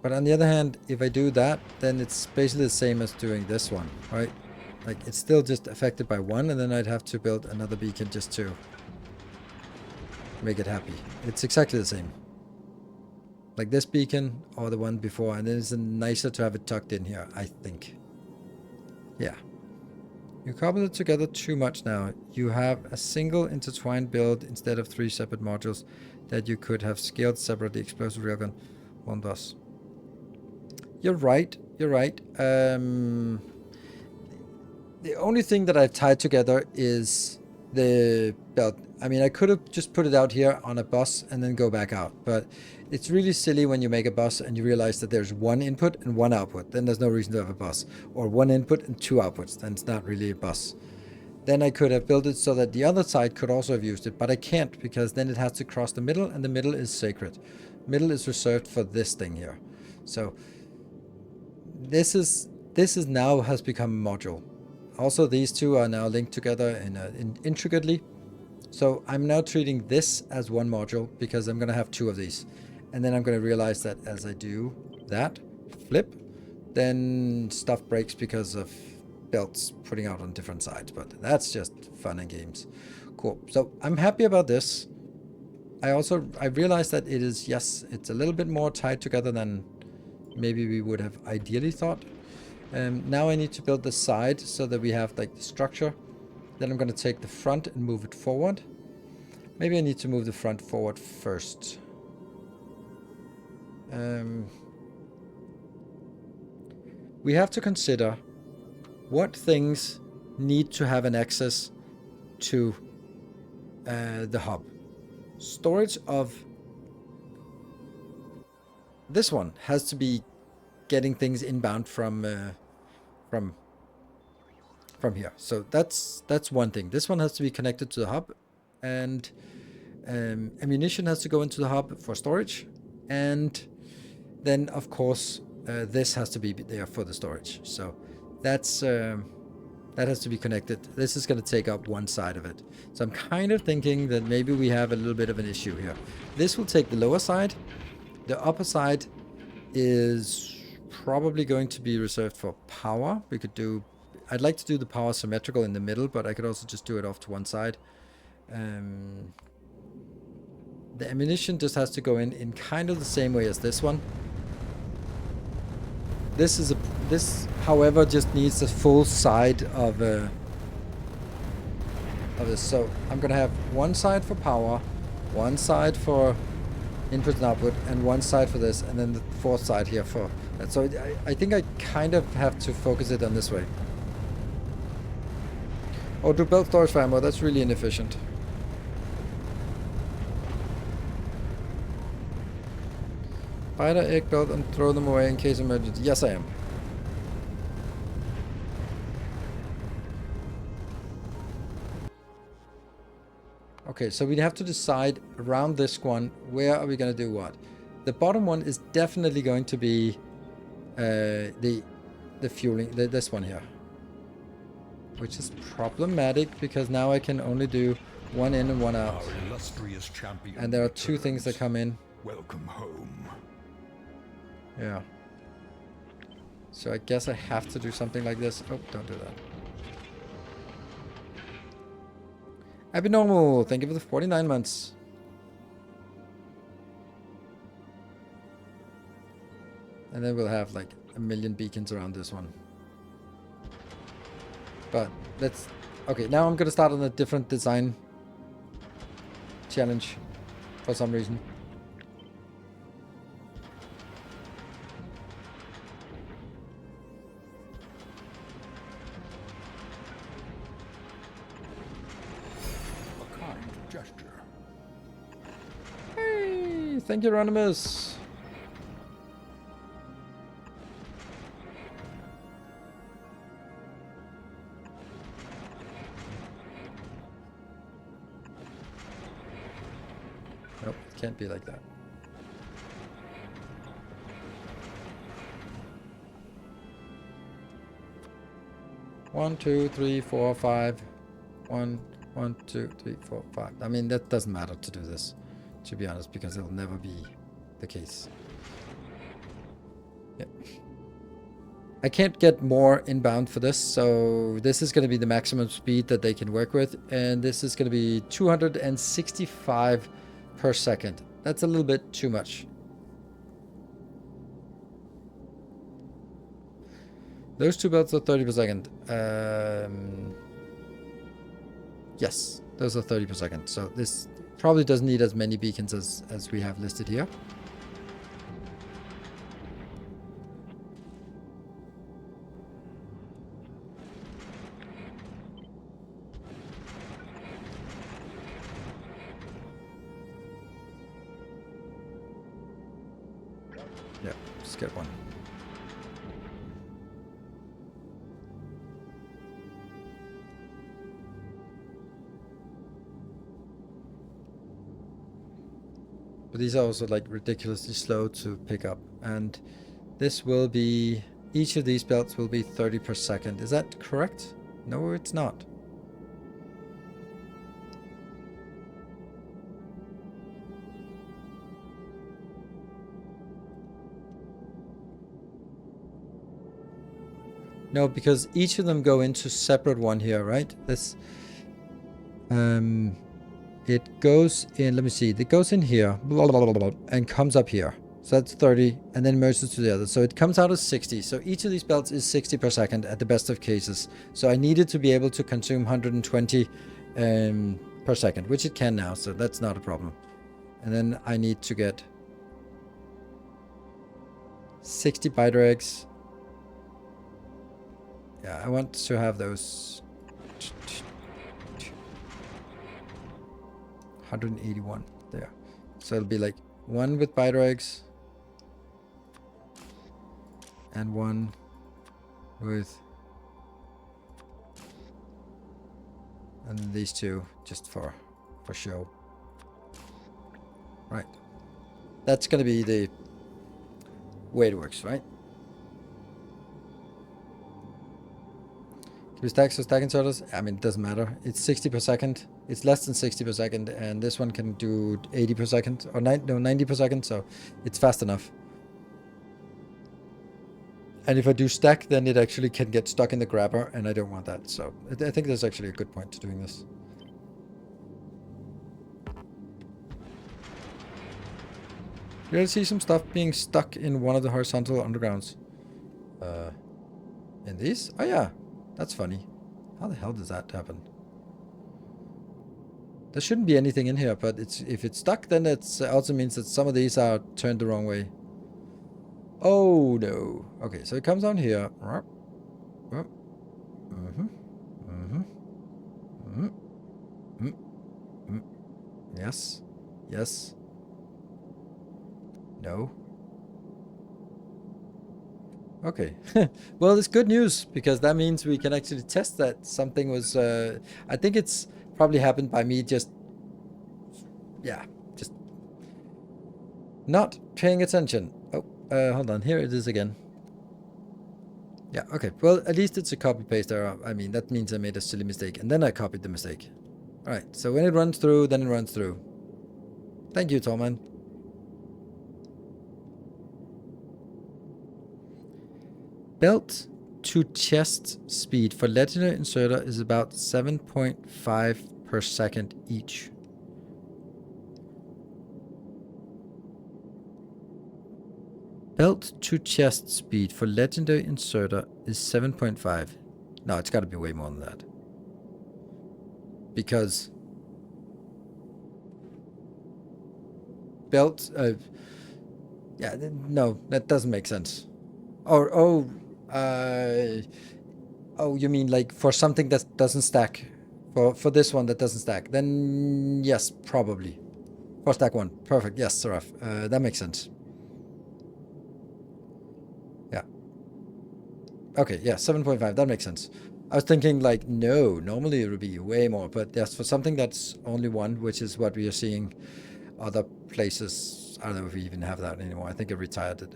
But on the other hand, if I do that, then it's basically the same as doing this one, right? Like, it's still just affected by one, and then I'd have to build another beacon just to make it happy. It's exactly the same. Like this beacon or the one before, and then it's nicer to have it tucked in here, I think. Yeah. You cobble it together too much now. You have a single intertwined build instead of 3 separate modules that you could have scaled separately. Explosive railgun, one bus. You're right. You're right. The only thing that I've tied together is the belt. I mean, I could have just put it out here on a bus and then go back out, but it's really silly when you make a bus and you realize that there's one input and one output. Then there's no reason to have a bus. Or one input and 2 outputs. Then it's not really a bus. Then I could have built it so that the other side could also have used it, but I can't, because then it has to cross the middle, and the middle is sacred. Middle is reserved for this thing here. So this is now has become a module. Also, these two are now linked together intricately. So I'm now treating this as one module because I'm going to have 2 of these. And then I'm going to realize that as I do that, flip, then stuff breaks because of belts putting out on different sides. But that's just fun and games. Cool. So I'm happy about this. I realized that it is, yes, it's a little bit more tied together than maybe we would have ideally thought. Now I need to build the side so that we have like the structure. Then I'm going to take the front and move it forward. Maybe I need to move the front forward first. We have to consider what things need to have an access to the hub. Storage of this one has to be getting things inbound from here. So that's one thing. This one has to be connected to the hub, and ammunition has to go into the hub for storage, and then of course this has to be there for the storage. So that's that has to be connected. This is going to take up one side of it. So I'm kind of thinking that maybe we have a little bit of an issue here. This will take the lower side. The upper side is probably going to be reserved for power. We could do... I'd like to do the power symmetrical in the middle, but I could also just do it off to one side. The ammunition just has to go in kind of the same way as this one. This, however, just needs a full side of this. So I'm going to have one side for power, one side for input and output, and one side for this, and then the 4th side here for that. So I think I kind of have to focus it on this way. Oh, do belt storage for ammo. That's really inefficient. Buy the egg belt and throw them away in case of emergency. Yes, I am. Okay, so we have to decide around this one, where are we going to do what? The bottom one is definitely going to be the fueling, this one here. Which is problematic because now I can only do one in and one out. Our illustrious champion And there are 2 things that come in. Welcome home. Yeah. So I guess I have to do something like this. Oh, don't do that. Abnormal, thank you for the 49 months. And then we'll have like a million beacons around this one. But let's... Okay, now I'm gonna start on a different design challenge for some reason. A kind gesture. Hey, thank you, Anonymous. Nope, it can't be like that. One, two, three, four, five. 1, 2, 3, 4, 5. I mean, that doesn't matter to do this, to be honest, because it'll never be the case. Yep. I can't get more inbound for this, so this is going to be the maximum speed that they can work with, and this is going to be 265 per second. That's a little bit too much. Those two belts are 30 per second. Yes, those are 30 per second. So this probably doesn't need as many beacons as we have listed here. Yeah, just get one. But these are also like ridiculously slow to pick up. And this will be, each of these belts will be 30 per second. Is that correct? No, it's not. No, because each of them go into separate one here, right? This, it goes in, let me see, it goes in here, blah, blah, blah, blah, and comes up here. So that's 30, and then merges to the other. So it comes out as 60. So each of these belts is 60 per second at the best of cases. So I needed to be able to consume 120 per second, which it can now, so that's not a problem. And then I need to get 60 biter eggs. Yeah, I want to have those 181 there. So it'll be like one with biter eggs and one with, and then these two just for show. Right. That's gonna be the way it works, right? Can we stack so stack inserters? I mean, it doesn't matter. It's 60 per second. It's less than 60 per second, and this one can do 80 per second, or 90 per second, so it's fast enough. And if I do stack, then it actually can get stuck in the grabber, and I don't want that. So I think there's actually a good point to doing this. You guys see some stuff being stuck in one of the horizontal undergrounds. In these? Oh yeah, that's funny. How the hell does that happen? There shouldn't be anything in here, but if it's stuck, then it also means that some of these are turned the wrong way. Oh no. Okay, so it comes down here. Yes. Yes. No. Okay. Well, it's good news, because that means we can actually test that something was... I think it's probably happened by me just... Yeah, just... not paying attention. Oh, hold on. Here it is again. Yeah, okay. Well, at least it's a copy-paste error. I mean, that means I made a silly mistake, and then I copied the mistake. Alright, so when it runs through, then it runs through. Thank you, Tallman. Belt to chest speed for legendary inserter is about 7.5 per second each. Belt to chest speed for legendary inserter is 7.5. No, it's got to be way more than that. Because belt, yeah, no, that doesn't make sense. Or, oh, you mean like for something that doesn't stack? For this one that doesn't stack? Then yes, probably. For stack one. Perfect. Yes, Seraph. That makes sense. Yeah. Okay, yeah, 7.5. That makes sense. I was thinking like, no, normally it would be way more. But yes, for something that's only one, which is what we are seeing other places. I don't know if we even have that anymore. I think I retired it.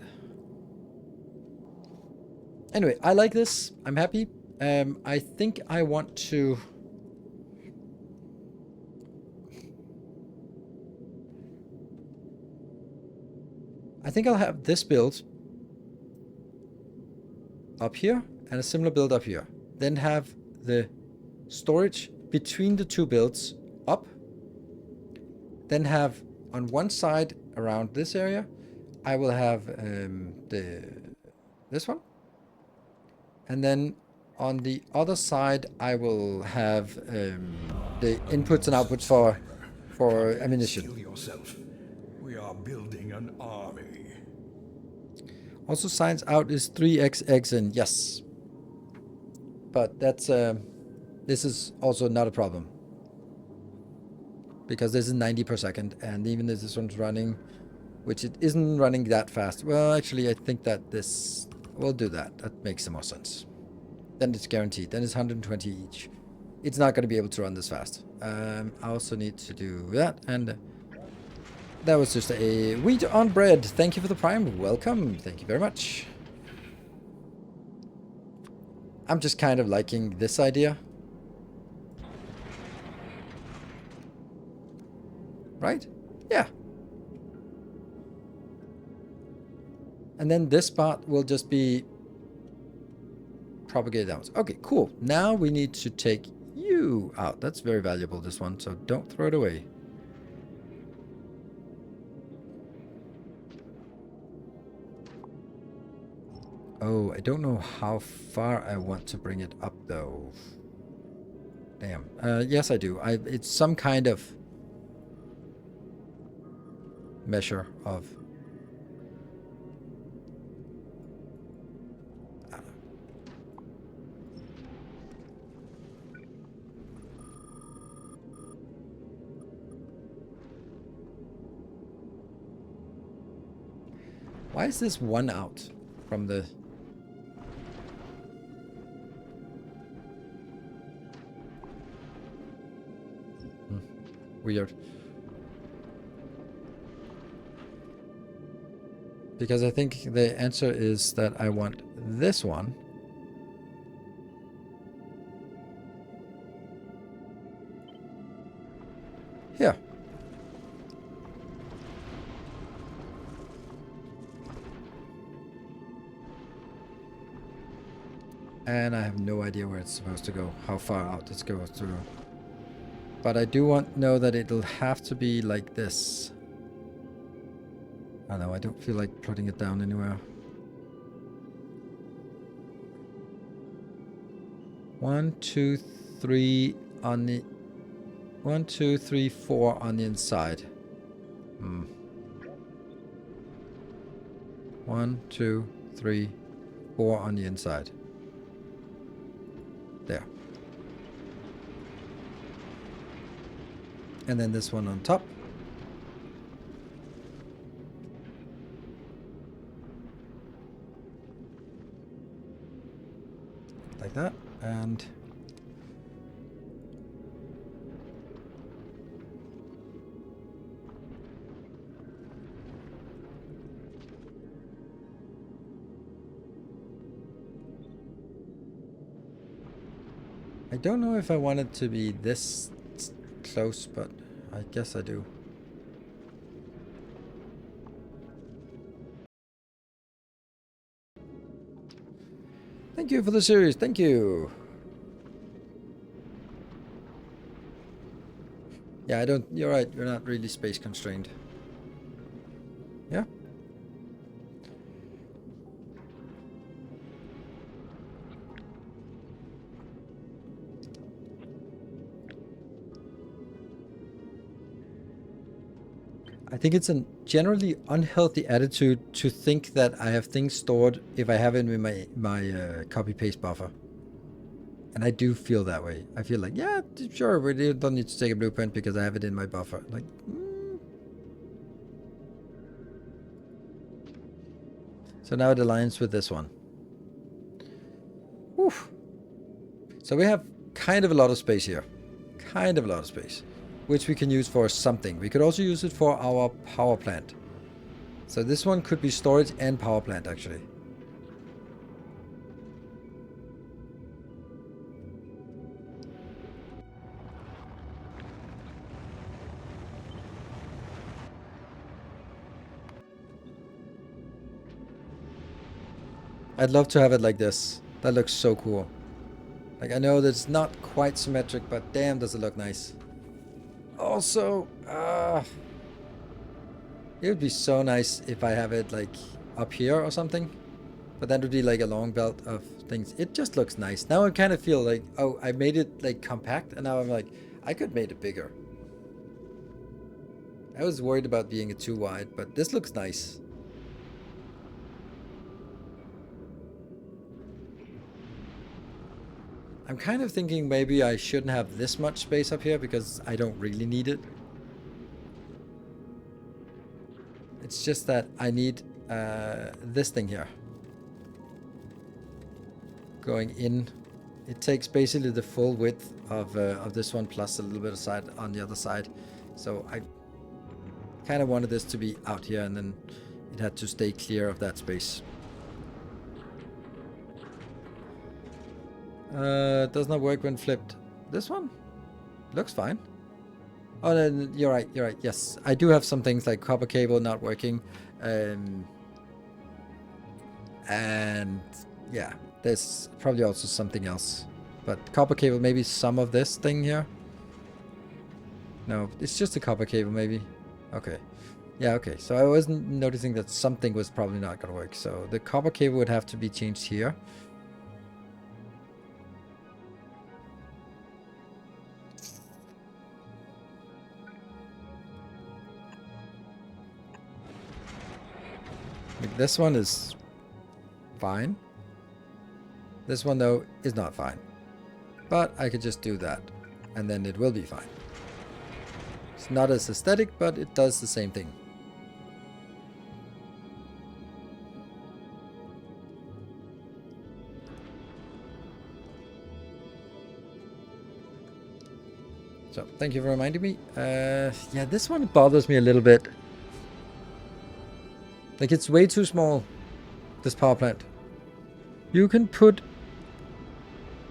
Anyway, I like this. I'm happy. I think I want to... I think I'll have this build. up here and a similar build up here. Then have the storage between the two builds up. Then have on one side around this area, I will have this one. And then on the other side, I will have the inputs and outputs for ammunition. Steel yourself. We are building an army. Also, science out is 3x in, yes. But that's this is also not a problem. Because this is 90 per second, and even if this one's running, which it isn't running that fast. Well, actually, I think that this will do that. That makes some more sense. Then it's guaranteed. Then it's 120 each. It's not going to be able to run this fast. I also need to do that, and that was just a wheat on bread. Thank you for the prime. Welcome. Thank you very much. I'm just kind of liking this idea. Right? Yeah. And then this part will just be propagated out. Okay, cool. Now we need to take you out. That's very valuable, this one, so don't throw it away. Oh, I don't know how far I want to bring it up, though. Damn. Yes, I do. It's some kind of measure of... Why is this one out from the... Weird. Because I think the answer is that I want this one. Here. And I have no idea where it's supposed to go, how far out it's going to go. But I do know that it'll have to be like this. I know, I don't feel like putting it down anywhere. 1, 2, 3 on the... 1, 2, 3, 4 on the inside. 1, 2, 3, 4 on the inside. There. And then this one on top. Like that. And I don't know if I want it to be this close, but I guess I do. Thank you for the series. Thank you. Yeah, I don't... You're right. You're not really space constrained. Yeah. I think it's a generally unhealthy attitude to think that I have things stored if I have it in my copy-paste buffer. And I do feel that way. I feel like, yeah, sure, we don't need to take a blueprint because I have it in my buffer. Like, So now it aligns with this one. Whew. So we have kind of a lot of space here. Kind of a lot of space. Which we can use for something. We could also use it for our power plant. So this one could be storage and power plant, actually. I'd love to have it like this. That looks so cool. Like, I know that it's not quite symmetric, but damn, does it look nice. Also, it would be so nice if I have it like up here or something. But that would be like a long belt of things. It just looks nice. Now I kind of feel like, oh, I made it like compact, and now I'm like, I could make it bigger. I was worried about being it too wide, but this looks nice. I'm kind of thinking maybe I shouldn't have this much space up here because I don't really need it. It's just that I need this thing here. Going in. It takes basically the full width of this one plus a little bit of side on the other side. So I kind of wanted this to be out here, and then it had to stay clear of that space. Does not work when flipped. This one looks fine. Oh, no, you're right. You're right. Yes, I do have some things like copper cable not working, and yeah, there's probably also something else. But copper cable, maybe some of this thing here. No, it's just a copper cable, maybe. Okay. Yeah, okay. So I wasn't noticing that something was probably not going to work. So the copper cable would have to be changed here. Like this one is fine. This one, though, is not fine. But I could just do that, and then it will be fine. It's not as aesthetic, but it does the same thing. So, thank you for reminding me. Yeah, this one bothers me a little bit. Like, it's way too small, this power plant. You can put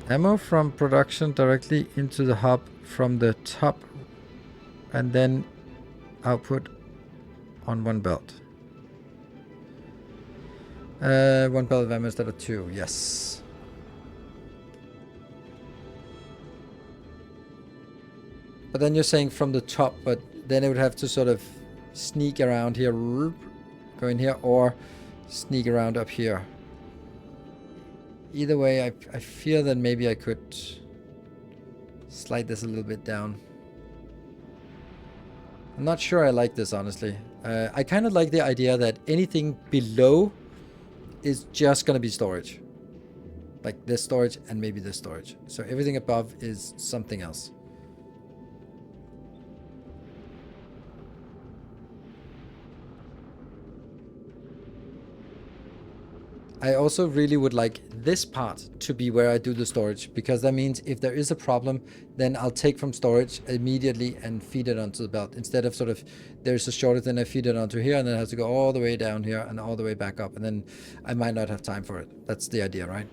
ammo from production directly into the hub from the top, and then output on one belt. One belt of ammo instead of two, yes. But then you're saying from the top, but then it would have to sort of sneak around here, go in here, or sneak around up here. Either way, I feel that maybe I could slide this a little bit down. I'm not sure I like this, honestly. I kind of like the idea that anything below is just going to be storage. Like this storage and maybe this storage. So everything above is something else. I also really would like this part to be where I do the storage, because that means if there is a problem, then I'll take from storage immediately and feed it onto the belt. Instead of sort of, there's a shortage, then I feed it onto here, and then I have to go all the way down here and all the way back up, and then I might not have time for it. That's the idea, right?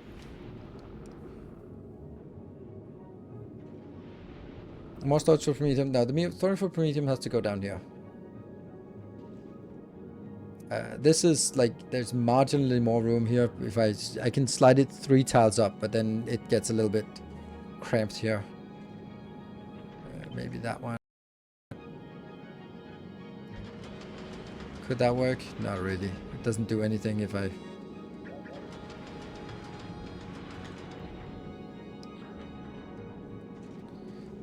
More storage for Prometheum. Now, the storage for Prometheum has to go down here. This is like, there's marginally more room here. If I can slide it 3 tiles up, but then it gets a little bit cramped here. Maybe that one. Could that work? Not really. It doesn't do anything if I...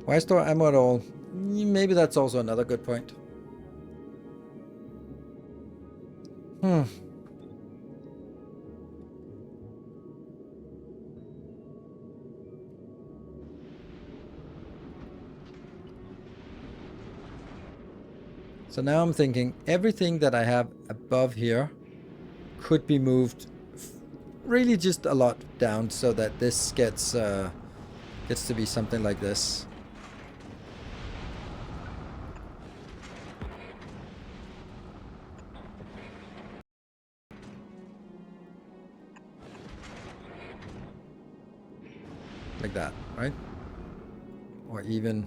Why store ammo at all? Maybe that's also another good point. So now I'm thinking everything that I have above here could be moved really just a lot down, so that this gets to be something like this. Like that, right? Or even...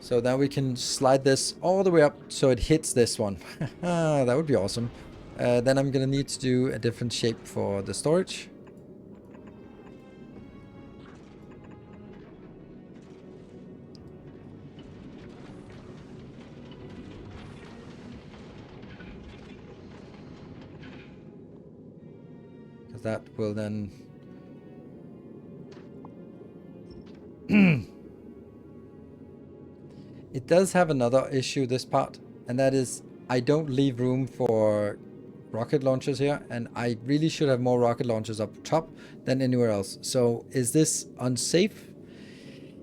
So now we can slide this all the way up so it hits this one. That would be awesome. Then I'm gonna need to do a different shape for the storage. Because that will then... It does have another issue, this part, and that is I don't leave room for rocket launchers here, and I really should have more rocket launchers up top than anywhere else. So is this unsafe?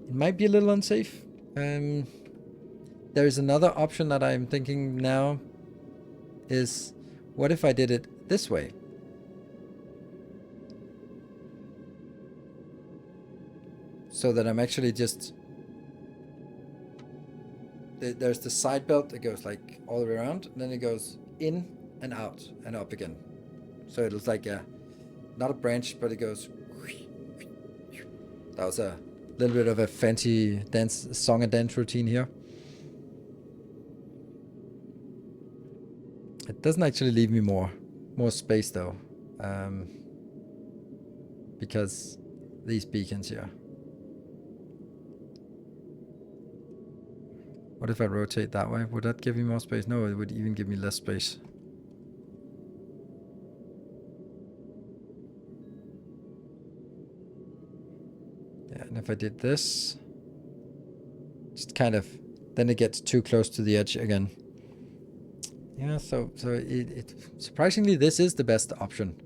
It might be a little unsafe. There is another option that I'm thinking now is, what if I did it this way? So that I'm actually just... There's the side belt that goes like all the way around, and then it goes in and out and up again. So it looks like a, not a branch, but it goes... That was a little bit of a fancy dance, song and dance routine here. It doesn't actually leave me more space though. Because these beacons here. What if I rotate that way? Would that give me more space? No, it would even give me less space. Yeah, and if I did this, just kind of, then it gets too close to the edge again. Yeah, so it surprisingly, this is the best option.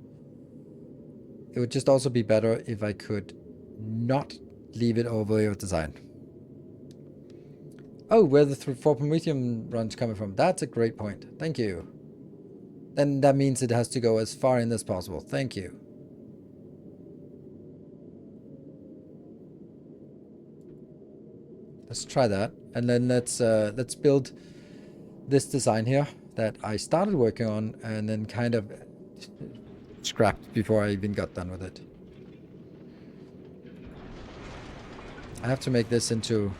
It would just also be better if I could not leave it overlay of design. Oh, where the 4 Prometheum run's coming from. That's a great point. Thank you. Then that means it has to go as far in as possible. Thank you. Let's try that. And then let's build this design here that I started working on and then kind of scrapped before I even got done with it. I have to make this into...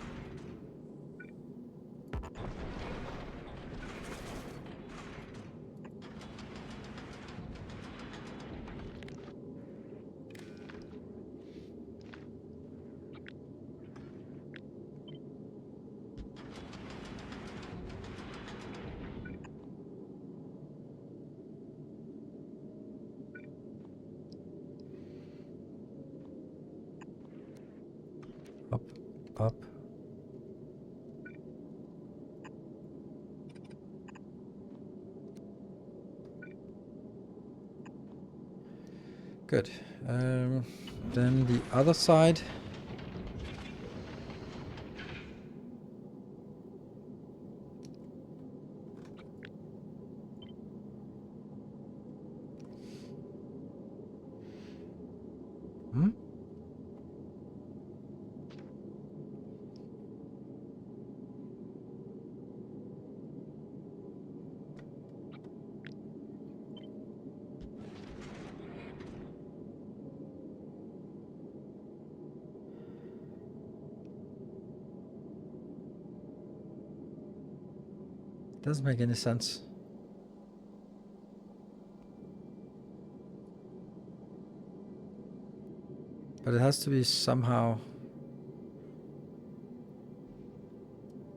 Up. Good. Then the other side. Hmm? Doesn't make any sense. But it has to be somehow...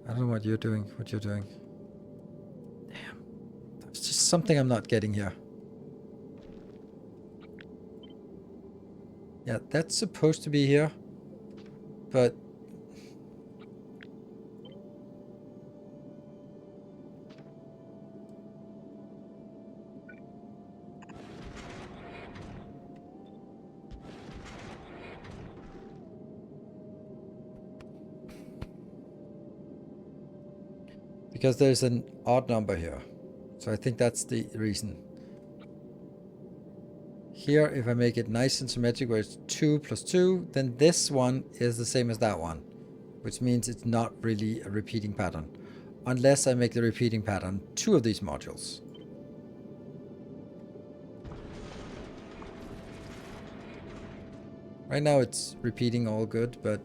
I don't know what you're doing. Damn. There's just something I'm not getting here. Yeah, that's supposed to be here. But... because there's an odd number here. So I think that's the reason. Here, if I make it nice and symmetric where it's 2 plus 2, then this one is the same as that one. Which means it's not really a repeating pattern. Unless I make the repeating pattern 2 of these modules. Right now it's repeating all good, but...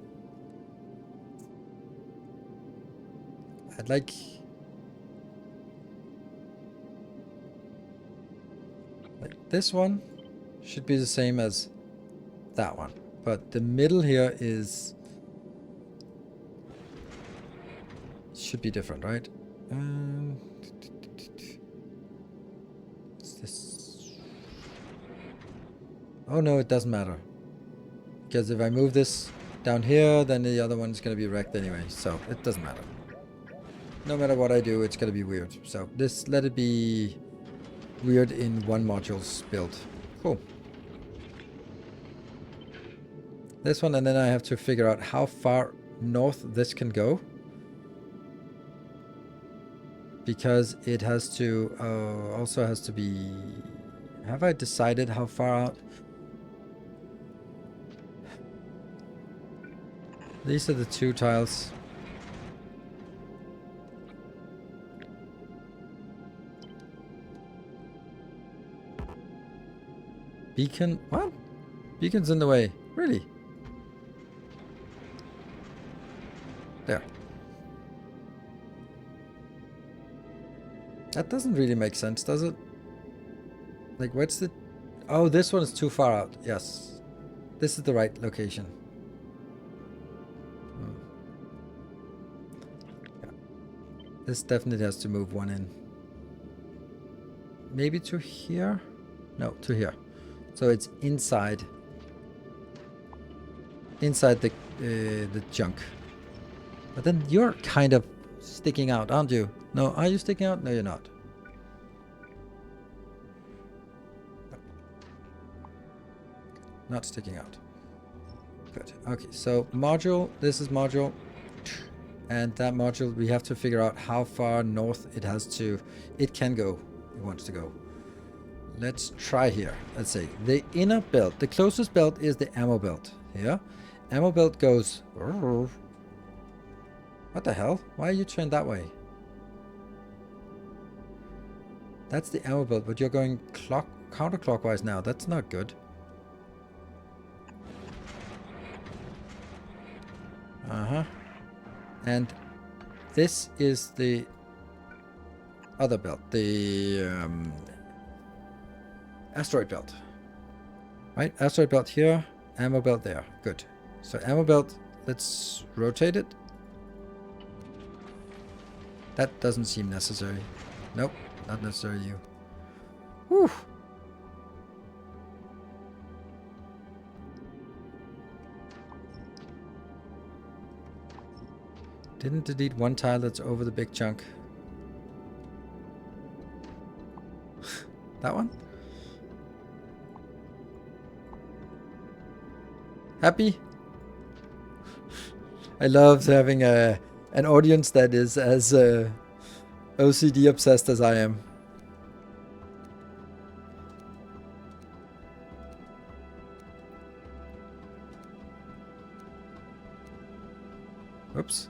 I'd like... This one should be the same as that one. But the middle here is... should be different, right? What's this? Oh no, it doesn't matter. Because if I move this down here, then the other one's going to be wrecked anyway. So it doesn't matter. No matter what I do, it's going to be weird. So this, let it be weird in one module's build. Cool. This one, and then I have to figure out how far north this can go. Because it has to, also has to be... Have I decided how far out? These are the two tiles. Beacon? What? Beacon's in the way. Really? There. That doesn't really make sense, does it? Like, what's the... Oh, this one is too far out. Yes. This is the right location. Yeah. This definitely has to move one in. Maybe to here? No, to here. So it's inside. Inside the junk. But then you're kind of sticking out, aren't you? No, are you sticking out? No, you're not. Not sticking out. Good. Okay, so module. This is module. And that module, we have to figure out how far north it has to... It can go. It wants to go. Let's try here. Let's see. The inner belt. The closest belt is the ammo belt. Here. Ammo belt goes... What the hell? Why are you turned that way? That's the ammo belt, but you're going counterclockwise now. That's not good. Uh-huh. And this is the other belt. The asteroid belt. Right? Asteroid belt here. Ammo belt there. Good. So ammo belt, let's rotate it. That doesn't seem necessary. Nope, not necessary. You. Whew. Didn't delete one tile that's over the big chunk. That one? Happy? I love having an audience that is as OCD obsessed as I am. Oops.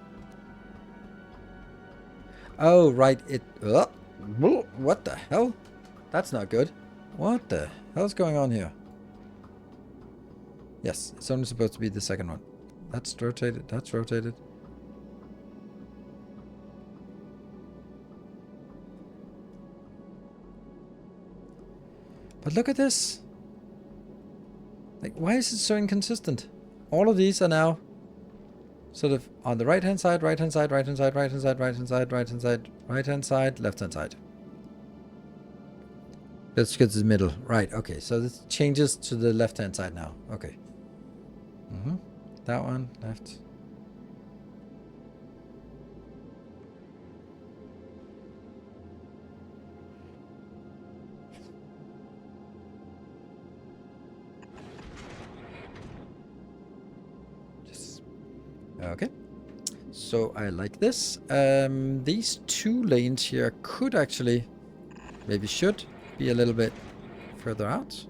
Oh, right. What the hell? That's not good. What the hell's going on here? Yes, it's only supposed to be the second one. That's rotated. That's rotated. But look at this. Like, why is it so inconsistent? All of these are now sort of on the right-hand side, right-hand side, right-hand side, right-hand side, right-hand side, right-hand side, right-hand side, left-hand side. Let's get to the middle. Right, okay. So this changes to the left-hand side now. Okay. That one, left. Okay, so I like this. These two lanes here could actually, maybe should, be a little bit further out.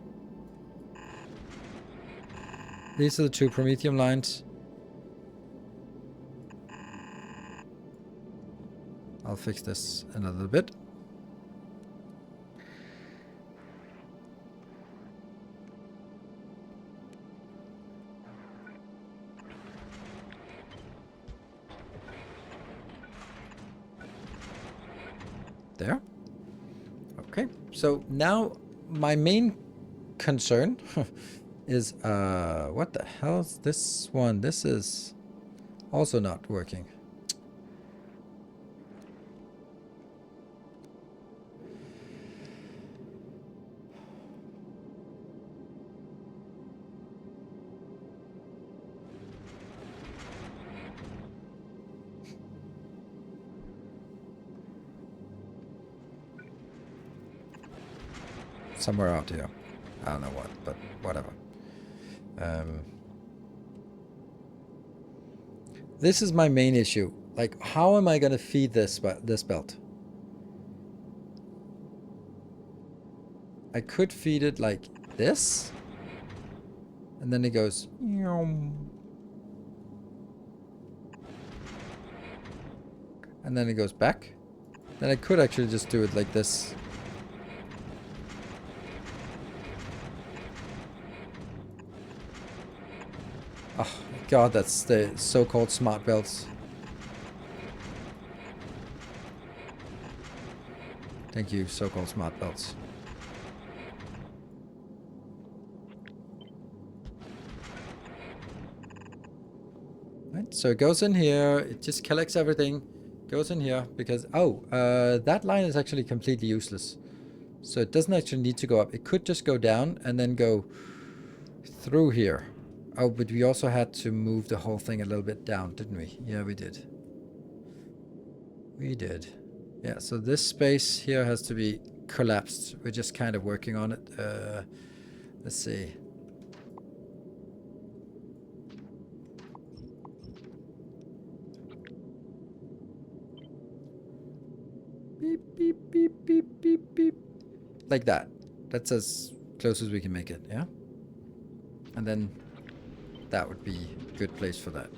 These are the two Prometheum lines. I'll fix this in a little bit. There. Okay. So now my main concern is what the hell is this one? This is also not working. Somewhere out here. I don't know what, but whatever. This is my main issue. Like, how am I gonna feed this belt? I could feed it like this, and then it goes. And then it goes back. Then I could actually just do it like this. Oh god, that's the so-called smart belts. Thank you, so-called smart belts. Right, so it goes in here, it just collects everything, goes in here, because, that line is actually completely useless. So it doesn't actually need to go up. It could just go down and then go through here. Oh, but we also had to move the whole thing a little bit down, didn't we? Yeah, we did. We did. Yeah, so this space here has to be collapsed. We're just kind of working on it. Let's see. Beep, beep, beep, beep, beep, beep. Like that. That's as close as we can make it, yeah? And then that would be a good place for that.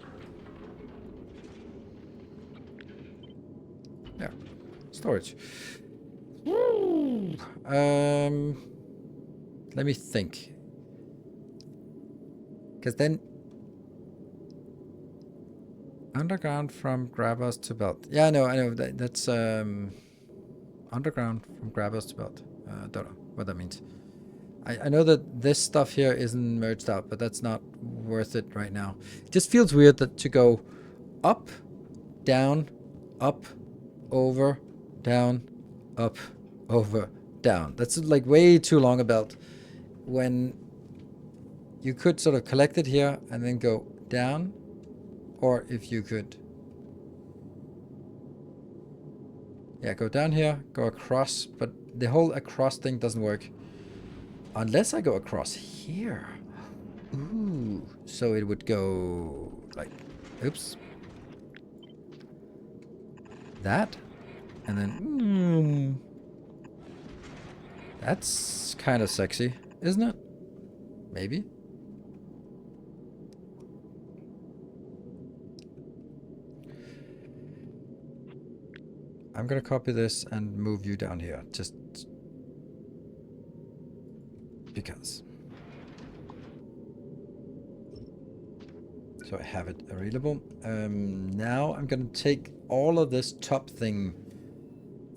Yeah. Storage. Let me think. Because then underground from grabbers to belt. Yeah, I know. That's underground from grabbers to belt. Don't know what that means. I know that this stuff here isn't merged out, but that's not worth it right now. It just feels weird that to go up, down, up, over, down, up, over, down. That's like way too long a belt. When you could sort of collect it here and then go down, or if you could, yeah, go down here, go across, but the whole across thing doesn't work. Unless I go across here. Ooh. So it would go like, oops. That. And then, that's kind of sexy, isn't it? Maybe. I'm gonna copy this and move you down here, just because. So I have it available. Now I'm gonna take all of this top thing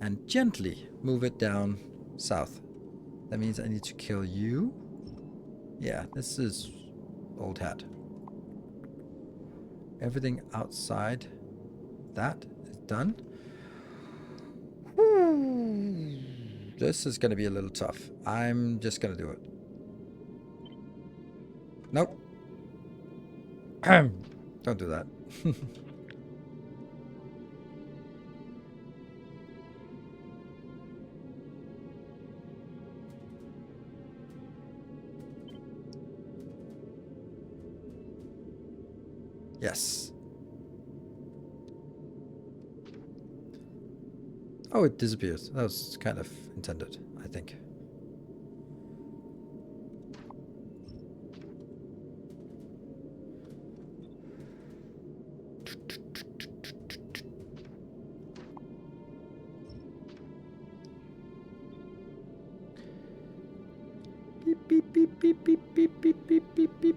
and gently move it down south. That means I need to kill you. Yeah, this is old hat. Everything outside that is done. This is gonna be a little tough. I'm just gonna do it. Nope. Don't do that. Yes. Oh, it disappears. That was kind of intended, I think. Beep, beep, beep, beep, beep, beep, beep, beep, beep, beep.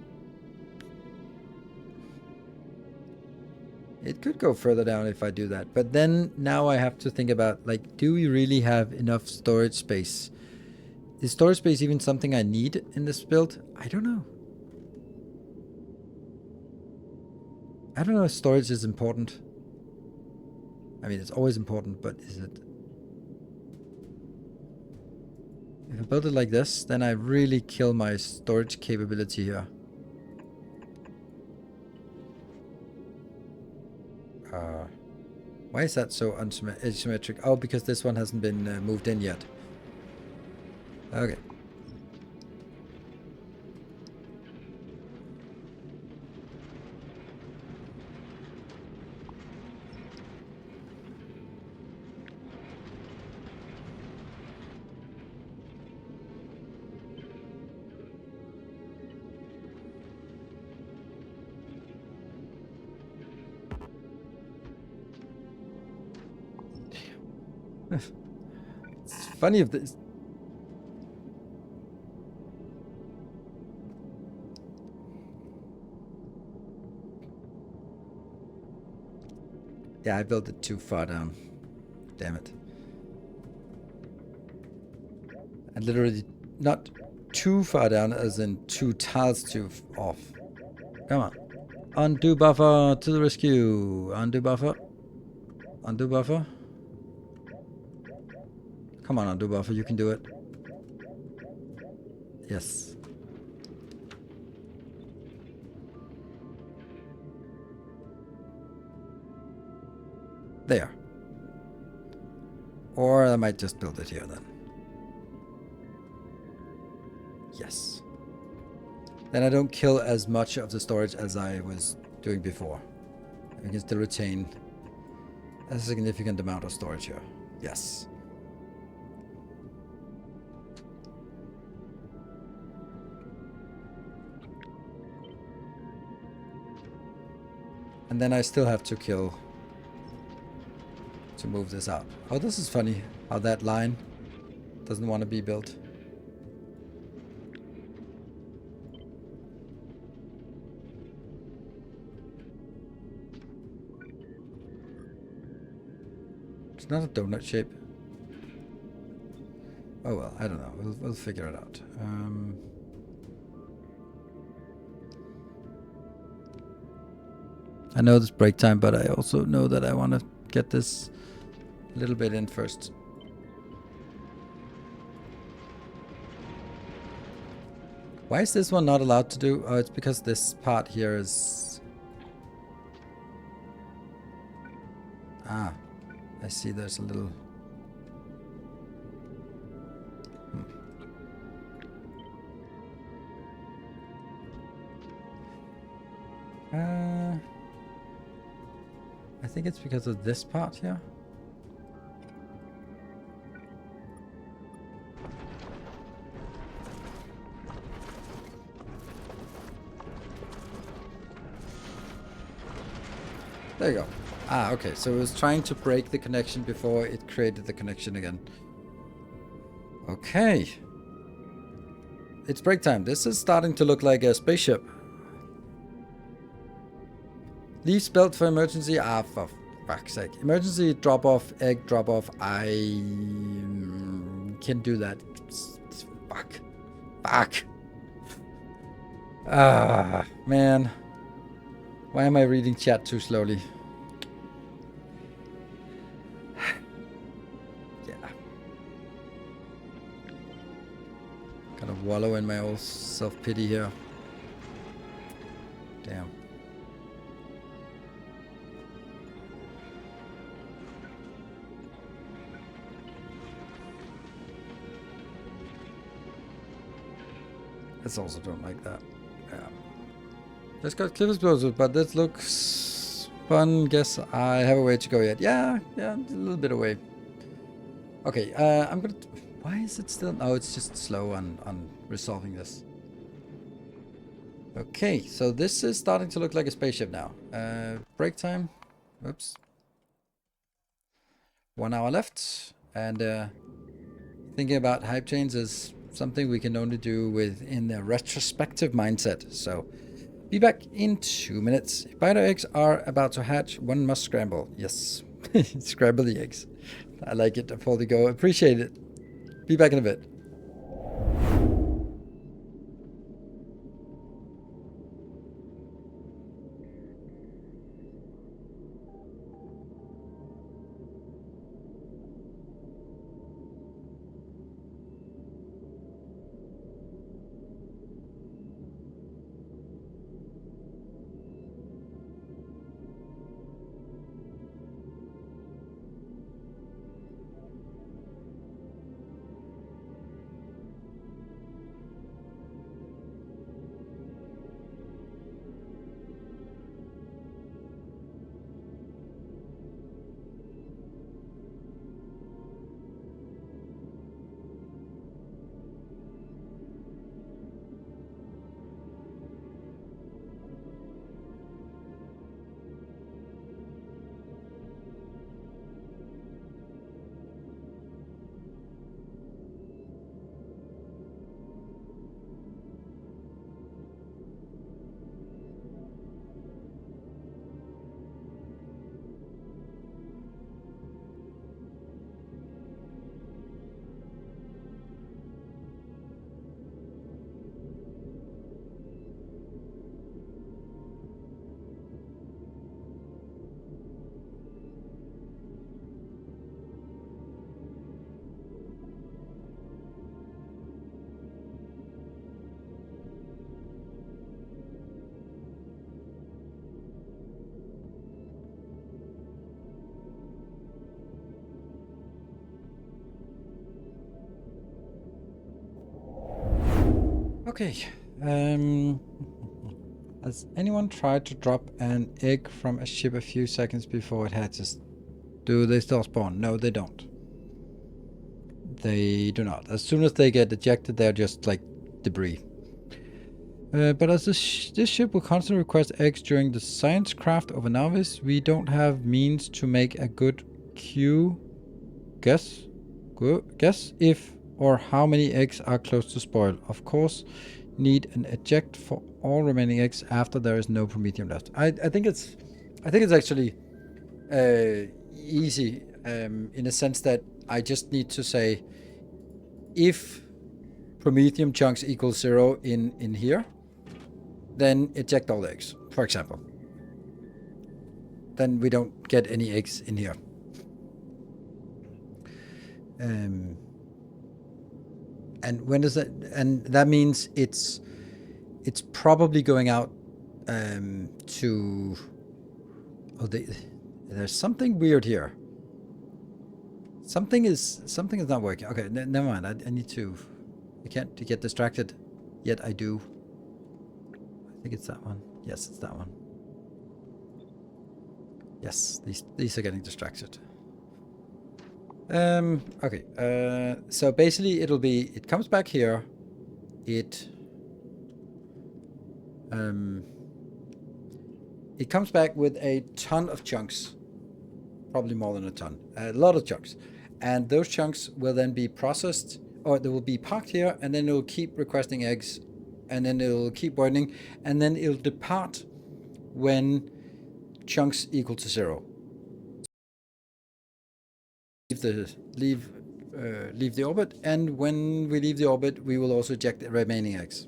It could go further down if I do that. But then now I have to think about, like, do we really have enough storage space? Is storage space even something I need in this build? I don't know. I don't know if storage is important. I mean, it's always important, but is it? If I build it like this, then I really kill my storage capability here. Why is that so asymmetric? Oh, because this one hasn't been moved in yet. Okay. It's funny if this... Yeah, I built it too far down. Damn it. And literally not too far down as in 2 tiles too off. Come on. Undo buffer to the rescue. Undo buffer. Undo buffer. Come on, undo buffer, you can do it. Yes. There. Or I might just build it here then. Yes. Then I don't kill as much of the storage as I was doing before. I can still retain a significant amount of storage here. Yes. And then I still have to kill to move this out. Oh, this is funny how that line doesn't want to be built. It's not a donut shape. Oh well, I don't know. We'll figure it out. I know it's break time, but I also know that I want to get this a little bit in first. Why is this one not allowed to do? Oh, it's because this part here is... Ah, I see there's a little... I think it's because of this part here. There you go. Ah, okay. So it was trying to break the connection before it created the connection again. Okay. It's break time. This is starting to look like a spaceship. Leave spelled for emergency. Ah, for fuck's sake. Emergency drop-off, egg drop-off. I can do that. Fuck. Fuck. Ah, man. Why am I reading chat too slowly? Yeah. Kind of wallow in my old self-pity here. Damn. I also don't like that. Yeah. Let's go cliff explosive, but this looks fun. Guess I have a way to go yet. Yeah, a little bit away. Okay, I'm gonna... Why is it still... Oh, it's just slow on resolving this. Okay, so this is starting to look like a spaceship now. Break time. Oops. 1 hour left. And thinking about hype chains is something we can only do within a retrospective mindset. So Be back in 2 minutes. If biter eggs are about to hatch, one must scramble. Yes. Scramble the eggs. I like it. Before they go. Appreciate it. Be back in a bit. Okay. Has anyone tried to drop an egg from a ship a few seconds before it hatches? Do they still spawn? No, they don't. They do not. As soon as they get ejected, they're just like debris. But as this ship will constantly request eggs during the science craft of a novice, we don't have means to make a good guess if or how many eggs are close to spoil. Of course, need an eject for all remaining eggs after there is no promethium left. I think it's actually easy in a sense that I just need to say if promethium chunks equals 0 in here, then eject all the eggs, for example. Then we don't get any eggs in here. And when does that? And that means it's probably going out to. Oh, there's something weird here. Something is not working. Okay, never mind. I need to. I can't get distracted, yet I do. I think it's that one. Yes, it's that one. Yes, these are getting distracted. Okay, so basically it comes back here, it comes back with a ton of chunks, probably more than a ton, a lot of chunks, and those chunks will then be processed, or they will be parked here, and then it will keep requesting eggs, and then it will keep burning, and then it will depart when chunks equal to 0. Leave the orbit, and when we leave the orbit, we will also eject the remaining eggs.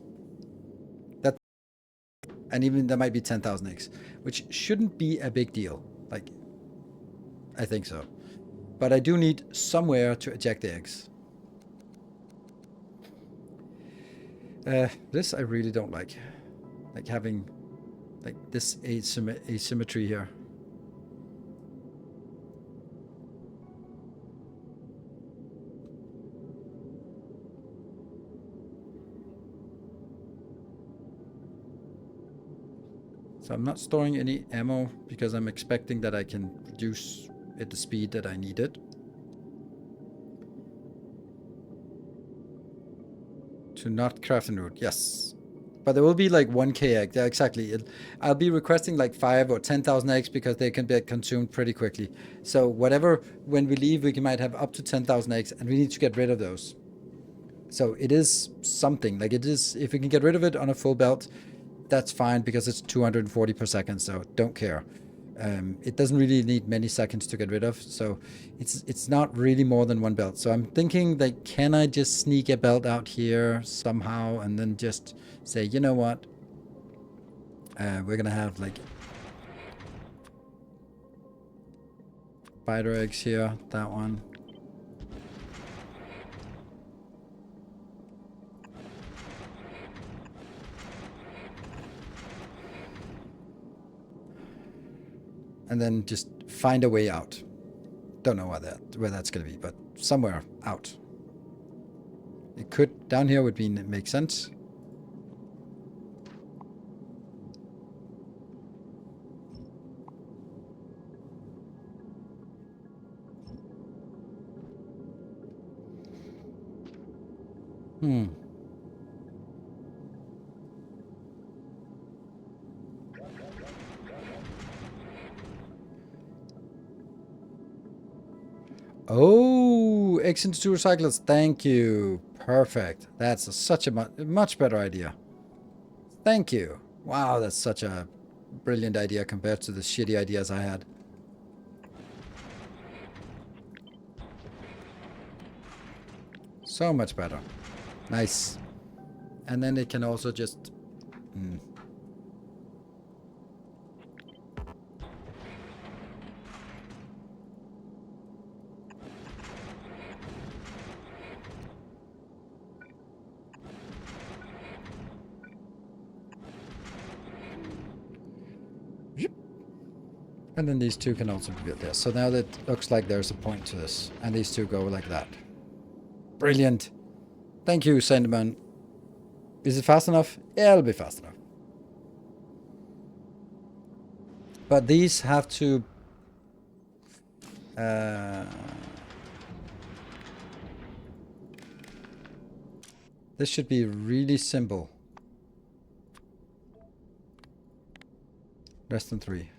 And even there might be 10,000 eggs, which shouldn't be a big deal. Like, I think so, but I do need somewhere to eject the eggs. This I really don't like having like this asymmetry here. So I'm not storing any ammo because I'm expecting that I can produce at the speed that I need it. To not craft and root, yes. But there will be like 1k egg. Yeah, exactly. I'll be requesting like 5 or 10,000 eggs because they can be consumed pretty quickly. So whatever, when we leave, we might have up to 10,000 eggs, and we need to get rid of those. So it is something. Like it is, if we can get rid of it on a full belt, that's fine because it's 240 per second, so don't care. It doesn't really need many seconds to get rid of, so it's not really more than one belt. So I'm thinking that, can I just sneak a belt out here somehow and then just say, you know what, we're gonna have like spider eggs here, that one. And then just find a way out. Don't know where that's gonna be, but somewhere out. It could, down here would make sense. Oh, X into 2 recyclers. Thank you. Perfect. That's such a much better idea. Thank you. Wow, that's such a brilliant idea compared to the shitty ideas I had. So much better. Nice. And then it can also just... And then these two can also be built there. So now that looks like there's a point to this. And these two go like that. Brilliant. Thank you, Sandman. Is it fast enough? Yeah, it'll be fast enough. But these have to... this should be really simple. Less than 3.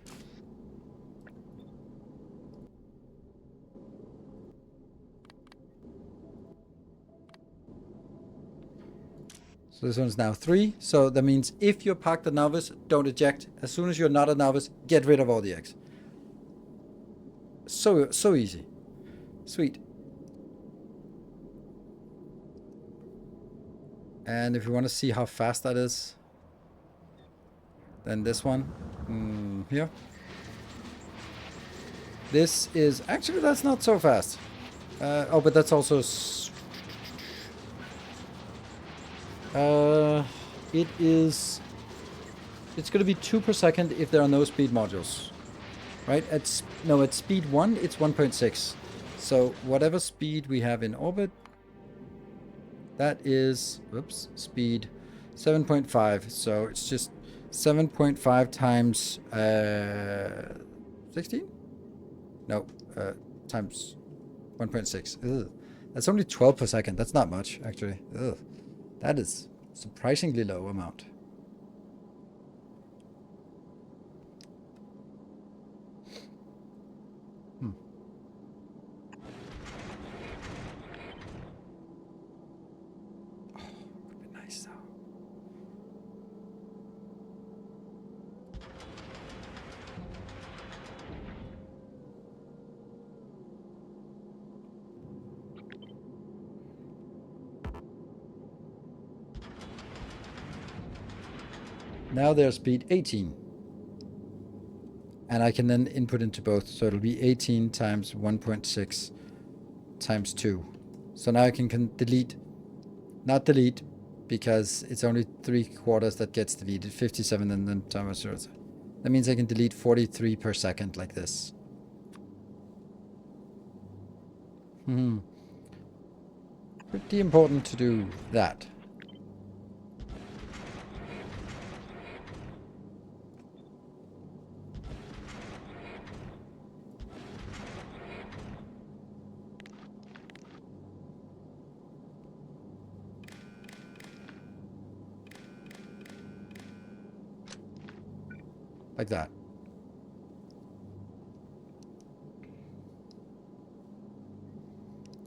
So this one's now 3. So that means if you're parked a novice, don't eject. As soon as you're not a novice, get rid of all the eggs. So easy. Sweet. And if you want to see how fast that is, then this one here. This is actually, that's not so fast. Oh, but that's also it's going to be 2 per second if there are no speed modules, right? At speed 1 it's 1.6. So whatever speed we have in orbit, that is speed 7.5. So it's just 7.5 times 16? No, times 1.6. That's only 12 per second. That's not much, actually. Ugh. That is surprisingly low amount. Oh, could be nice though. Now they're speed 18. And I can then input into both. So it'll be 18 times 1.6 times 2. So now I can delete, not delete, because it's only 3/4 that gets deleted. 57 and then times 0. That means I can delete 43 per second like this. Pretty important to do that. Like that.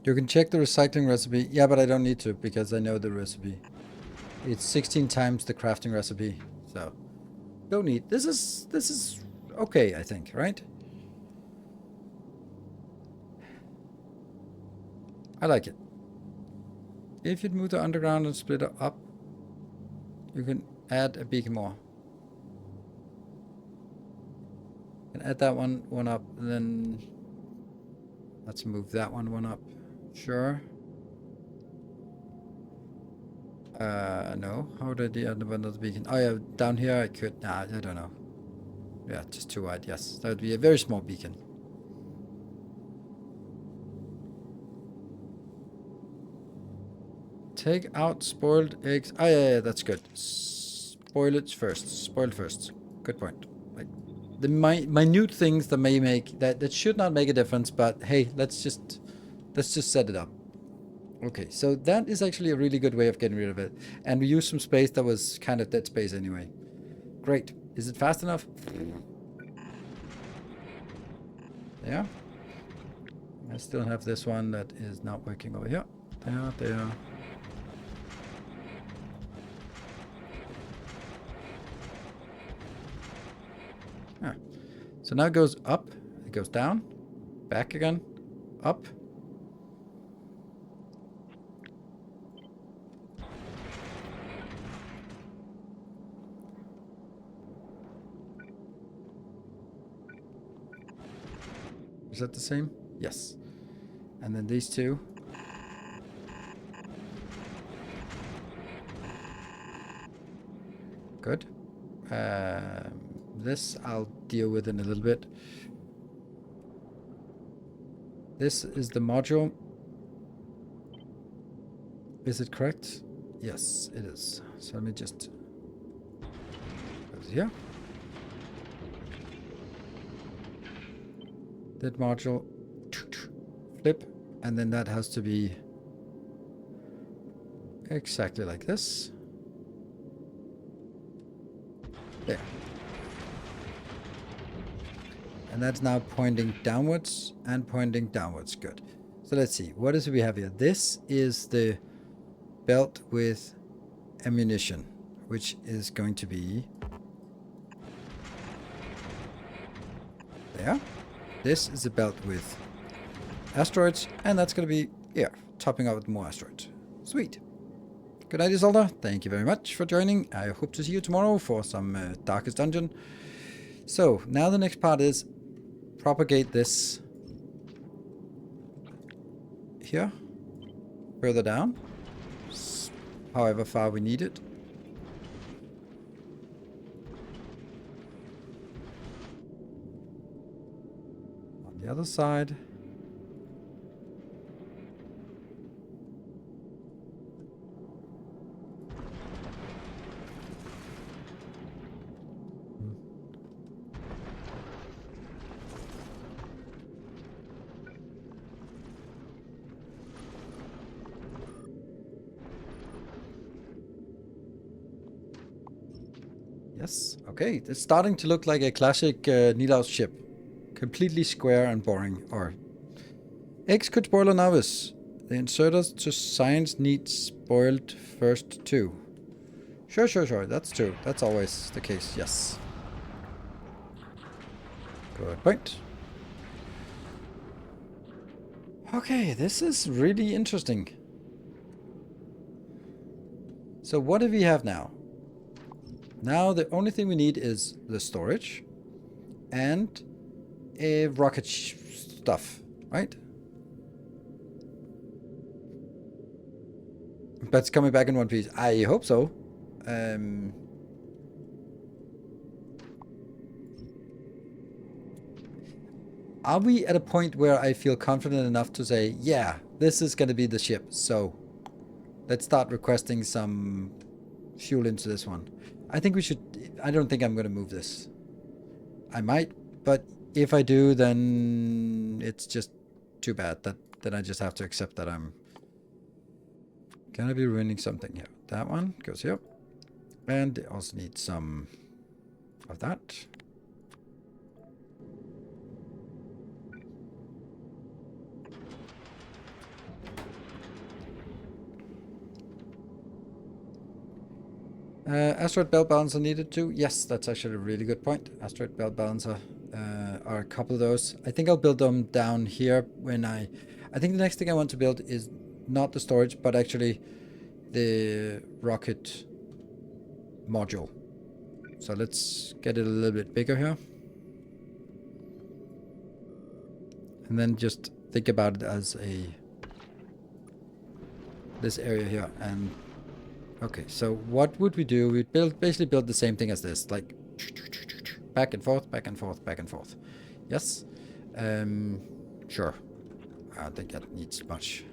You can check the recycling recipe. Yeah, but I don't need to because I know the recipe. It's 16 times the crafting recipe. So, don't need. This is okay, I think, right? I like it. If you move the underground and split it up, you can add a beacon more. And add that one up, and then let's move that one up. Sure. No. How did the other one of the beacon? Oh yeah, down here I could. Nah, I don't know. Yeah, just too wide. Yes, that would be a very small beacon. Take out spoiled eggs. Oh yeah, that's good. Spoil it first. Spoil first. Good point. Like the minute things that may make that should not make a difference, but hey, let's just set it up. Okay, so that is actually a really good way of getting rid of it, and we used some space that was kind of dead space anyway. Great. Is it fast enough? Yeah. I still have this one that is not working over here. There. Ah. So now it goes up, it goes down, back again, up. Is that the same? Yes. And then these two. Good. This I'll deal with in a little bit. This is the module. Is it correct? Yes, it is. So let me just goes here. That module, flip, and then that has to be exactly like this. There. And that's now pointing downwards and pointing downwards. Good. So let's see. What is it we have here? This is the belt with ammunition, which is going to be there. This is a belt with asteroids, and that's going to be here, topping out with more asteroids. Sweet. Good night, Isolde. Thank you very much for joining. I hope to see you tomorrow for some Darkest Dungeon. So, now the next part is propagate this here, further down, however far we need it. On the other side. Yes, okay. It's starting to look like a classic Nilaus ship. Completely square and boring. Or eggs could spoil a novice. The inserters to science need spoiled first too. Sure. That's true. That's always the case. Yes. Good point. Okay, this is really interesting. So what do we have now? Now the only thing we need is the storage and a rocket stuff, right? But it's coming back in one piece. I hope so. Are we at a point where I feel confident enough to say, yeah, this is going to be the ship, so let's start requesting some fuel into this one. I think we should. I don't think I'm going to move this. I might, but if I do, then it's just too bad that I just have to accept that I'm going to be ruining something here. That one goes here. And I also need some of that. Asteroid belt balancer needed too. Yes, that's actually a really good point. Asteroid belt balancer are a couple of those. I think I'll build them down here when I think the next thing I want to build is not the storage, but actually the rocket module. So let's get it a little bit bigger here. And then just think about it as this area here. And okay, so what would we do? We'd basically build the same thing as this, like back and forth, back and forth, back and forth. Yes. Sure. I don't think that needs much.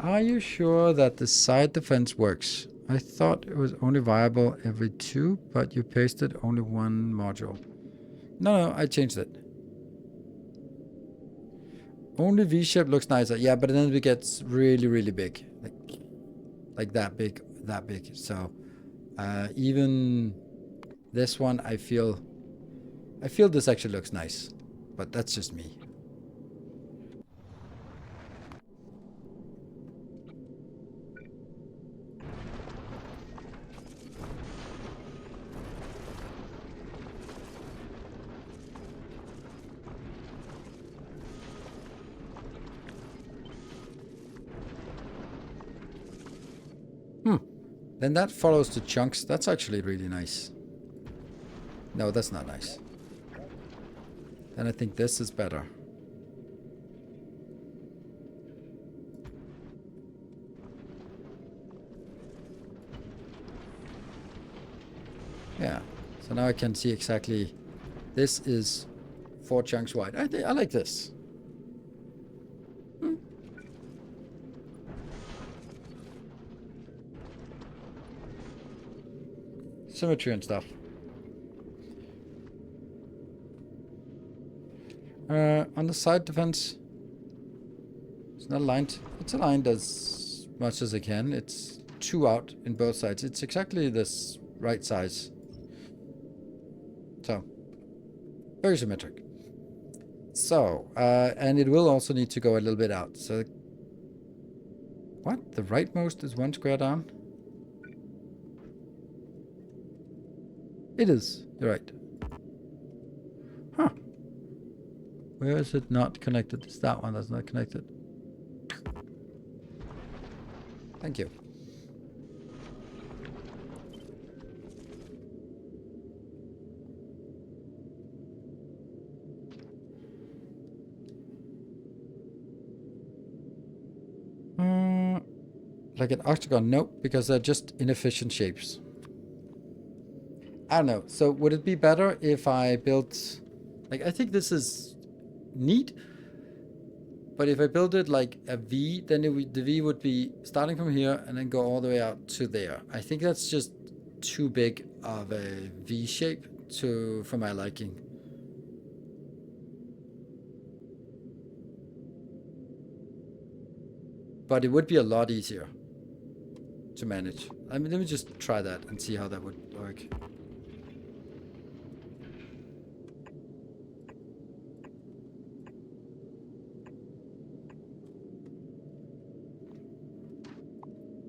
Are you sure that the side defense works? I thought it was only viable every 2, but you pasted only 1 module. No, I changed it. Only V-shape looks nicer. Yeah, but then it gets really, really big. Like that big, that big. So even this one, I feel this actually looks nice. But that's just me. Then that follows the chunks. That's actually really nice. No, that's not nice. Then I think this is better. Yeah. So now I can see exactly. This is 4 chunks wide. I like this. Symmetry and stuff. On the side defense, it's not aligned. It's aligned as much as I can. It's 2 out in both sides. It's exactly this right size. So, very symmetric. So, and it will also need to go a little bit out. So, what? The rightmost is 1 square down? It is. You're right. Huh. Where is it not connected? It's that one that's not connected. Thank you. Like an octagon? Nope, because they're just inefficient shapes. I don't know. So would it be better if I built... Like, I think this is neat. But if I build it like a V, then the V would be starting from here and then go all the way out to there. I think that's just too big of a V shape for my liking. But it would be a lot easier to manage. I mean, let me just try that and see how that would work.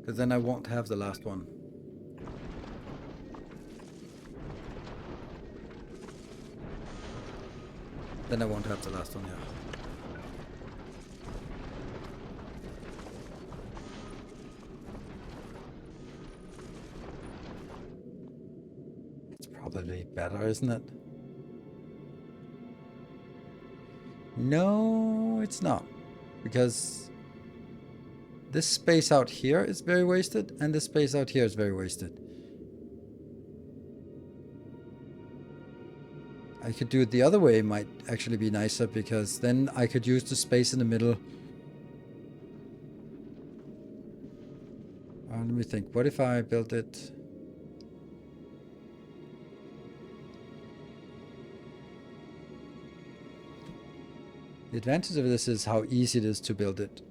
Because then I won't have the last one. Then I won't have the last one here. It's probably better, isn't it? No, it's not. Because this space out here is very wasted, and this space out here is very wasted. I could do it the other way, it might actually be nicer, because then I could use the space in the middle. Let me think, what if I built it... The advantage of this is how easy it is to build it.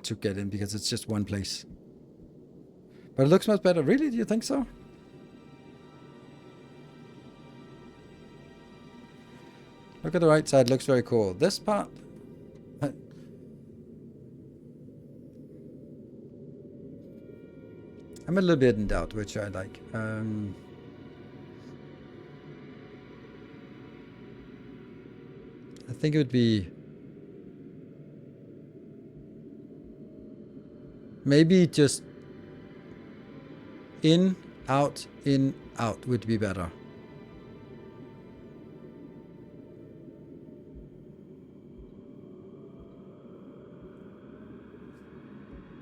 To get in, because it's just one place. But it looks much better. Really? Do you think so? Look at the right side, looks very cool. This part... I'm a little bit in doubt, which I like. I think it would be... maybe just in, out would be better.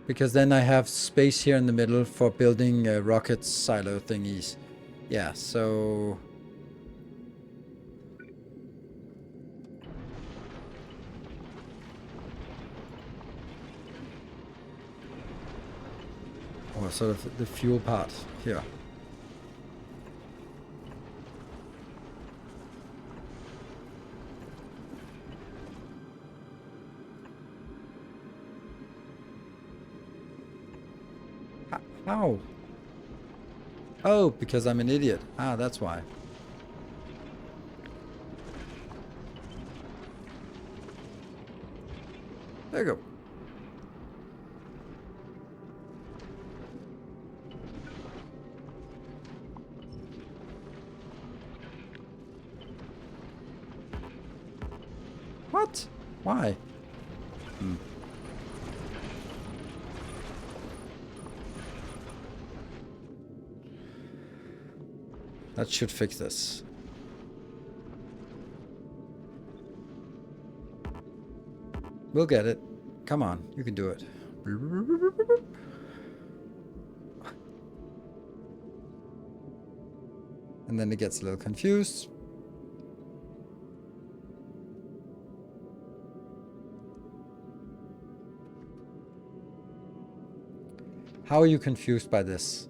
Because then I have space here in the middle for building rocket silo thingies. Yeah, so... or sort of the fuel part here. How? Oh, because I'm an idiot. Ah, that's why. There you go. What? Why? That should fix this. We'll get it. Come on, you can do it. And then it gets a little confused. How are you confused by this?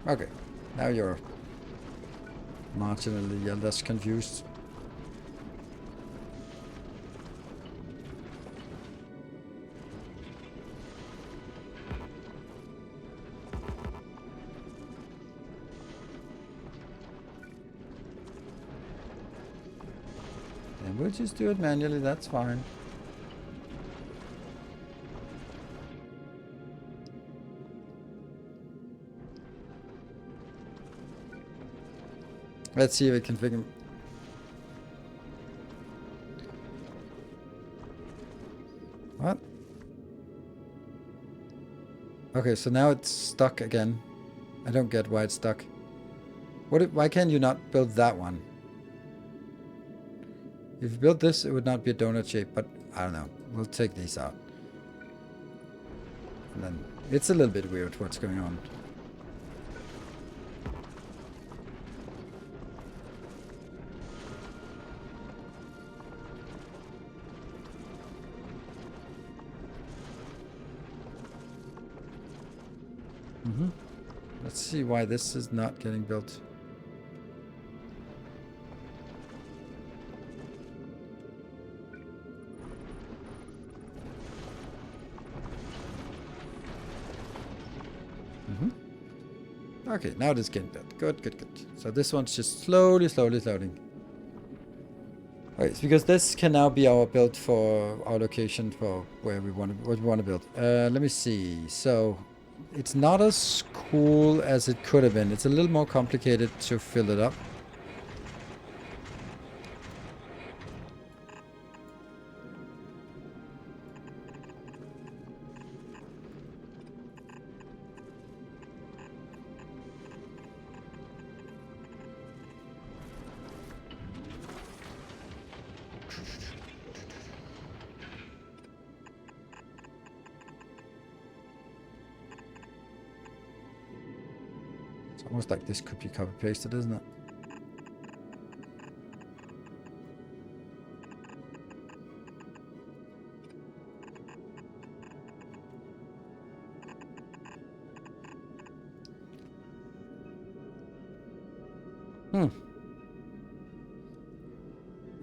Okay, now you're marginally less confused. And we'll just do it manually, that's fine. Let's see if it can figure. What? Okay, so now it's stuck again. I don't get why it's stuck. Why can't you not build that one? If you built this, it would not be a donut shape, but I don't know. We'll take these out. And then it's a little bit weird what's going on. Let's see why this is not getting built. Okay, now it is getting built. Good, good, good. So this one's just slowly loading. Okay, it's because this can now be our build for our location for where we want to, what we want to build. Let me see. So it's not as cool as it could have been. It's a little more complicated to fill it up. It's almost like this could be copy pasted, isn't it?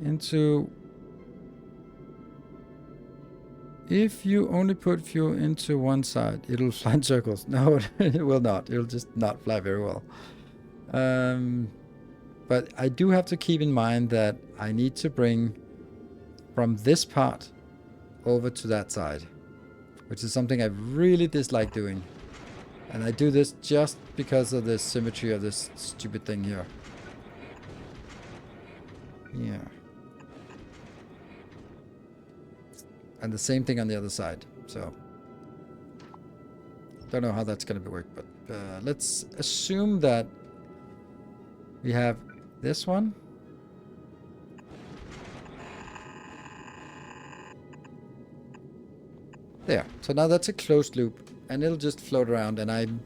into... If you only put fuel into one side, it'll fly in circles. No, it will not. It'll just not fly very well. But I do have to keep in mind that I need to bring from this part over to that side, which is something I really dislike doing. And I do this just because of the symmetry of this stupid thing here. Yeah. And the same thing on the other side. So, don't know how that's going to work, but let's assume that we have this one. There. So now that's a closed loop, and it'll just float around, and I'm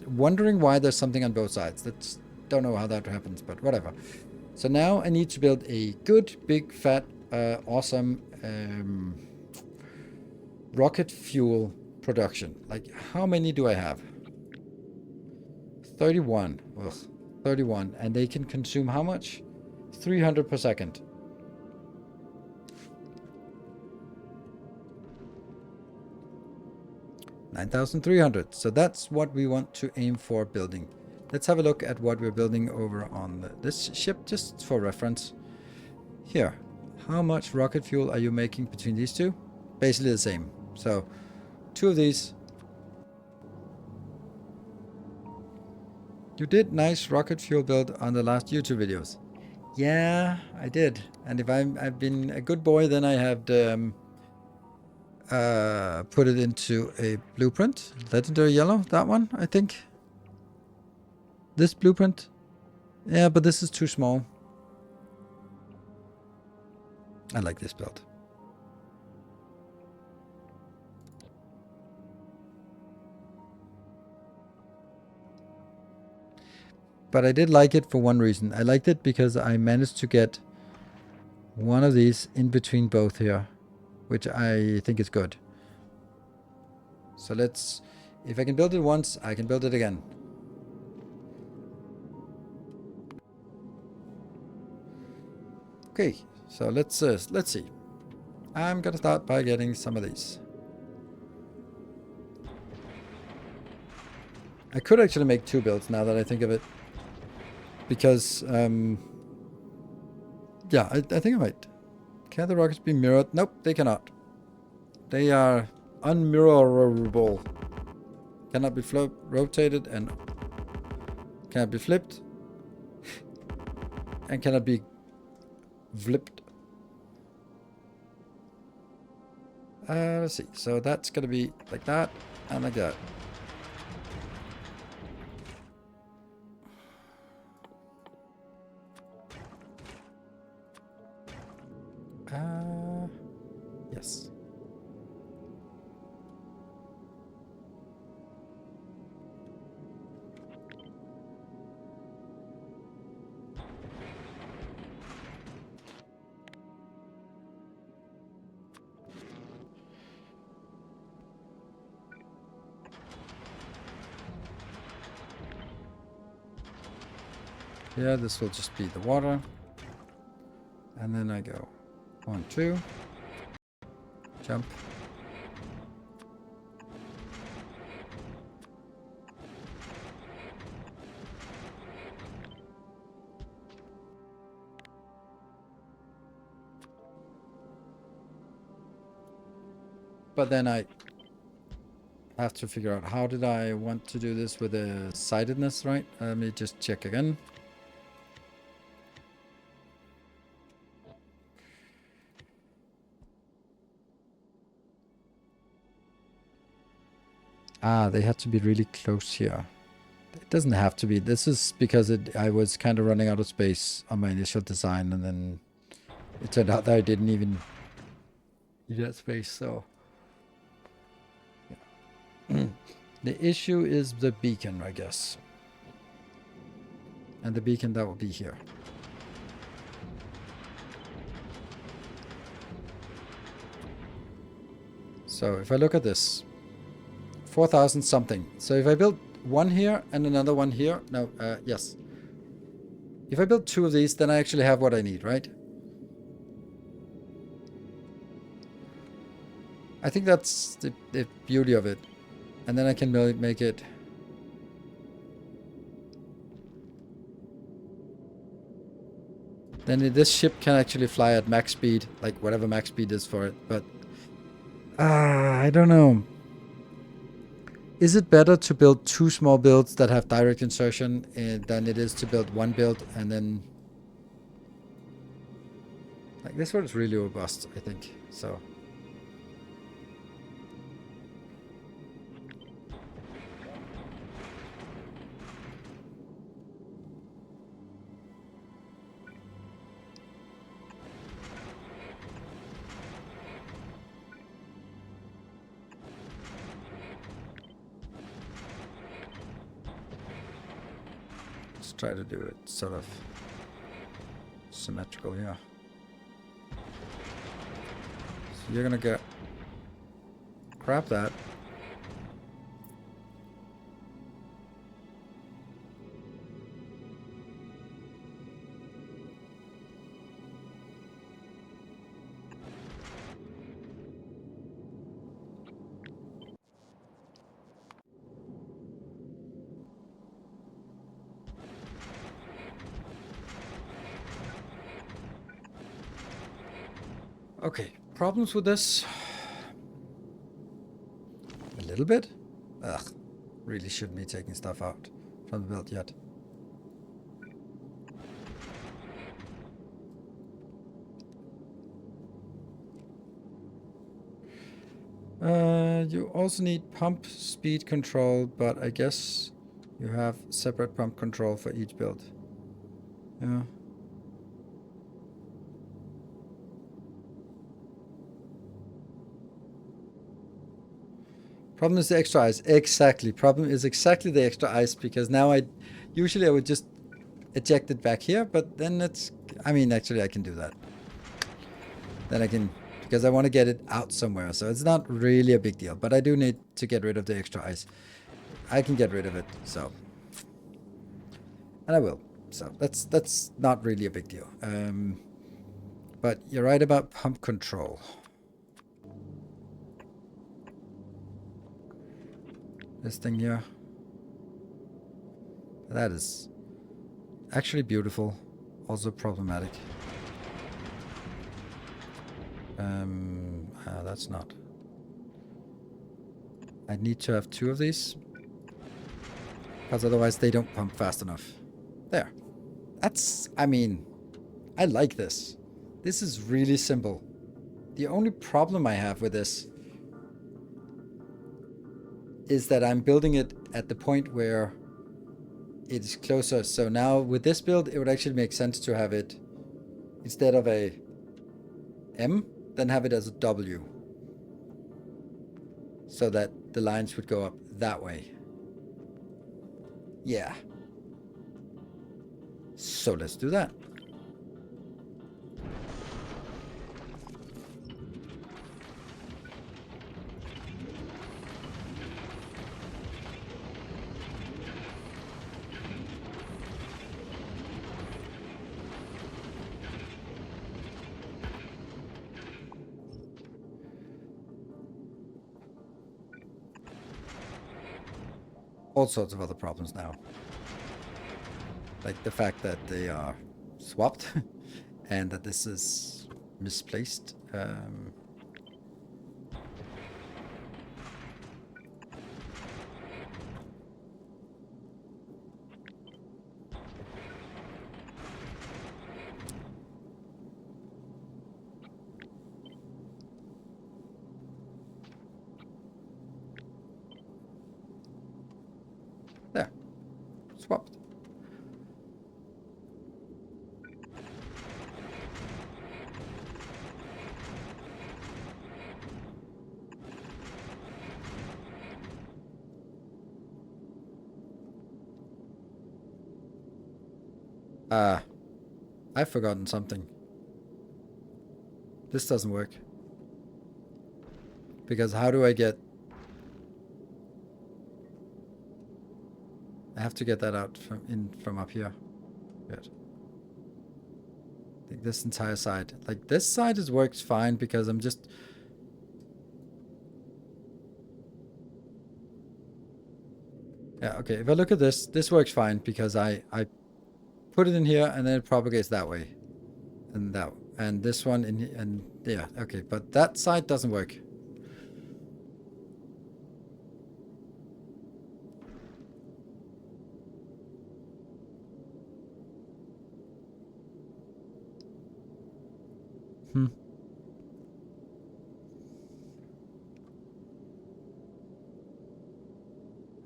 wondering why there's something on both sides. That's, don't know how that happens, but whatever. So now I need to build a good, big, fat, awesome rocket fuel production. Like, how many do I have? 31. Ugh, 31. And they can consume how much? 300 per second. $9,300. So that's what we want to aim for building. Let's have a look at what we're building over on this ship, just for reference. Here. How much rocket fuel are you making between these two? Basically the same. So, 2 of these. You did nice rocket fuel build on the last YouTube videos. Yeah, I did. And if I've been a good boy, then I have put it into a blueprint. Legendary yellow, that one, I think. This blueprint. Yeah, but this is too small. I like this build. But I did like it for one reason. I liked it because I managed to get one of these in between both here, which I think is good. So let's, if I can build it once, I can build it again. Okay, so let's see. I'm gonna start by getting some of these. I could actually make 2 builds now that I think of it. Because, yeah, I think I might. Can the rockets be mirrored? Nope, they cannot. They are unmirrorable. Cannot be rotated and cannot be flipped. And cannot be flipped. Let's see. So that's going to be like that and like that. Yes. Yeah, this will just be the water. And then I go 1, 2. Jump. But then I have to figure out how did I want to do this with the sidedness, right? Let me just check again. Ah, they have to be really close here. It doesn't have to be. This is because I was kind of running out of space on my initial design, and then it turned out that I didn't even need that space, so... Yeah. The issue is the beacon, I guess. And the beacon, that will be here. So if I look at this, 4,000 something. So if I build one here and another one here, no, yes. If I build 2 of these, then I actually have what I need, right? I think that's the beauty of it. And then I can make it... Then this ship can actually fly at max speed, like whatever max speed is for it, but... I don't know. Is it better to build 2 small builds that have direct insertion than it is to build 1 build and then... Like, this one is really robust, I think, so... Let's try to do it sort of symmetrical here. So you're gonna grab that. Okay, problems with this? A little bit? Ugh, really shouldn't be taking stuff out from the build yet. You also need pump speed control, but I guess you have separate pump control for each build. Yeah. Problem is the extra ice. Exactly. Problem is exactly the extra ice, because now usually I would just eject it back here, but then it's... I mean, actually I can do that. Then I can... Because I want to get it out somewhere, so it's not really a big deal. But I do need to get rid of the extra ice. I can get rid of it, so... And I will. So that's not really a big deal. But you're right about pump control. This thing here. That is actually beautiful. Also problematic. That's not. I need to have 2 of these. Because otherwise they don't pump fast enough. There. That's, I mean, I like this. This is really simple. The only problem I have with this is that I'm building it at the point where it's closer. So now with this build, it would actually make sense to have it, instead of a M, then have it as a W. So that the lines would go up that way. Yeah. So let's do that. All sorts of other problems now. Like the fact that they are swapped and that this is misplaced. There. Swapped. I've forgotten something. This doesn't work. Because how do I get... I have to get that out from up here. Good. I think this entire side. Like this side works fine because I'm just... Yeah, okay. If I look at this, this works fine because I put it in here and then it propagates that way. And that, and this one in, and yeah, okay. But that side doesn't work. Hmm.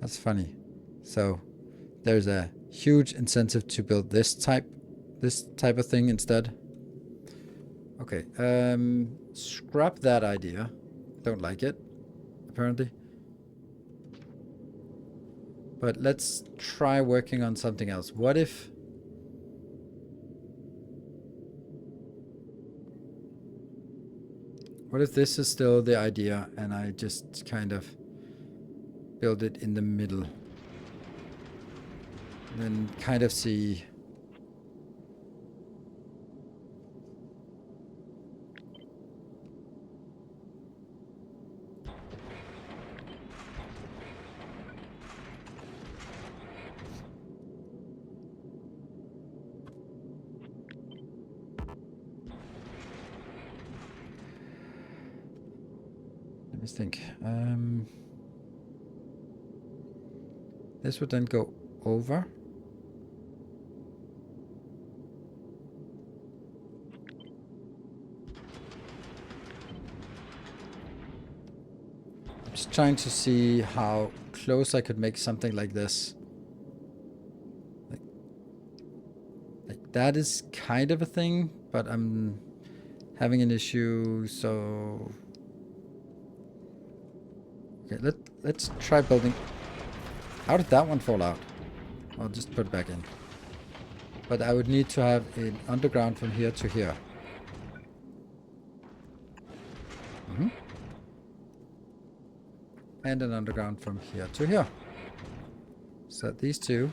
That's funny. So there's a huge incentive to build this type of thing instead. Okay, scrap that idea. Don't like it, apparently. But let's try working on something else. What if this is still the idea and I just kind of build it in the middle? And then kind of see. Let me think. This would then go over. I'm just trying to see how close I could make something like this. Like that is kind of a thing, but I'm having an issue, so okay, let's try building. How did that one fall out? I'll just put it back in. But I would need to have an underground from here to here. And an underground from here to here. So that these two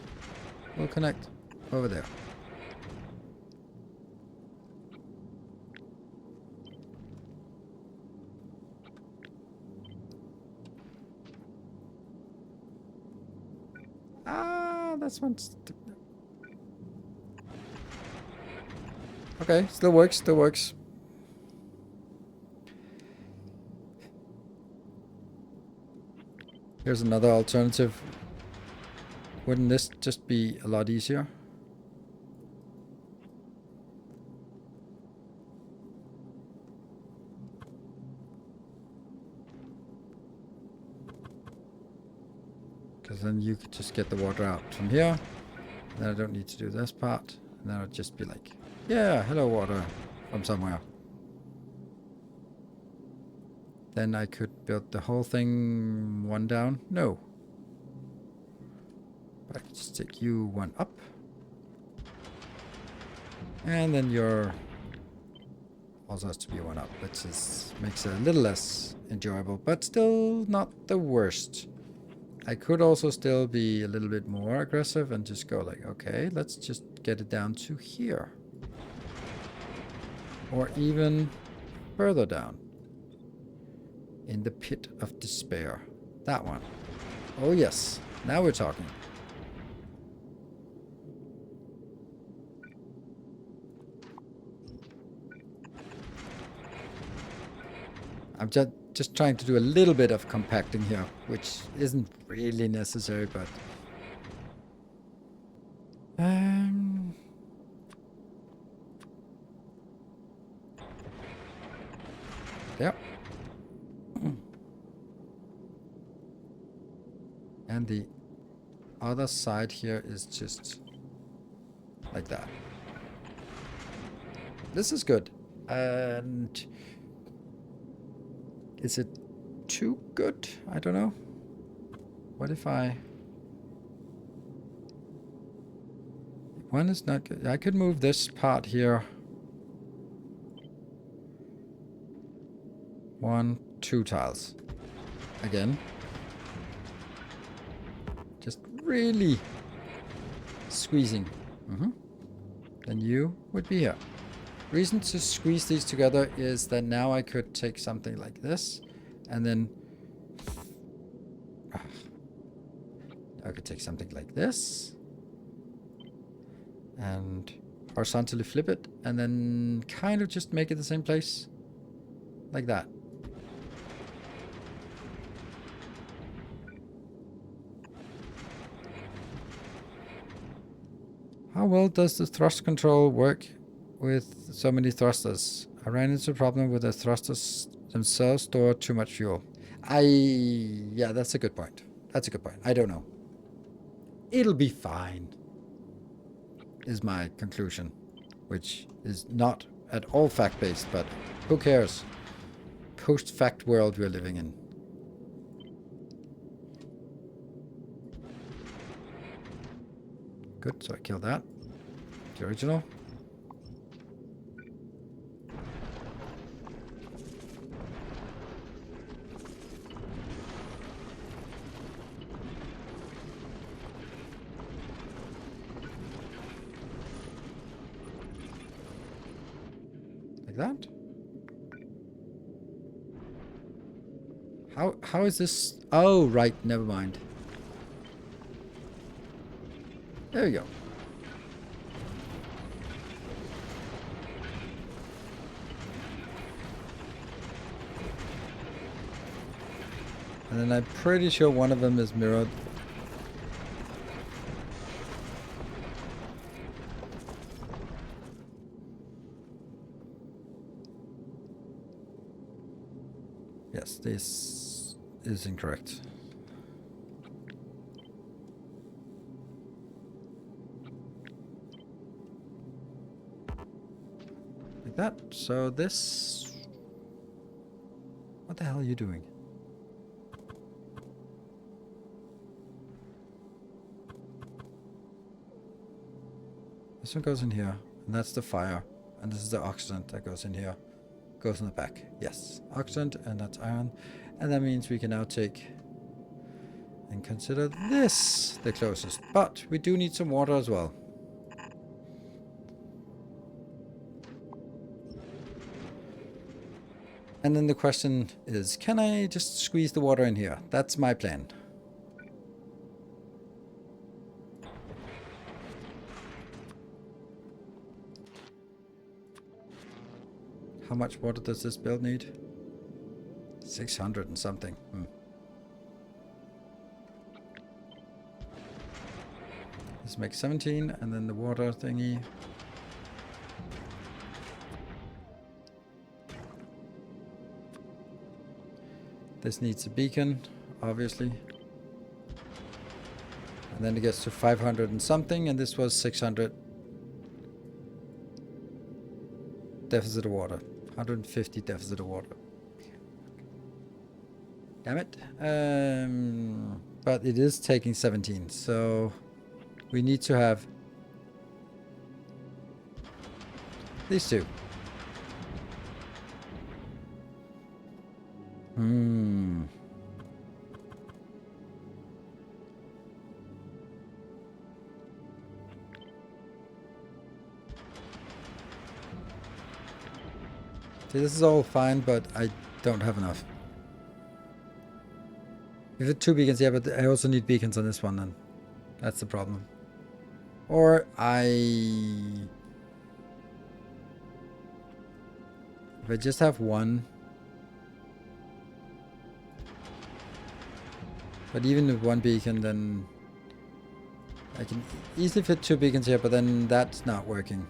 will connect over there. That's one. Okay, still works, still works. Here's another alternative. Wouldn't this just be a lot easier? Because then you could just get the water out from here. Then I don't need to do this part. And then I'll just be like, yeah, hello water from somewhere. Then I could build the whole thing one down. No. But I could just take you one up. And then your also has to be one up, which makes it a little less enjoyable, but still not the worst. I could also still be a little bit more aggressive and just go like, okay, let's just get it down to here. Or even further down. In the pit of despair. That one. Oh yes, now we're talking. I'm just trying to do a little bit of compacting here, which isn't really necessary, but yep. And the other side here is just like that. This is good. And is it too good? I don't know. What if one is not good. I could move this part here. 1, 2 tiles. Again. Just really squeezing. Then you would be here. Reason to squeeze these together is that now I could take something like this and then I could take something like this and horizontally flip it and then kind of just make it the same place like that. How well does the thrust control work with so many thrusters? I ran into a problem with the thrusters themselves store too much fuel. Yeah, that's a good point. That's a good point. I don't know. It'll be fine, is my conclusion, which is not at all fact-based, but who cares? Post-fact world we're living in. Good, so I killed that. The original. Like that. How is this? Oh, right, never mind. There we go. And then I'm pretty sure one of them is mirrored. Yes, this is incorrect. Like that. So this... What the hell are you doing? This one goes in here, and that's the fire. And this is the oxidant that goes in here. Goes in the back. Yes, oxidant, and that's iron. And that means we can now take and consider this the closest. But we do need some water as well. And then the question is, can I just squeeze the water in here? That's my plan. How much water does this build need? 600 and something. This makes 17, and then the water thingy. This needs a beacon, obviously. And then it gets to 500 and something, and this was 600. Deficit of water. 150 deficit of water. Damn it. But it is taking 17, so we need to have these two. See, this is all fine, but I don't have enough. If it's 2 beacons, yeah, but I also need beacons on this one, then. That's the problem. Or if I just have one. But even with 1 beacon, then I can easily fit 2 beacons here, but then that's not working.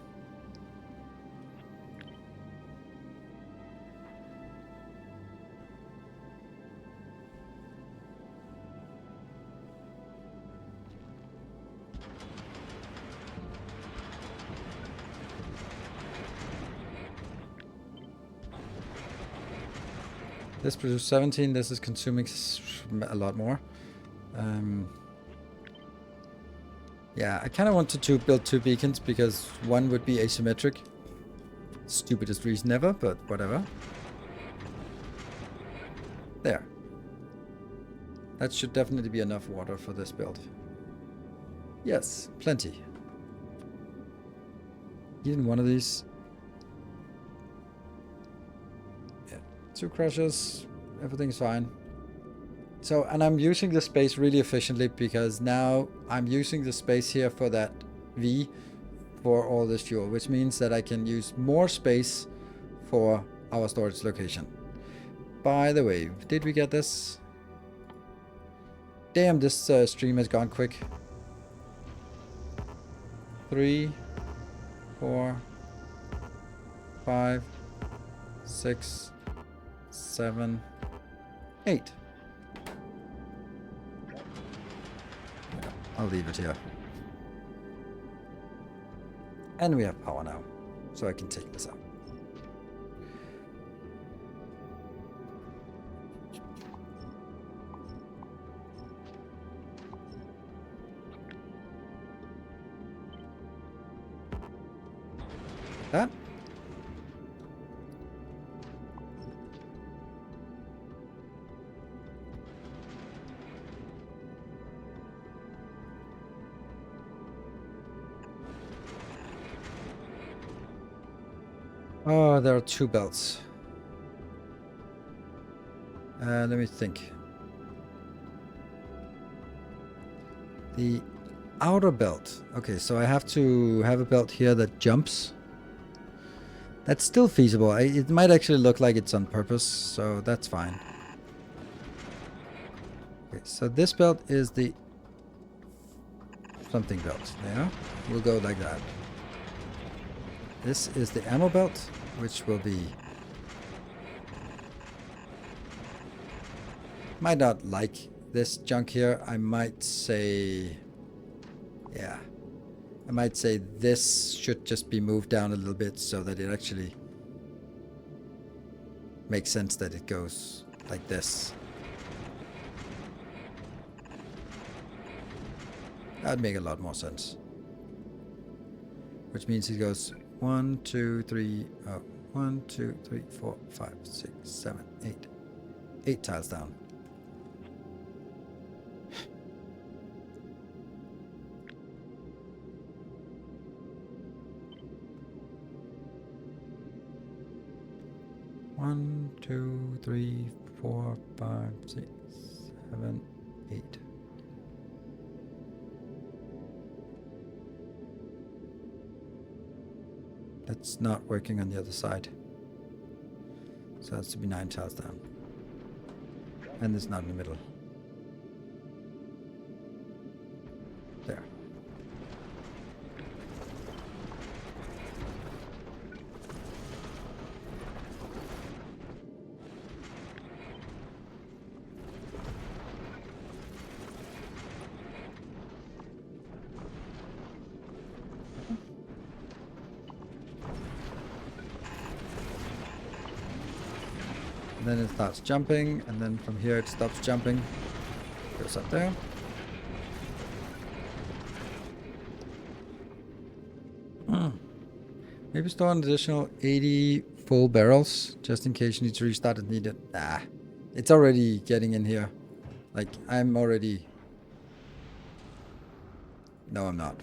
This produced 17, this is consuming a lot more. Yeah, I kind of wanted to build 2 beacons because one would be asymmetric. Stupidest reason ever, but whatever. There. That should definitely be enough water for this build. Yes, plenty. Even one of these. 2 crushers, everything's fine. So, and I'm using the space really efficiently because now I'm using the space here for that V for all this fuel, which means that I can use more space for our storage location. By the way, did we get this? Damn, this stream has gone quick. 3, 4, 5, 6, 7, 8. I'll leave it here. And we have power now, so I can take this out. That. Oh, there are 2 belts. Let me think. The outer belt. Okay, so I have to have a belt here that jumps. That's still feasible. It might actually look like it's on purpose, so that's fine. Okay, so this belt is the something belt. Yeah, we'll go like that. This is the ammo belt, which will be... Might not like this junk here. I might say... Yeah. I might say this should just be moved down a little bit so that it actually makes sense that it goes like this. That'd make a lot more sense. Which means it goes 1, 2, 3, 1, 2, 3, 4, 5, 6, 7, 8. 8 tiles down. One, 2, 3, 4, 5, 6, 7, 8. That's not working on the other side. So it has to be 9 tiles down. And it's not in the middle. There. And then it starts jumping, and then from here it stops jumping. Goes up there. Maybe store an additional 80 full barrels, just in case you need to restart it needed. Nah, it's already getting in here. Like, I'm already... No, I'm not.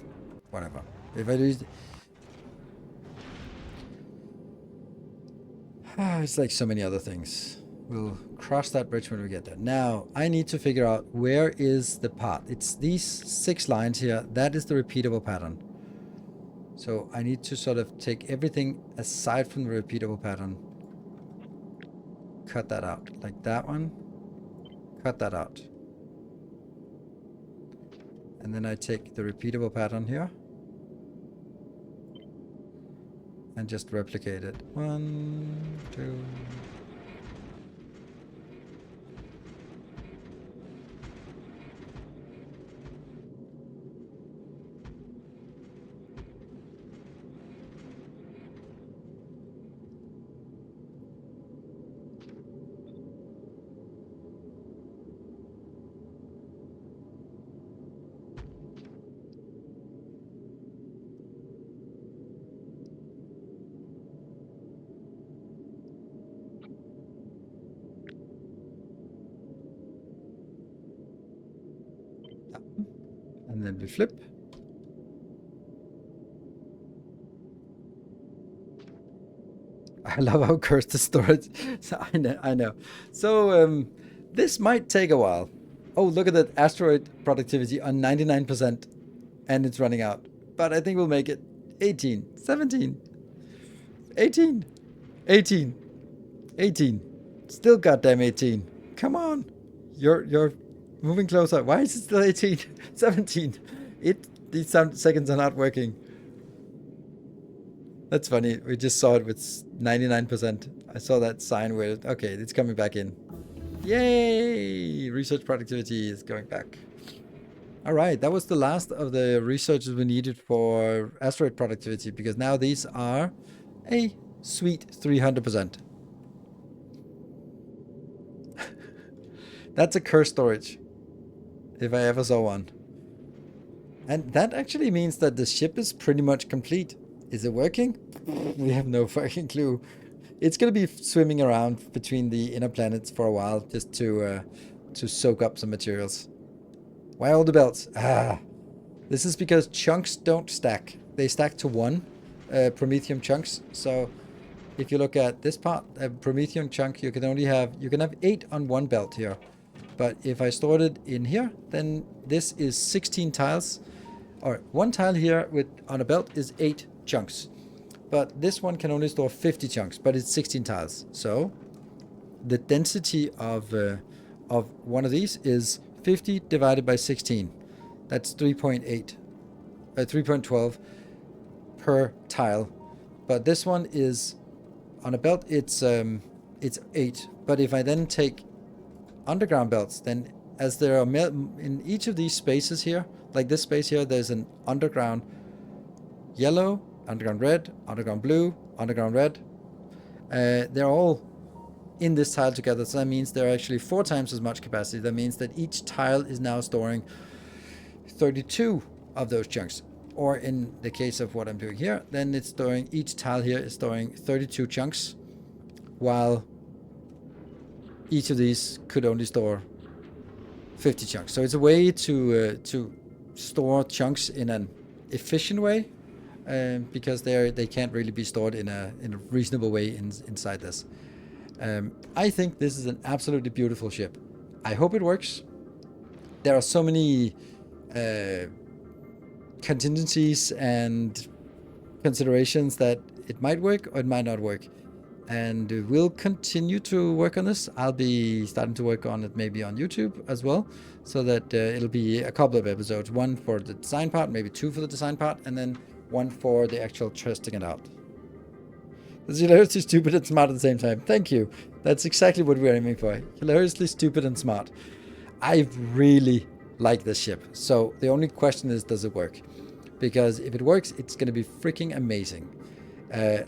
Whatever. If I do... It's like so many other things. We'll cross that bridge when we get there. Now, I need to figure out where is the path. It's these 6 lines here. That is the repeatable pattern. So I need to sort of take everything aside from the repeatable pattern. Cut that out. Like that one. Cut that out. And then I take the repeatable pattern here. And just replicate it. 1, 2. And then we flip. I love how cursed the storage. I know. So This might take a while. Oh, look at that asteroid productivity on 99%, and it's running out. But I think we'll make it 18, 17, 18, 18, 18. Still goddamn 18. Come on. You're moving closer. Why is it still 18? 17. These seconds are not working. That's funny. We just saw it with 99%. I saw that sign where, okay, it's coming back in. Yay! Research productivity is going back. All right, that was the last of the researches we needed for asteroid productivity, because now these are a sweet 300%. That's a curse storage, if I ever saw one. And that actually means that the ship is pretty much complete. Is it working? We have no fucking clue. It's gonna be swimming around between the inner planets for a while, just to soak up some materials. Why all the belts? This is because chunks don't stack. They stack to 1 promethium chunks. So if you look at this part, a promethium chunk, you can have 8 on 1 belt here. But if I stored it in here, then this is 16 tiles. Or 1 tile here on a belt is 8 chunks. But this one can only store 50 chunks, but it's 16 tiles. So the density of one of these is 50 divided by 16. That's 3.12 per tile. But this one is on a belt. It's 8. But if I then take underground belts, then as there are in each of these spaces here, like this space here, there's an underground yellow, underground red, underground blue, underground red. They're all in this tile together, so that means they're actually 4 times as much capacity. That means that each tile is now storing 32 of those chunks. Or in the case of what I'm doing here, then it's storing, each tile here is storing 32 chunks, while each of these could only store 50 chunks. So it's a way to store chunks in an efficient way, because they can't really be stored in a reasonable way inside this. I think this is an absolutely beautiful ship. I hope it works. There are so many contingencies and considerations that it might work or it might not work. And we'll continue to work on this. I'll be starting to work on it maybe on YouTube as well, so that it'll be a couple of episodes. 1 for the design part, maybe 2 for the design part, and then 1 for the actual testing it out. It's hilariously stupid and smart at the same time. Thank you. That's exactly what we're aiming for. Hilariously stupid and smart. I really like this ship. So the only question is, does it work? Because if it works, it's going to be freaking amazing.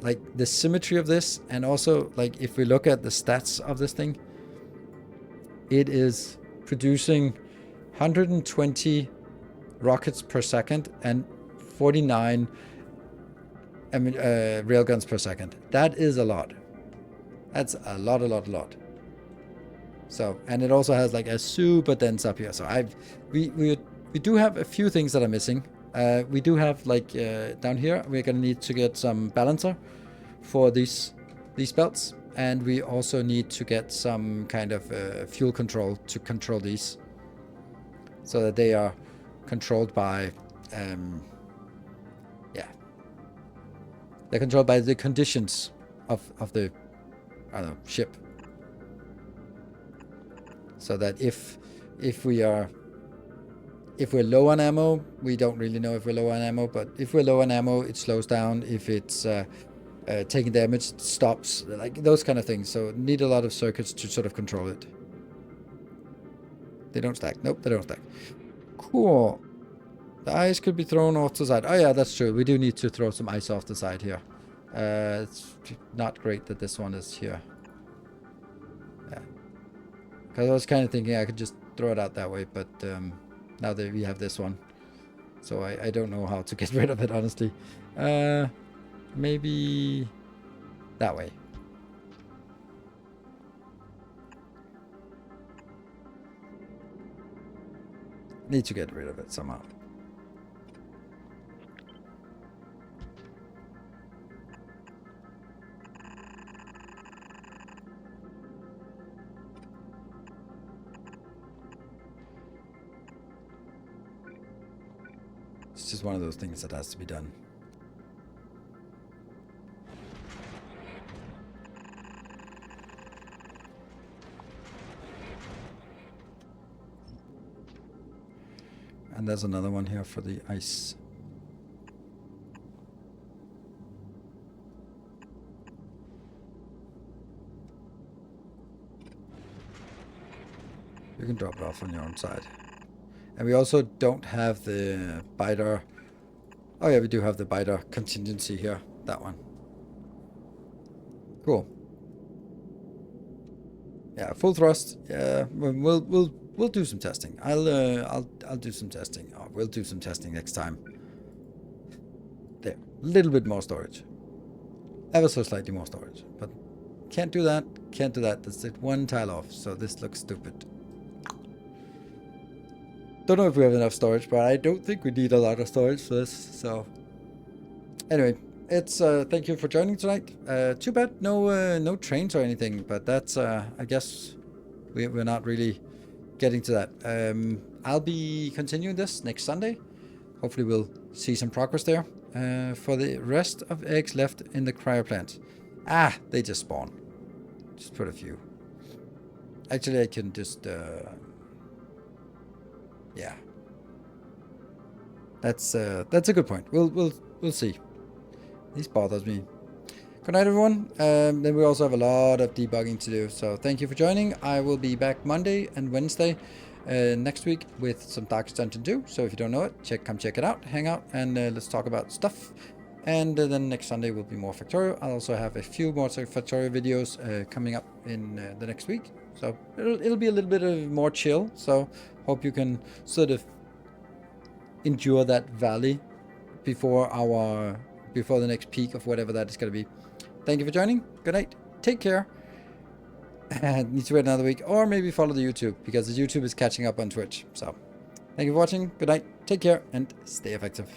Like the symmetry of this, and also like if we look at the stats of this thing, it is producing 120 rockets per second and 49 railguns per second. That is a lot. That's a lot. So, and it also has like a super dense up here. So we do have a few things that are missing. We do have like down here, we're gonna need to get some balancer for these belts, and we also need to get some kind of fuel control to control these, so that they are controlled by they're controlled by the conditions of the ship, so that if we're low on ammo, we don't really know if we're low on ammo, but if we're low on ammo, it slows down. If it's taking damage, it stops, like those kind of things. So need a lot of circuits to sort of control it. They don't stack. Nope, they don't stack. Cool. The ice could be thrown off the side. Oh yeah, that's true. We do need to throw some ice off the side here. It's not great that this one is here. Yeah. Because I was kind of thinking I could just throw it out that way, but now that we have this one, so I don't know how to get rid of it, honestly. Maybe that way. Need to get rid of it somehow. It's just one of those things that has to be done. And there's another one here for the ice. You can drop it off on your own side. And we also don't have the biter. Oh yeah, we do have the biter contingency here. That one. Cool. Yeah, full thrust. Yeah, we'll do some testing. I'll do some testing. Oh, we'll do some testing next time. There, a little bit more storage. Ever so slightly more storage, but can't do that. Can't do that. That's it. One tile off. So this looks stupid. Don't know if we have enough storage, but I don't think we need a lot of storage for this. So anyway, it's thank you for joining tonight. Too bad no trains or anything, but that's I guess we're not really getting to that. I'll be continuing this next Sunday. Hopefully we'll see some progress there. For the rest of eggs left in the cryo plant. Ah, they just spawn. Just put a few. Actually, I can just yeah. That's a good point. We'll see. This bothers me. Good night, everyone. Then we also have a lot of debugging to do. So thank you for joining. I will be back Monday and Wednesday next week with some Darkest Dungeon 2. So if you don't know it, come check it out. Hang out and let's talk about stuff. And then next Sunday will be more Factorio. I'll also have a few more Factorio videos coming up in the next week. So it'll be a little bit of more chill. So hope you can sort of endure that valley before the next peak of whatever that is going to be. Thank you for joining. Good night. Take care. And need to wait another week, or maybe follow the YouTube because the YouTube is catching up on Twitch. So thank you for watching. Good night. Take care and stay effective.